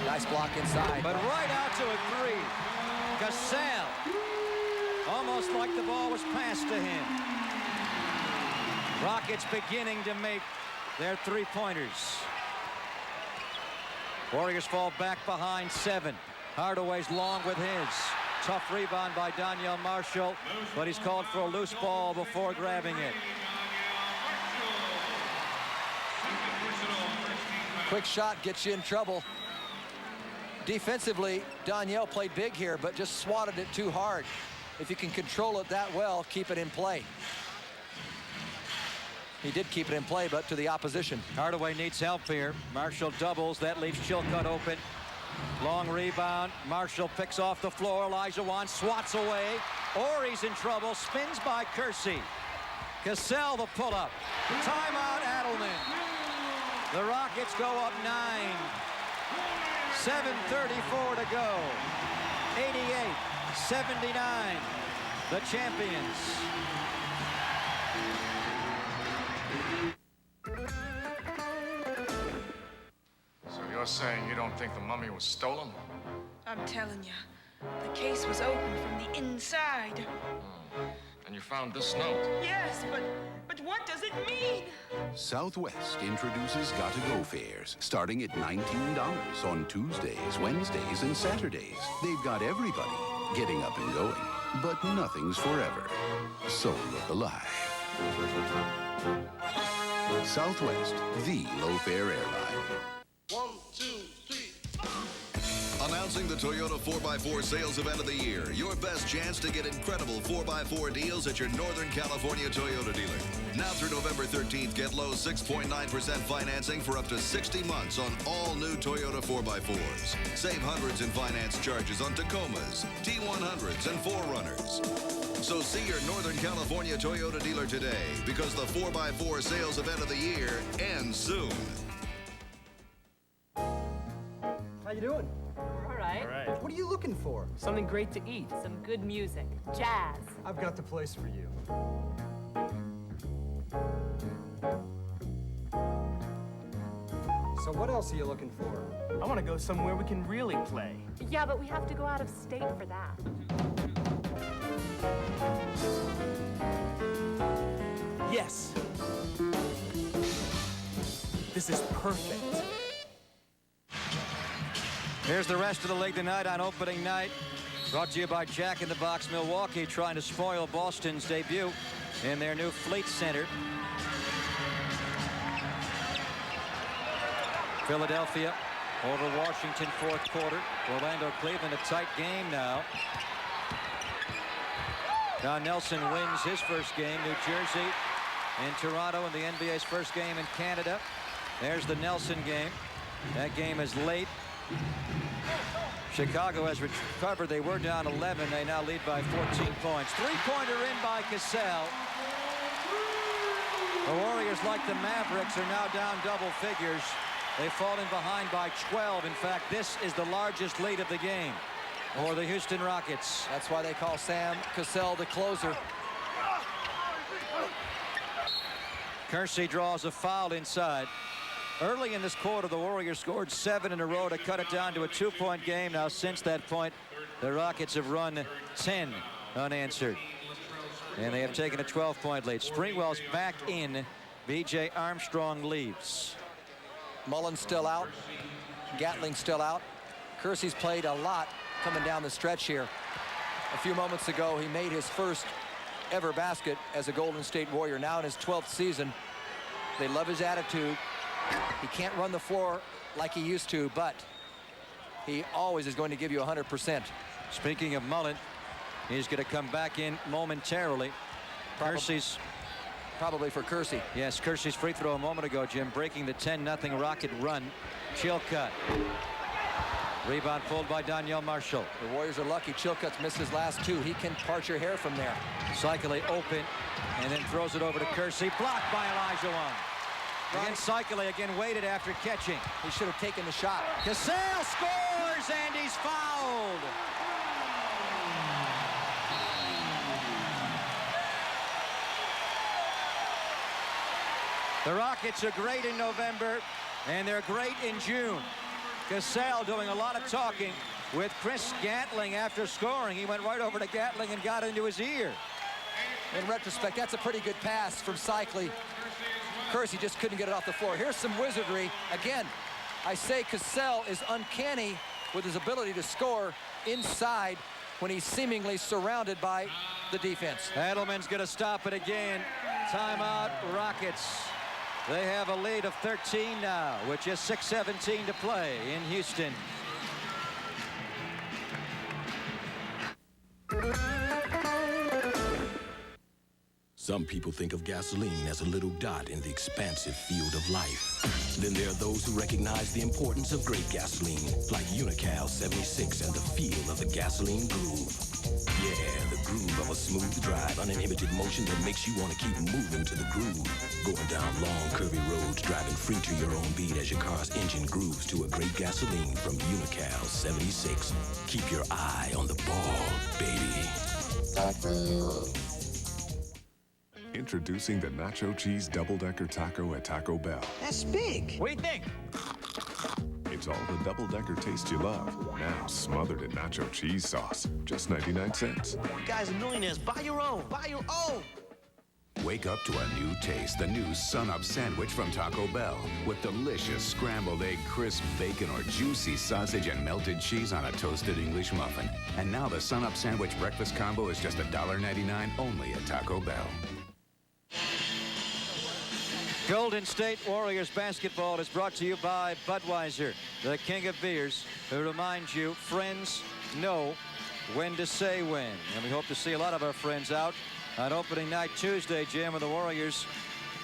[SPEAKER 2] Nice block inside.
[SPEAKER 1] But right out to a 3. Cassell. Almost like the ball was passed to him. Rockets beginning to make their three-pointers. Warriors fall back behind 7. Hardaway's long with his. Tough rebound by Daniel Marshall, but he's called for a loose ball before grabbing it.
[SPEAKER 2] Quick shot gets you in trouble. Defensively, Daniel played big here, but just swatted it too hard. If you can control it that well, keep it in play. He did keep it in play, but to the opposition.
[SPEAKER 1] Hardaway needs help here. Marshall doubles. That leaves Chilcutt open. Long rebound. Marshall picks off the floor. Olajuwon swats away. Horry's in trouble. Spins by Kersey. Cassell the pull-up. Timeout, Adelman. The Rockets go up 9. 7:34 to go. 88-79. The champions.
[SPEAKER 4] So you're saying you don't think the mummy was stolen?
[SPEAKER 14] I'm telling you, the case was open from the inside.
[SPEAKER 4] And you found this note?
[SPEAKER 14] Yes, but what does it mean?
[SPEAKER 12] Southwest introduces Gotta Go fares, starting at $19 on Tuesdays, Wednesdays, and Saturdays. They've got everybody getting up and going, but nothing's forever. So look alive. Southwest, the low-fare airline.
[SPEAKER 15] 1, 2, 3. Announcing the Toyota 4x4 sales event of the year. Your best chance to get incredible 4x4 deals at your Northern California Toyota dealer. Now through November 13th, get low 6.9% financing for up to 60 months on all new Toyota 4x4s. Save hundreds in finance charges on Tacomas, T100s, and 4Runners. So see your Northern California Toyota dealer today, because the 4x4 sales event of the year ends soon.
[SPEAKER 23] How you doing?
[SPEAKER 24] All right.
[SPEAKER 23] What are you looking for?
[SPEAKER 24] Something great to eat. Some good music. Jazz.
[SPEAKER 23] I've got the place for you. So what else are you looking for?
[SPEAKER 10] I want to go somewhere we can really play.
[SPEAKER 24] Yeah, but we have to go out of state for that.
[SPEAKER 10] Yes. This is perfect.
[SPEAKER 1] Here's the rest of the league tonight on opening night. Brought to you by Jack in the Box Milwaukee, trying to spoil Boston's debut in their new Fleet Center. Philadelphia over Washington, fourth quarter. Orlando, Cleveland, a tight game now. Don Nelson wins his first game. New Jersey and Toronto in the NBA's first game in Canada. There's the Nelson game. That game is late. Chicago has recovered. They were down 11. They now lead by 14 points. Three-pointer in by Cassell. The Warriors, like the Mavericks, are now down double figures. They've fallen behind by 12. In fact, this is the largest lead of the game for the Houston Rockets.
[SPEAKER 2] That's why they call Sam Cassell the closer.
[SPEAKER 1] Kersey draws a foul inside. Early in this quarter, the Warriors scored 7 in a row to cut it down to a 2-point game. Now, since that point, the Rockets have run 10 unanswered. And they have taken a 12-point lead. Sprewell's back in. B.J. Armstrong leaves.
[SPEAKER 2] Mullin's still out. Gatling's still out. Kersey's played a lot coming down the stretch here. A few moments ago, he made his first ever basket as a Golden State Warrior. Now in his 12th season. They love his attitude. He can't run the floor like he used to, but he always is going to give you 100%.
[SPEAKER 1] Speaking of Mullin, he's going to come back in momentarily. Kersey's
[SPEAKER 2] probably for Kersey.
[SPEAKER 1] Yes, Kersey's free throw a moment ago, Jim, breaking the 10-0 Rocket run. Chilcutt. Rebound pulled by Daniel Marshall.
[SPEAKER 2] The Warriors are lucky. Chilcutt's missed his last 2. He can part your hair from there.
[SPEAKER 1] Cycling open and then throws it over to Kersey. Blocked by Olajuwon. Again, Cycling again waited after catching.
[SPEAKER 2] He should have taken the shot.
[SPEAKER 1] Cassell scores and he's fouled. The Rockets are great in November and they're great in June. Cassell doing a lot of talking with Chris Gatling after scoring. He went right over to Gatling and got into his ear.
[SPEAKER 2] In retrospect, that's a pretty good pass from Cycli. Kersey just couldn't get it off the floor. Here's some wizardry. Again, I say Cassell is uncanny with his ability to score inside when he's seemingly surrounded by the defense.
[SPEAKER 1] Adelman's going to stop it again. Timeout, Rockets. They have a lead of 13 now, with just 6:17 to play in Houston.
[SPEAKER 5] Some people think of gasoline as a little dot in the expansive field of life. Then there are those who recognize the importance of great gasoline, like Unical 76 and the feel of the gasoline groove. Yeah, the groove of a smooth drive, uninhibited motion that makes you want to keep moving to the groove. Going down long, curvy roads, driving free to your own beat as your car's engine grooves to a great gasoline from Unical 76. Keep your eye on the ball, baby.
[SPEAKER 6] Introducing the Nacho Cheese Double-Decker Taco at Taco Bell.
[SPEAKER 10] That's big. What do you think?
[SPEAKER 6] It's all the double-decker taste you love, now smothered in nacho cheese sauce. Just 99 cents.
[SPEAKER 10] You guys are millionaires. Buy your own. Buy your own.
[SPEAKER 12] Wake up to a new taste, the new Sun-Up Sandwich from Taco Bell. With delicious scrambled egg, crisp bacon, or juicy sausage and melted cheese on a toasted English muffin. And now the Sun-Up Sandwich breakfast combo is just $1.99 only at Taco Bell.
[SPEAKER 1] Golden State Warriors basketball is brought to you by Budweiser, the king of beers, who reminds you friends know when to say when. And we hope to see a lot of our friends out on opening night Tuesday, Jim, when the Warriors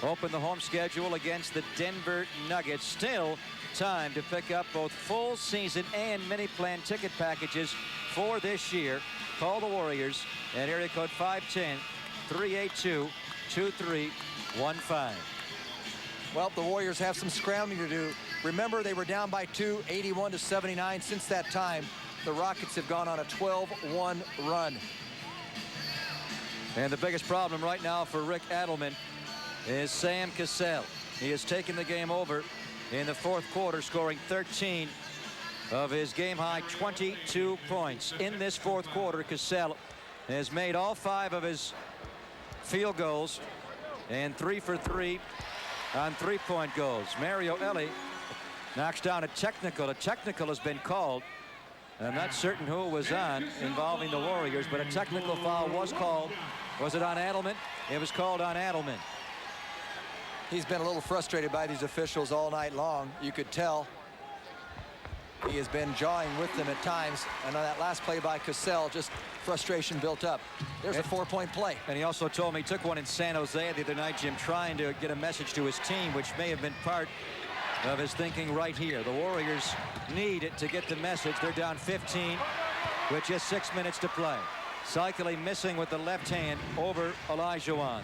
[SPEAKER 1] open the home schedule against the Denver Nuggets. Still time to pick up both full season and mini plan ticket packages for this year. Call the Warriors at area code 510-382-2315.
[SPEAKER 2] Well, the Warriors have some scrambling to do. Remember, they were down by 2, 81-79. Since that time, the Rockets have gone on a 12-1 run.
[SPEAKER 1] And the biggest problem right now for Rick Adelman is Sam Cassell. He has taken the game over in the fourth quarter, scoring 13 of his game-high 22 points. In this fourth quarter, Cassell has made all 5 of his field goals and 3 for 3 on three-point goals. Mario Elie knocks down a technical. A technical has been called. I'm not certain who it was on involving the Warriors, but a technical foul was called. Was it on Adelman? It was called on Adelman.
[SPEAKER 2] He's been a little frustrated by these officials all night long. You could tell he has been jawing with them at times. And on that last play by Cassell, just frustration built up. There's a 4-point play.
[SPEAKER 1] And he also told me he took one in San Jose the other night, Jim, trying to get a message to his team, which may have been part of his thinking right here. The Warriors need it to get the message. They're down 15 with just 6 minutes to play. Cycli missing with the left hand over Olajuwon.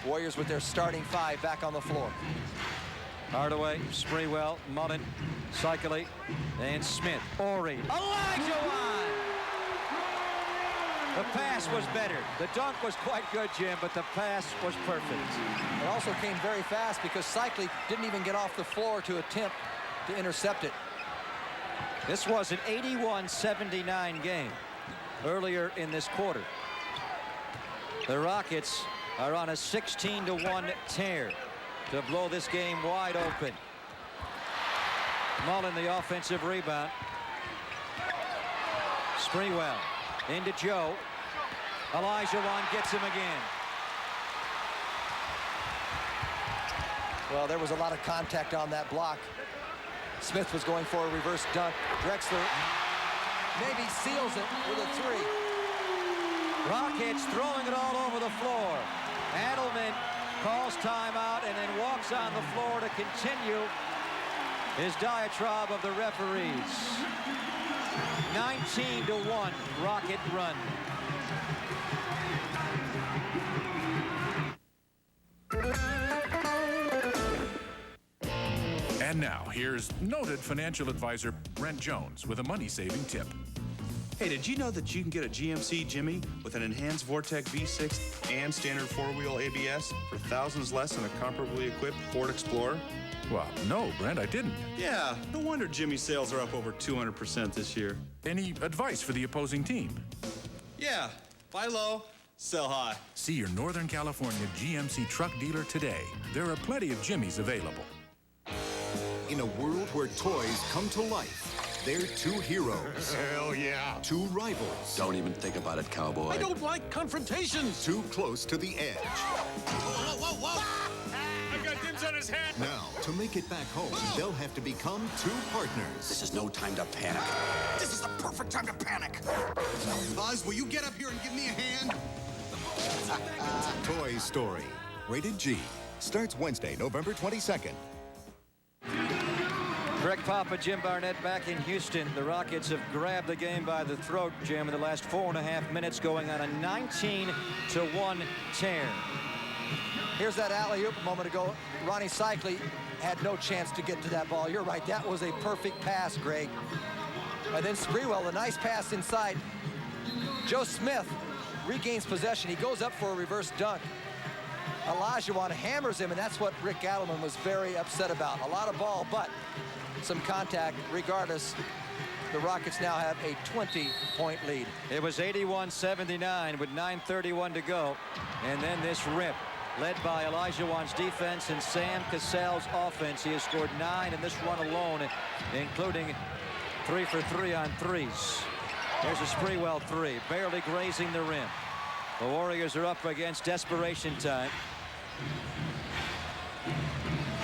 [SPEAKER 2] Warriors with their starting 5 back on the floor.
[SPEAKER 1] Hardaway, Sprewell, Mullin, Cycli, and Smith. Horry. Olajuwon! The pass was better. The dunk was quite good, Jim, but the pass was perfect.
[SPEAKER 2] It also came very fast because Cycli didn't even get off the floor to attempt to intercept it.
[SPEAKER 1] This was an 81-79 game earlier in this quarter. The Rockets are on a 16-1 tear to blow this game wide open. Mullin, the offensive rebound. Sprewell into Joe. Olajuwon gets him again.
[SPEAKER 2] Well, there was a lot of contact on that block. Smith was going for a reverse dunk. Drexler maybe seals it with a 3.
[SPEAKER 1] Rockets throwing it all over the floor. Adelman calls timeout and then walks on the floor to continue his diatribe of the referees. 19-1 Rocket run.
[SPEAKER 8] And now, here's noted financial advisor Brent Jones with a money-saving tip.
[SPEAKER 11] Hey, did you know that you can get a GMC Jimmy with an enhanced Vortec V6 and standard 4-wheel ABS for thousands less than a comparably equipped Ford Explorer?
[SPEAKER 8] Well, no, Brent, I didn't.
[SPEAKER 11] Yeah, no wonder Jimmy sales are up over 200% this year.
[SPEAKER 8] Any advice for the opposing team?
[SPEAKER 7] Yeah, buy low, sell high.
[SPEAKER 8] See your Northern California GMC truck dealer today. There are plenty of Jimmys available.
[SPEAKER 9] In a world where toys come to life, they're two heroes.
[SPEAKER 6] Hell yeah.
[SPEAKER 9] Two rivals.
[SPEAKER 12] Don't even think about it, cowboy.
[SPEAKER 9] I don't like confrontations. Too close to the edge.
[SPEAKER 7] Whoa, whoa, whoa!
[SPEAKER 6] I've got dibs on his head.
[SPEAKER 9] Now, to make it back home, they'll have to become two partners.
[SPEAKER 12] This is no time to panic.
[SPEAKER 7] This is the perfect time to panic.
[SPEAKER 9] Buzz, will you get up here and give me a hand? Toy Story. Rated G. Starts Wednesday, November 22nd.
[SPEAKER 1] Greg Papa, Jim Barnett back in Houston. The Rockets have grabbed the game by the throat, Jim, in the last 4.5 minutes, going on a 19-1 tear.
[SPEAKER 2] Here's that alley-oop a moment ago. Ronnie Cycli had no chance to get to that ball. You're right, that was a perfect pass, Greg. And then Sprewell, a nice pass inside. Joe Smith regains possession. He goes up for a reverse dunk. Olajuwon hammers him, and that's what Rick Adelman was very upset about. A lot of ball, but some contact. Regardless, the Rockets now have a 20-point lead.
[SPEAKER 1] It was 81-79 with 9:31 to go. And then this rip, led by Olajuwon's defense and Sam Cassell's offense. He has scored 9 in this run alone, including 3 for 3 on threes. There's a Sprewell 3, barely grazing the rim. The Warriors are up against desperation time.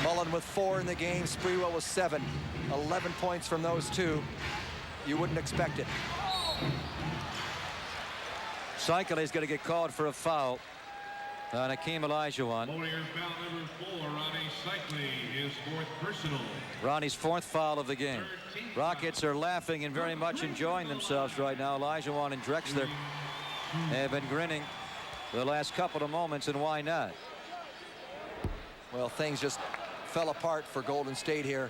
[SPEAKER 2] Mullin with 4 in the game. Sprewell with 7. 11 points from those two. You wouldn't expect it.
[SPEAKER 1] Cycle is going to get called for a foul on Hakeem Olajuwon.
[SPEAKER 13] Warriors foul number 4, Ronnie Cycli, his 4th personal.
[SPEAKER 1] Ronnie's 4th foul of the game. Rockets are laughing and very much enjoying themselves right now. Olajuwon and Drexler have been grinning the last couple of moments, and why not?
[SPEAKER 2] Well, things just fell apart for Golden State here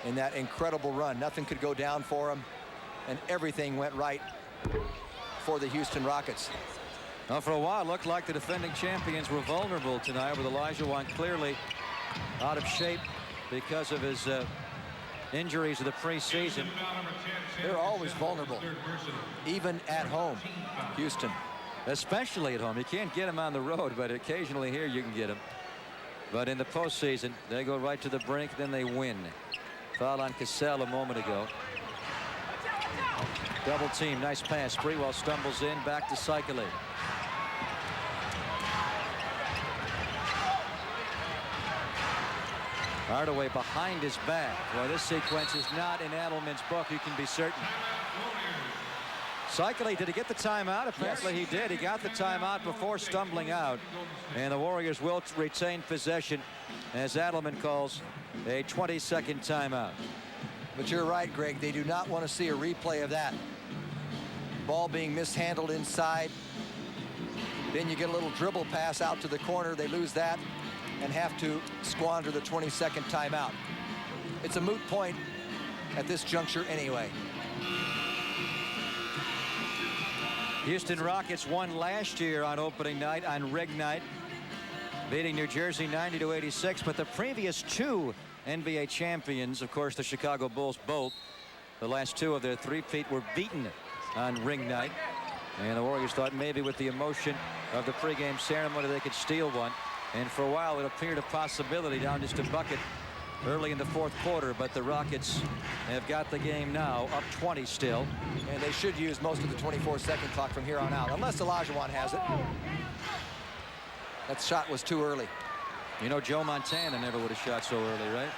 [SPEAKER 2] in that incredible run. Nothing could go down for them, and everything went right for the Houston Rockets.
[SPEAKER 1] Now, for a while, it looked like the defending champions were vulnerable tonight, with Olajuwon clearly out of shape because of his injuries of the preseason.
[SPEAKER 2] They're always vulnerable, even at home, Houston.
[SPEAKER 1] Especially at home. You can't get him on the road, but occasionally here you can get him. But in the postseason, they go right to the brink, then they win. Foul on Cassell a moment ago. Double team, nice pass. Sprewell stumbles in, back to Cycli. Hardaway behind his back. Well, this sequence is not in Adelman's book, you can be certain. Cycli, did he get the timeout? Apparently he did. He got the timeout before stumbling out. And the Warriors will retain possession as Adelman calls a 20-second timeout.
[SPEAKER 2] But you're right, Greg. They do not want to see a replay of that. Ball being mishandled inside. Then you get a little dribble pass out to the corner. They lose that and have to squander the 20-second timeout. It's a moot point at this juncture anyway.
[SPEAKER 1] Houston Rockets won last year on opening night, on Rig Night, beating New Jersey 90-86. But the previous 2 NBA champions, of course, the Chicago Bulls, both, the last 2 of their three-peat were beaten on Ring Night. And the Warriors thought maybe with the emotion of the pregame ceremony they could steal one. And for a while it appeared a possibility down just a bucket early in the 4th quarter, but the Rockets have got the game now up 20 still.
[SPEAKER 2] And they should use most of the 24-second clock from here on out, unless Olajuwon has it. That shot was too early.
[SPEAKER 1] You know, Joe Montana never would have shot so early, right?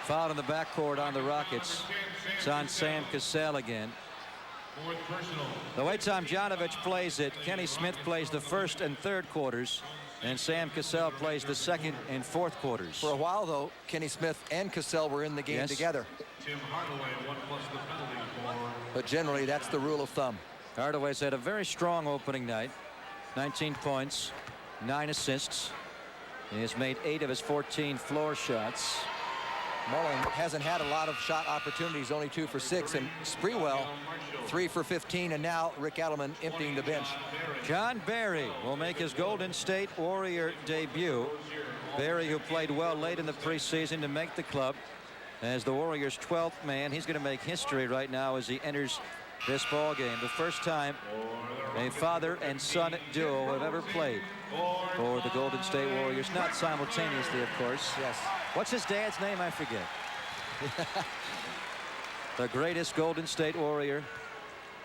[SPEAKER 1] Foul in the backcourt on the Rockets. It's on Sam Cassell again. The way Tomjanovich plays it, Kenny Smith plays the 1st and 3rd quarters, and Sam Cassell plays the 2nd and 4th quarters.
[SPEAKER 2] For a while, though, Kenny Smith and Cassell were in the game together.
[SPEAKER 13] Tim Hardaway, 1 plus the penalty for.
[SPEAKER 2] But generally, that's the rule of thumb.
[SPEAKER 1] Hardaway's had a very strong opening night. 19 points, 9 assists. He has made 8 of his 14 floor shots.
[SPEAKER 2] Mullin hasn't had a lot of shot opportunities, only 2 for 6, and Sprewell 3 for 15, and now Rick Adelman emptying the bench.
[SPEAKER 1] John Barry will make his Golden State Warrior debut. Barry, who played well late in the preseason to make the club, as the Warriors' 12th man. He's going to make history right now as he enters this ball game. The first time a father and son duo have ever played for the Golden State Warriors. Not simultaneously, of course.
[SPEAKER 2] Yes.
[SPEAKER 1] What's his dad's name? I forget. The greatest Golden State Warrior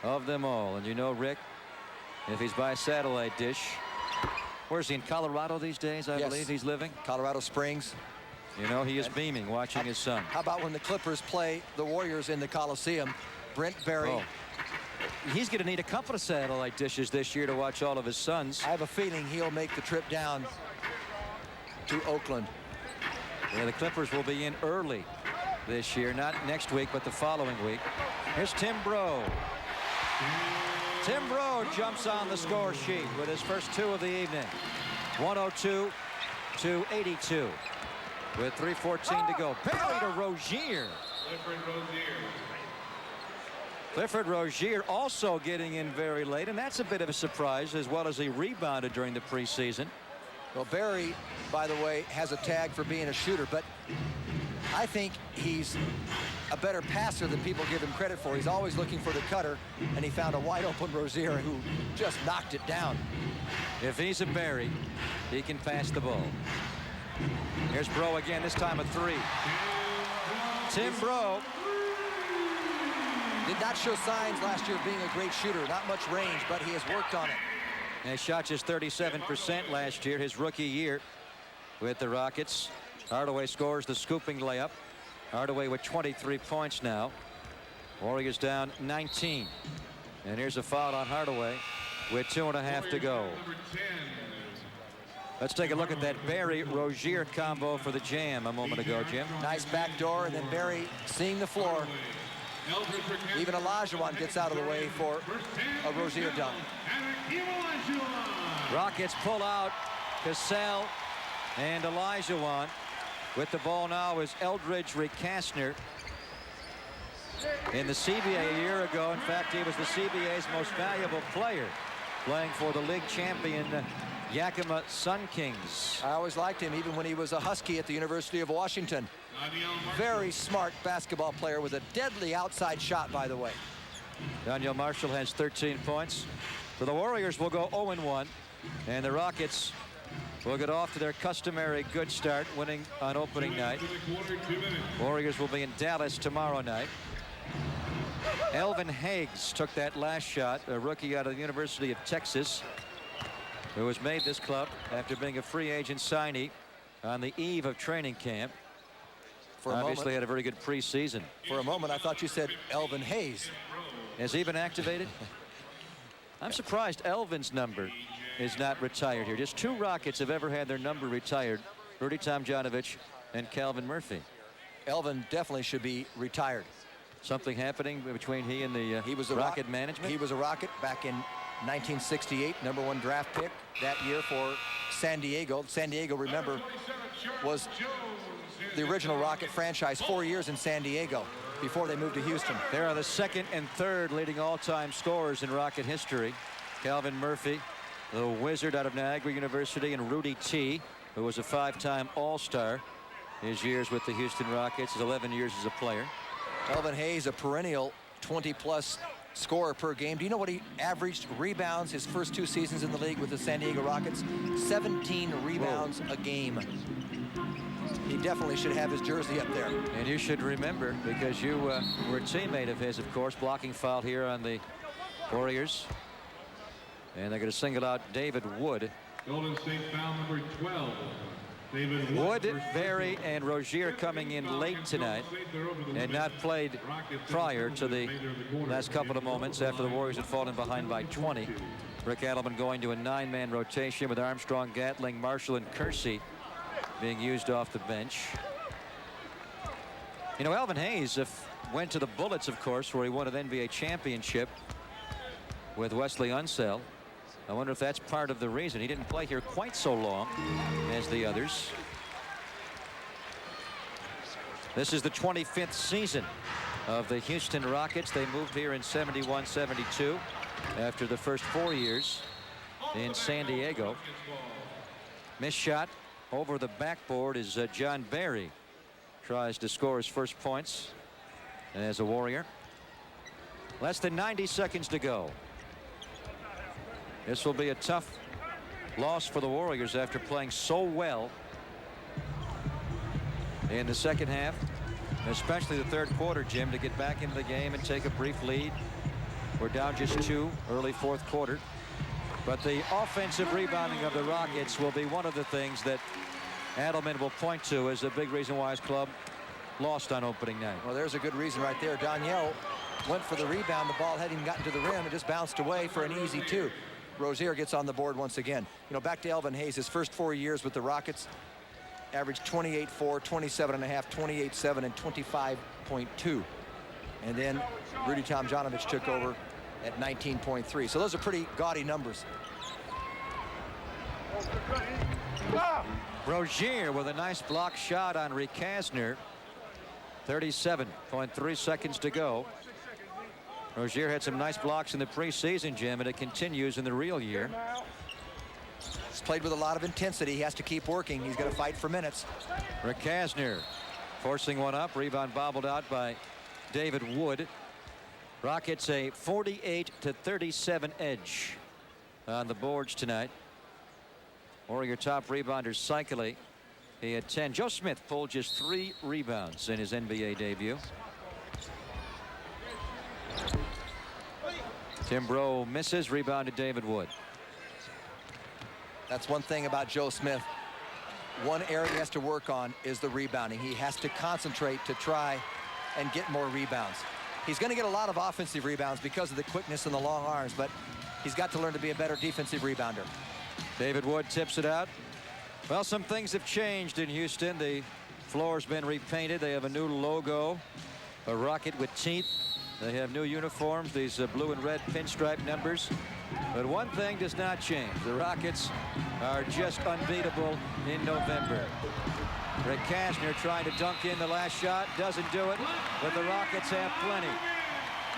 [SPEAKER 1] of them all. And you know, Rick, if he's by satellite dish, where's he, in Colorado these days? I believe he's living.
[SPEAKER 2] Colorado Springs.
[SPEAKER 1] You know, he is beaming watching his son.
[SPEAKER 2] How about when the Clippers play the Warriors in the Coliseum? Brent Berry.
[SPEAKER 1] Oh. He's going to need a couple of satellite dishes this year to watch all of his sons.
[SPEAKER 2] I have a feeling he'll make the trip down to Oakland.
[SPEAKER 1] Yeah, the Clippers will be in early this year, not next week, but the following week. Here's Tim Bro. Tim Bro jumps on the score sheet with his first 2 of the evening. 102-82 with 3:14 to go. Barry to Rozier. Clifford Rozier also getting in very late, and that's a bit of a surprise, as well as he rebounded during the preseason.
[SPEAKER 2] Well, Barry, by the way, has a tag for being a shooter, but I think he's a better passer than people give him credit for. He's always looking for the cutter, and he found a wide open Rozier who just knocked it down.
[SPEAKER 1] If he's a Barry, he can pass the ball. Here's Bro again, this time a 3. Tim Bro
[SPEAKER 2] did not show signs last year of being a great shooter. Not much range, but he has worked on it.
[SPEAKER 1] And he shot just 37% last year, his rookie year with the Rockets. Hardaway scores the scooping layup. Hardaway with 23 points now. Warriors down 19. And here's a foul on Hardaway with 2.5 to go. Let's take a look at that Barry-Rozier combo for the Jam a moment ago, Jim.
[SPEAKER 2] Nice backdoor, and then Barry seeing the floor. Even Olajuwon gets out of the way for a Rozier dunk.
[SPEAKER 1] Rockets pull out Cassell and Olajuwon. With the ball now is Eldridge Recastner. In the CBA a year ago, in fact, he was the CBA's most valuable player, playing for the league champion Yakima Sun Kings.
[SPEAKER 2] I always liked him, even when he was a Husky at the University of Washington. Very smart basketball player with a deadly outside shot, by the way.
[SPEAKER 1] Daniel Marshall has 13 points. So the Warriors will go 0-1, and the Rockets will get off to their customary good start, winning on opening night. Warriors will be in Dallas tomorrow night. Elvin Higgs took that last shot, a rookie out of the University of Texas, who has made this club after being a free agent signee on the eve of training camp. Obviously had a very good preseason.
[SPEAKER 2] For a moment, I thought you said Elvin Hayes.
[SPEAKER 1] Has he been activated? I'm surprised Elvin's number is not retired here. Just 2 Rockets have ever had their number retired. Rudy Tomjanovich and Calvin Murphy.
[SPEAKER 2] Elvin definitely should be retired.
[SPEAKER 1] Something happening between he and the Rocket management?
[SPEAKER 2] He was a Rocket back in 1968, #1 draft pick that year for San Diego. San Diego, remember, was the original Rocket franchise, 4 years in San Diego before they moved to Houston.
[SPEAKER 1] There are the 2nd and 3rd leading all-time scorers in Rocket history. Calvin Murphy, the wizard out of Niagara University, and Rudy T, who was a 5-time All-Star. His years with the Houston Rockets, his 11 years as a player.
[SPEAKER 2] Elvin Hayes, a perennial 20-plus scorer per game. Do you know what he averaged rebounds his first 2 seasons in the league with the San Diego Rockets? 17 rebounds a game. He definitely should have his jersey up there.
[SPEAKER 1] And you should remember, because you were a teammate of his, of course, blocking foul here on the Warriors. And they're going to single out David Wood.
[SPEAKER 13] Golden State foul number 12. David
[SPEAKER 1] Wood, Barry, and Rozier coming in late tonight and not played prior to the last couple of moments after the Warriors had fallen behind by 20. Rick Adelman going to a 9-man rotation with Armstrong, Gatling, Marshall, and Kersey being used off the bench. You know, Elvin Hayes went to the Bullets, of course, where he won an NBA championship with Wesley Unseld. I wonder if that's part of the reason. He didn't play here quite so long as the others. This is the 25th season of the Houston Rockets. They moved here in 71-72 after the first 4 years in San Diego. Missed shot over the backboard is John Barry tries to score his first points as a Warrior. Less than 90 seconds to go. This will be a tough loss for the Warriors after playing so well in the second half, especially the third quarter, Jim, to get back into the game and take a brief lead. We're down just 2 early fourth quarter. But the offensive rebounding of the Rockets will be one of the things that Adelman will point to as a big reason why his club lost on opening night.
[SPEAKER 2] Well, there's a good reason right there. Danielle went for the rebound. The ball hadn't even gotten to the rim. It just bounced away for an easy 2. Rozier gets on the board once again. You know, back to Elvin Hayes, his first 4 years with the Rockets, averaged 28.4, 27.5, 28.7, and 25.2. And then Rudy Tomjanovich took over at 19.3. So those are pretty gaudy numbers.
[SPEAKER 1] Rozier with a nice block shot on Rekasner. 37.3 seconds to go. Rozier had some nice blocks in the preseason, Jim, and it continues in the real year.
[SPEAKER 2] He's played with a lot of intensity. He has to keep working. He's going to fight for minutes.
[SPEAKER 1] Rekasner forcing one up. Rebound bobbled out by David Wood. Rockets a 48-37 edge on the boards tonight. Warrior top rebounder Cycli. He had 10. Joe Smith pulled just 3 rebounds in his NBA debut. Timbro misses. Rebounded David Wood.
[SPEAKER 2] That's one thing about Joe Smith. One area he has to work on is the rebounding. He has to concentrate to try and get more rebounds. He's going to get a lot of offensive rebounds because of the quickness and the long arms, but he's got to learn to be a better defensive rebounder.
[SPEAKER 1] David Wood tips it out. Well, some things have changed in Houston. The floor's been repainted. They have a new logo, a rocket with teeth. They have new uniforms, these blue and red pinstripe numbers. But one thing does not change. The Rockets are just unbeatable in November. Rekasner trying to dunk in the last shot. Doesn't do it, but the Rockets have plenty.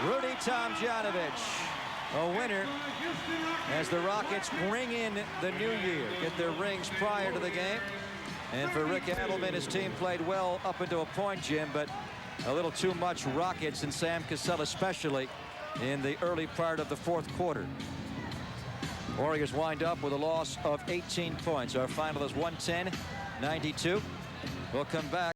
[SPEAKER 1] Rudy Tomjanovich, a winner as the Rockets ring in the new year. Get their rings prior to the game. And for Rick Adelman, his team played well up into a point, Jim, but a little too much Rockets, and Sam Cassell especially, in the early part of the fourth quarter. Warriors wind up with a loss of 18 points. Our final is 110-92. We'll come back.